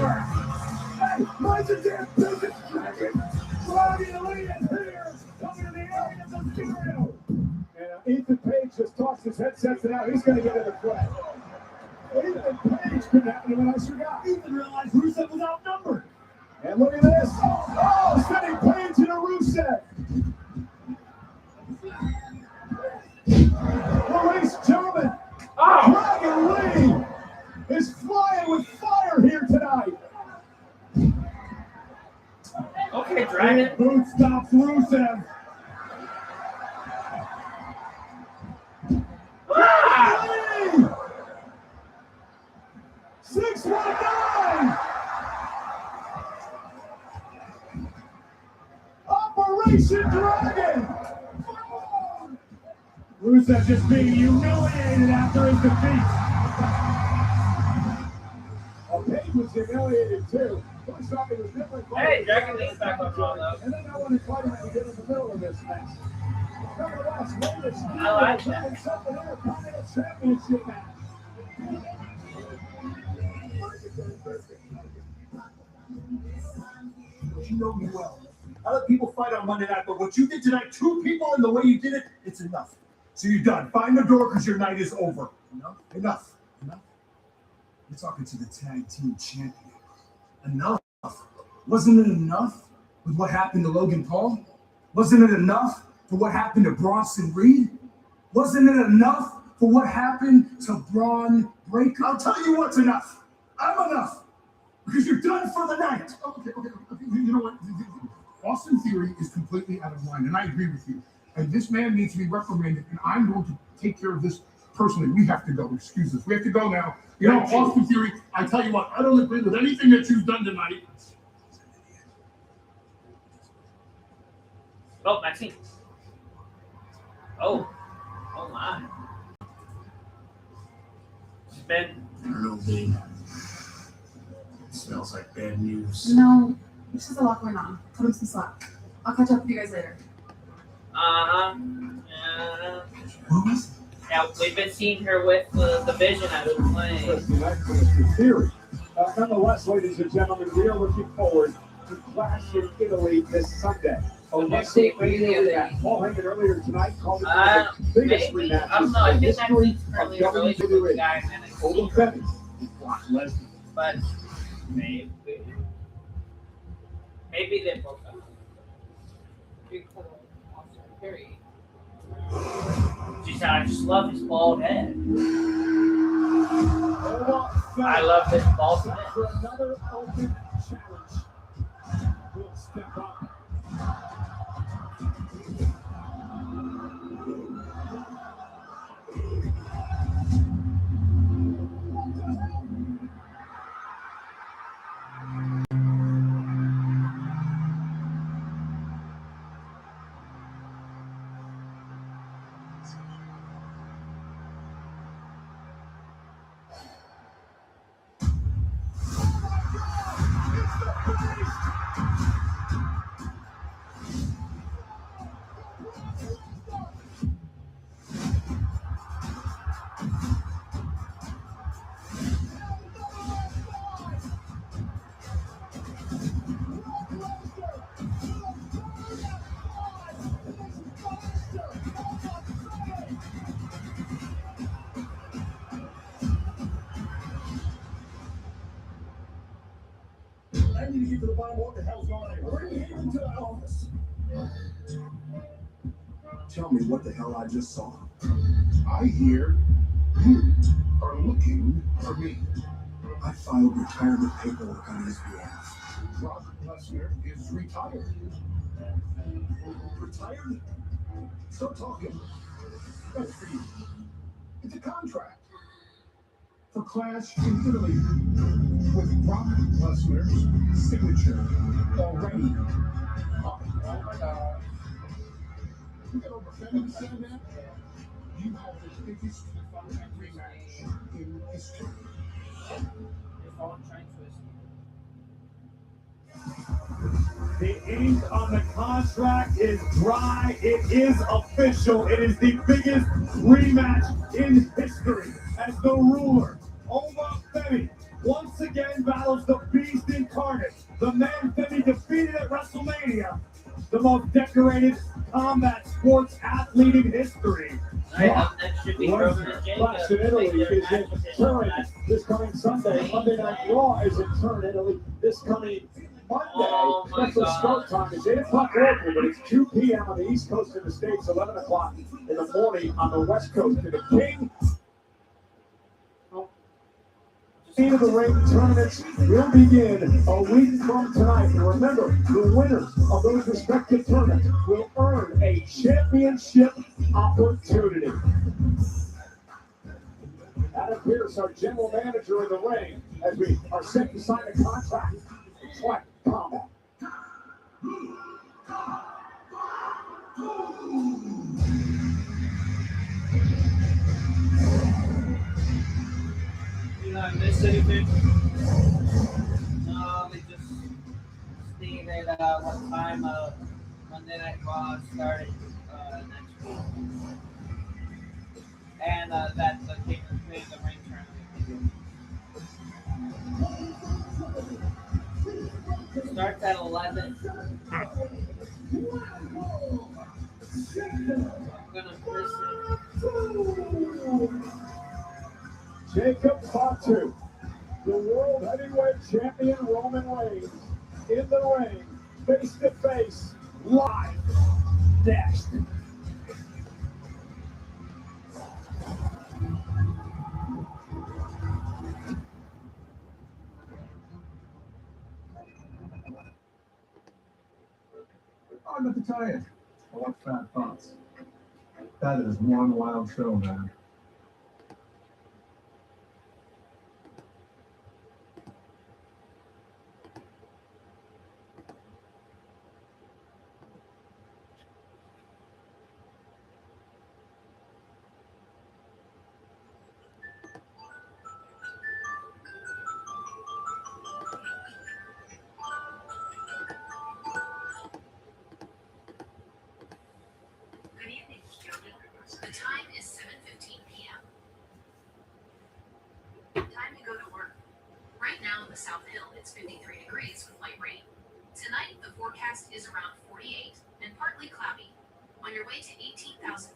Hey, why's the damn business dragon? Claudia Lee is here. Coming to the area of the studio. And Ethan Page just tossed his headsets and out. He's going to get in the fray. Ethan Page couldn't happen to him. I forgot. Ethan realized Rusev was outnumbered. And look at this. Oh, sending Page into Rusev. Well, ladies and gentlemen, Dragon Lee is flying with fire here tonight. Okay, Dragon. Boot stops Rusev. Ah! 619. Operation Dragon. Rusev just being humiliated after his defeat. Page was humiliated too. First off, it was different. Hey, Dragon Lee's back on Raw, though. And then I want to fight him to get in the middle of this match. Nonetheless, Raiders I like that. himself an Intercontinental Championship match. You know me well. I let people fight on Monday night, but what you did tonight, 2 people in the way you did it, it's enough. So you're done. Find the door because your night is over. Enough. Enough. Enough. You're talking to the tag team champion. Enough. Wasn't it enough with what happened to Logan Paul? Wasn't it enough for what happened to Bronson Reed? Wasn't it enough for what happened to Braun Breaker? I'll tell you what's enough. I'm enough. Because you're done for the night. Okay. You know what? Austin Theory is completely out of line, and I agree with you. And this man needs to be reprimanded, and I'm going to take care of this personally. We have to go. Excuse us. We have to go now. You know, Austin Theory, I tell you what, I don't agree with anything that you've done tonight. Oh, Maxine. Oh my. It's been. I don't know, babe. It smells like bad news. No, there's just a lot going on. Cut him some slack. I'll catch up with you guys later. What was it? Yeah, we've been seeing her with the Vision at the plane. Mr. Theory. Nonetheless, ladies and gentlemen, we are looking forward to Clash in Italy this Sunday. next day for you the other day. Paul Heyman earlier tonight called it the biggest Maybe. rematch I don't know. I in think that history he's of currently a relationship with WWE. the guy in NXT. Oba Femi, Brock Lesnar. But maybe they broke up. She said, I just love his bald head. I love his bald head. For another open challenge. Will step up. I need to get to the bottom of what the hell's going on. Bring him to the office. Tell me what the hell I just saw. I hear you are looking for me. I filed retirement paperwork on his behalf. Brock Lesnar is retired. Retired? Stop talking. That's for you. It's a contract. For Clash in Italy. With Brock Lesnar's signature already. Oh my God. You got Oba Femi saying that? You have the biggest rematch in history. The ink on the contract is dry. It is official. It is the biggest rematch in history as the ruler, Oba Femi, once again battles the beast incarnate, the man Femi defeated at WrestleMania, the most decorated combat sports athlete in history. That should be Clash in Italy is in Turin this coming Sunday. Monday Night Raw is in Turin, Italy this coming Monday. That's the start time. It's 8 o'clock local, but it's 2 p.m. on the East Coast of the States, 11 o'clock in the morning on the West Coast. And the King of the Ring tournaments will begin a week from tonight. And remember, the winners of those respective tournaments will earn a championship opportunity. Adam Pearce, our general manager of the ring, as we are set to sign a contract for track combat. You not miss anything? No, we just stated what time Monday Night Raw started next week. And that the King of the Ring tournament starts at 11. I'm gonna miss it. Jacob Fatu, the World Heavyweight Champion Roman Reigns, in the ring, face to face, live, next. Oh, I got to tell you. I like Fat Thoughts. That is one wild show, man. Good evening. The time is 7:15 p.m. Time to go to work. Right now in the South Hill, it's 53 degrees with light rain. Tonight, the forecast is around 48 and partly cloudy. On your way to 18,430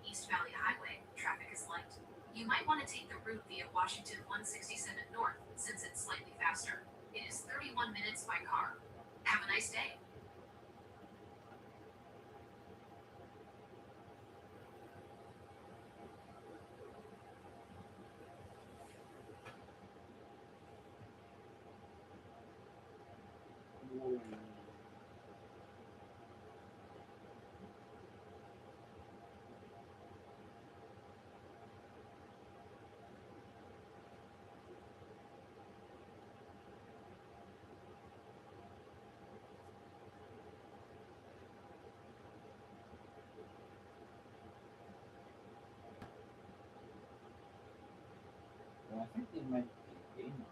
East Valley Highway, traffic is light. You might want to take the route via Washington 167 North since it's slightly faster. It is 31 minutes by car. Have a nice day. I think they might be game on.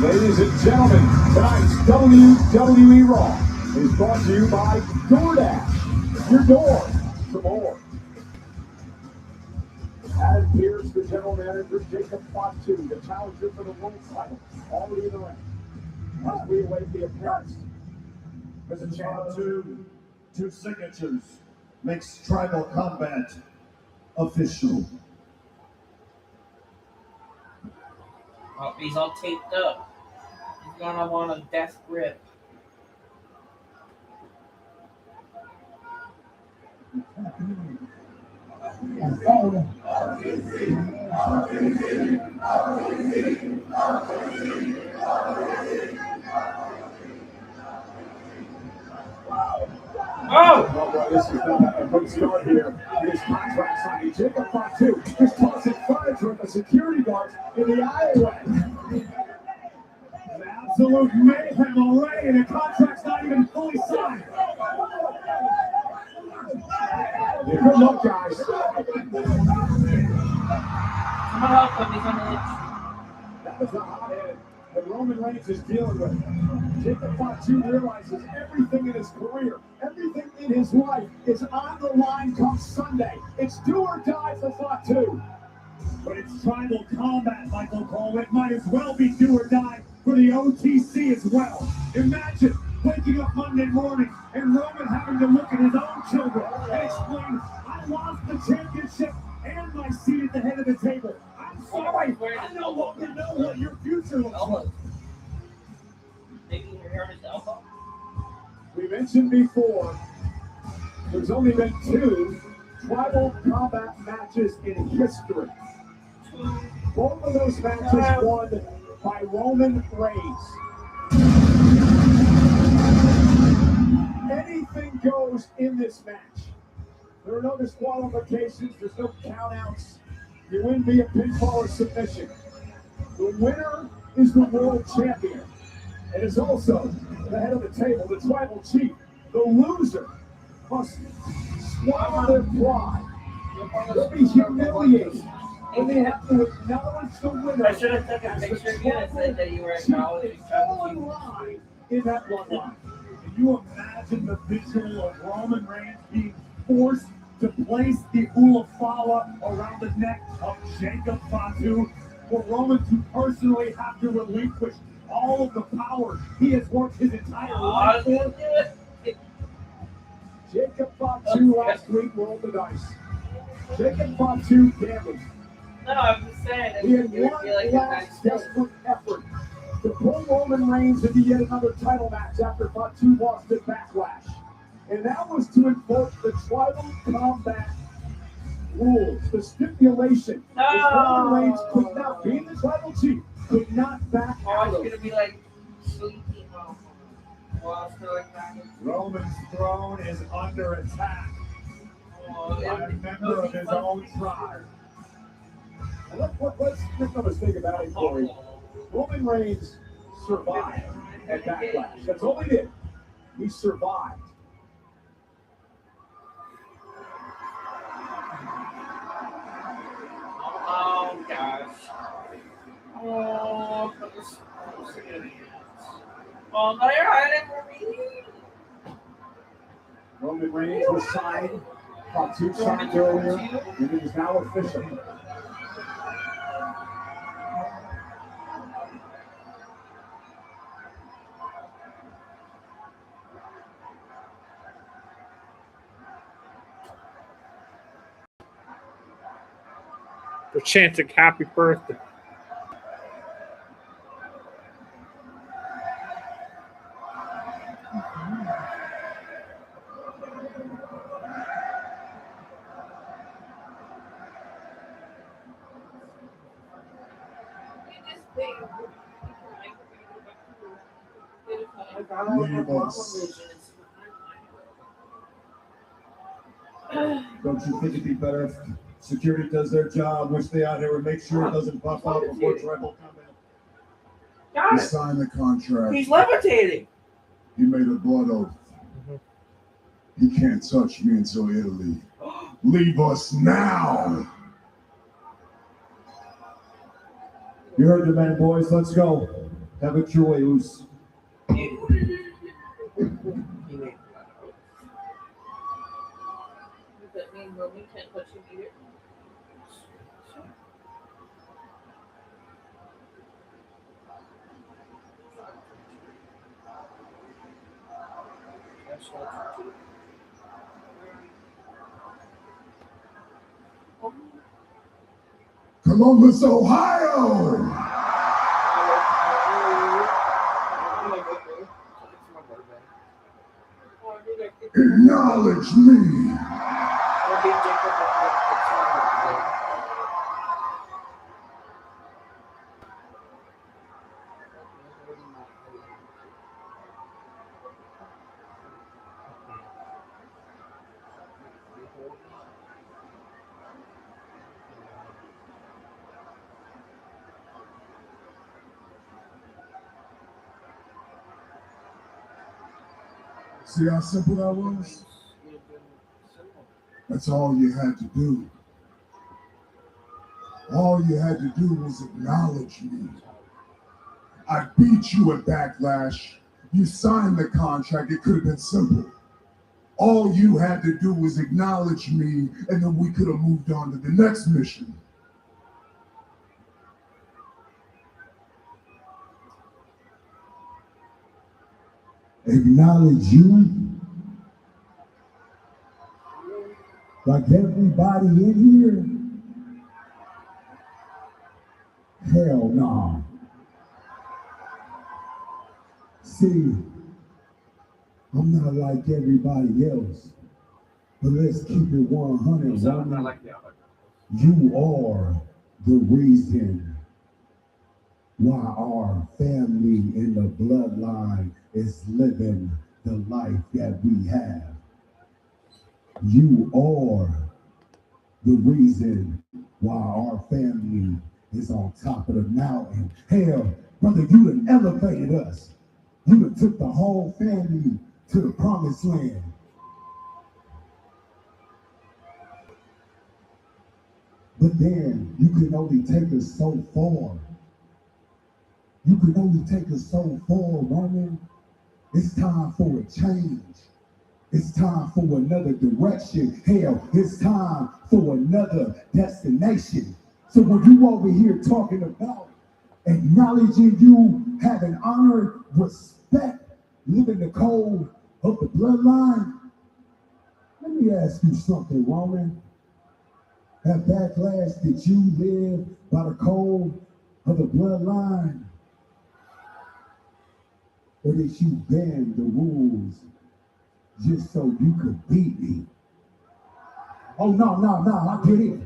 Ladies and gentlemen, tonight's WWE Raw is brought to you by DoorDash. Your door to more. As appears the general manager Jacob Fatu, the challenger for the world title, already in the ring. As we await the appearance. Mr. Fatu, two signatures makes tribal combat official. Oh, he's all taped up. He's gonna want a death grip. Oh, this is not a good start here. His contract signing. Jacob Fatu just tossing furniture at the security guards in the aisleway. An absolute mayhem already, and the contract's not even fully signed. Yeah, good luck, guys. Someone help him, he's on the edge. That was the hothead that Roman Reigns is dealing with. Jacob Fatu realizes everything in his career, everything in his life is on the line come Sunday. It's do or die for Fatu. But it's tribal combat, Michael Cole. It might as well be do or die for the OTC as well. Imagine waking up Monday morning and Roman having to look at his own children and explain, I lost the championship and my seat at the head of the table. I'm sorry, I no longer know what your future looks like. Maybe your hair is elbow. We mentioned before, there's only been 2 tribal combat matches in history. Both of those matches won by Roman Reigns. Anything goes in this match. There are no disqualifications, there's no countouts. You win via pinfall or submission. The winner is the world champion. And is also the head of the table, the tribal chief. The loser must swallow their pride. They'll be humiliated. And they have to acknowledge the winner. I should have taken a picture of you and said that you were acknowledging tribal chief in that bloodline. Can you imagine the visual of Roman Reigns being forced to place the Ulafala around the neck of Jacob Fatu, for Roman to personally have to relinquish all of the power he has worked his entire life for? Jacob Fatu last week rolled the dice. Jacob Fatu gambled. No, I'm just saying. He had one last desperate effort to pull Roman Reigns into yet another title match after Fatu lost at Backlash. And that was to invoke the tribal combat rules, the stipulation. That Roman Reigns could not, being the tribal chief, could not back out of. It's going to be like sleeping home. Roman's throne is under attack by a member of his own tribe. Let's make no mistake about it, Corey. Roman Reigns survived at Backlash. That's all he did. He survived. Oh, gosh. Oh, oh, no, you're hiding for me. Roman Reigns was signed. Fatu signed earlier, and it is now official. They're chanting happy birthday. Don't you think it'd be better if security does their job, which they out here would make sure it doesn't pop out before tribal combat? He signed the contract. He's levitating. He made a blood oath. He can't touch me until Italy. Leave us now. You heard the man, boys. Let's go. Have a choice. Does that mean Roman can't touch him either? Columbus, Ohio. Acknowledge me. See how simple that was? That's all you had to do. All you had to do was acknowledge me. I beat you at Backlash. You signed the contract. It could have been simple. All you had to do was acknowledge me, and then we could have moved on to the next mission. Acknowledge you? Like everybody in here? Hell no. See, I'm not like everybody else, but let's keep it 100. So I'm not like the other. You are the reason why our family in the bloodline is living the life that we have. You are the reason why our family is on top of the mountain. Hell, brother, you done elevated us. You done took the whole family to the promised land. But then you can only take us so far. You can only take us so far, Roman. It's time for a change. It's time for another direction. Hell, it's time for another destination. So when you over here talking about acknowledging you, having honor, respect, living the code of the bloodline, let me ask you something, Roman. At Backlash, did you live by the code of the bloodline? Or did you bend the rules just so you could beat me? Oh, no, I get it.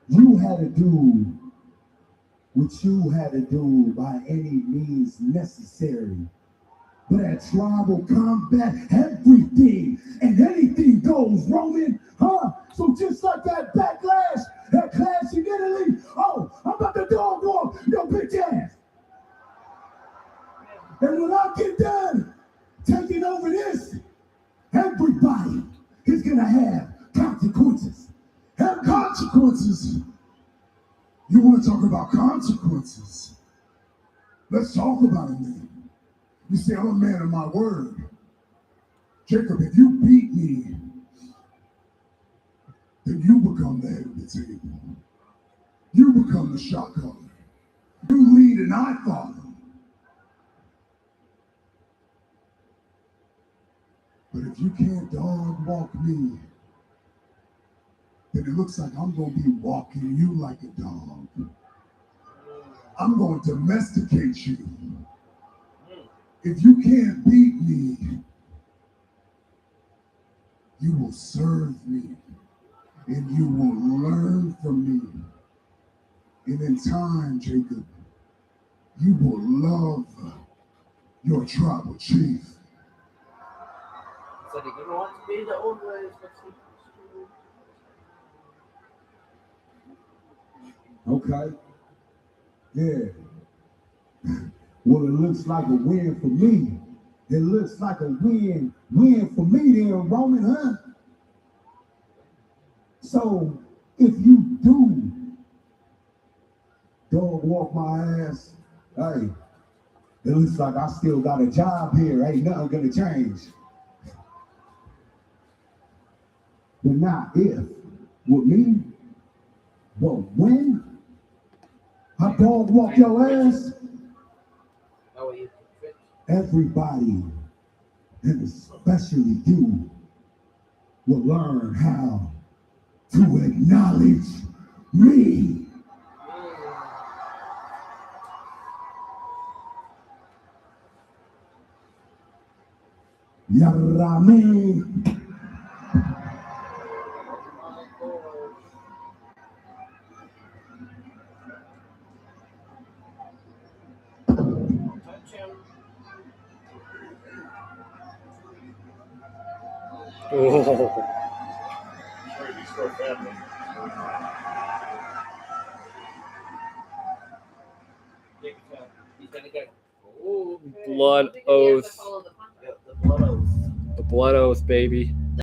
You had to do what you had to do by any means necessary. But at tribal combat, everything and anything goes, Roman, huh? So just like that Backlash, that clash in Italy, oh, I'm about to dog walk your bitch ass. And when I get done taking over this, everybody is gonna have consequences. Have consequences. You want to talk about consequences? Let's talk about it then. You see, I'm a man of my word. Jacob, if you beat me, then you become the head of the table. You become the shot caller. You lead and I follow. But if you can't dog walk me, then it looks like I'm going to be walking you like a dog. I'm going to domesticate you. If you can't beat me, you will serve me and you will learn from me. And in time, Jacob, you will love your tribal chief. So they didn't want to be the old ways, but Okay. Yeah. Well, it looks like a win for me. It looks like a win for me then, Roman, huh? So, if you do dog walk my ass, hey, It looks like I still got a job here. Ain't nothing gonna change. But not if, with me, but when I dog walk your ass, everybody, and especially you, will learn how to acknowledge me. Yarame. Oh. He's gonna get Blood oath. the blood oath. The blood oath, baby.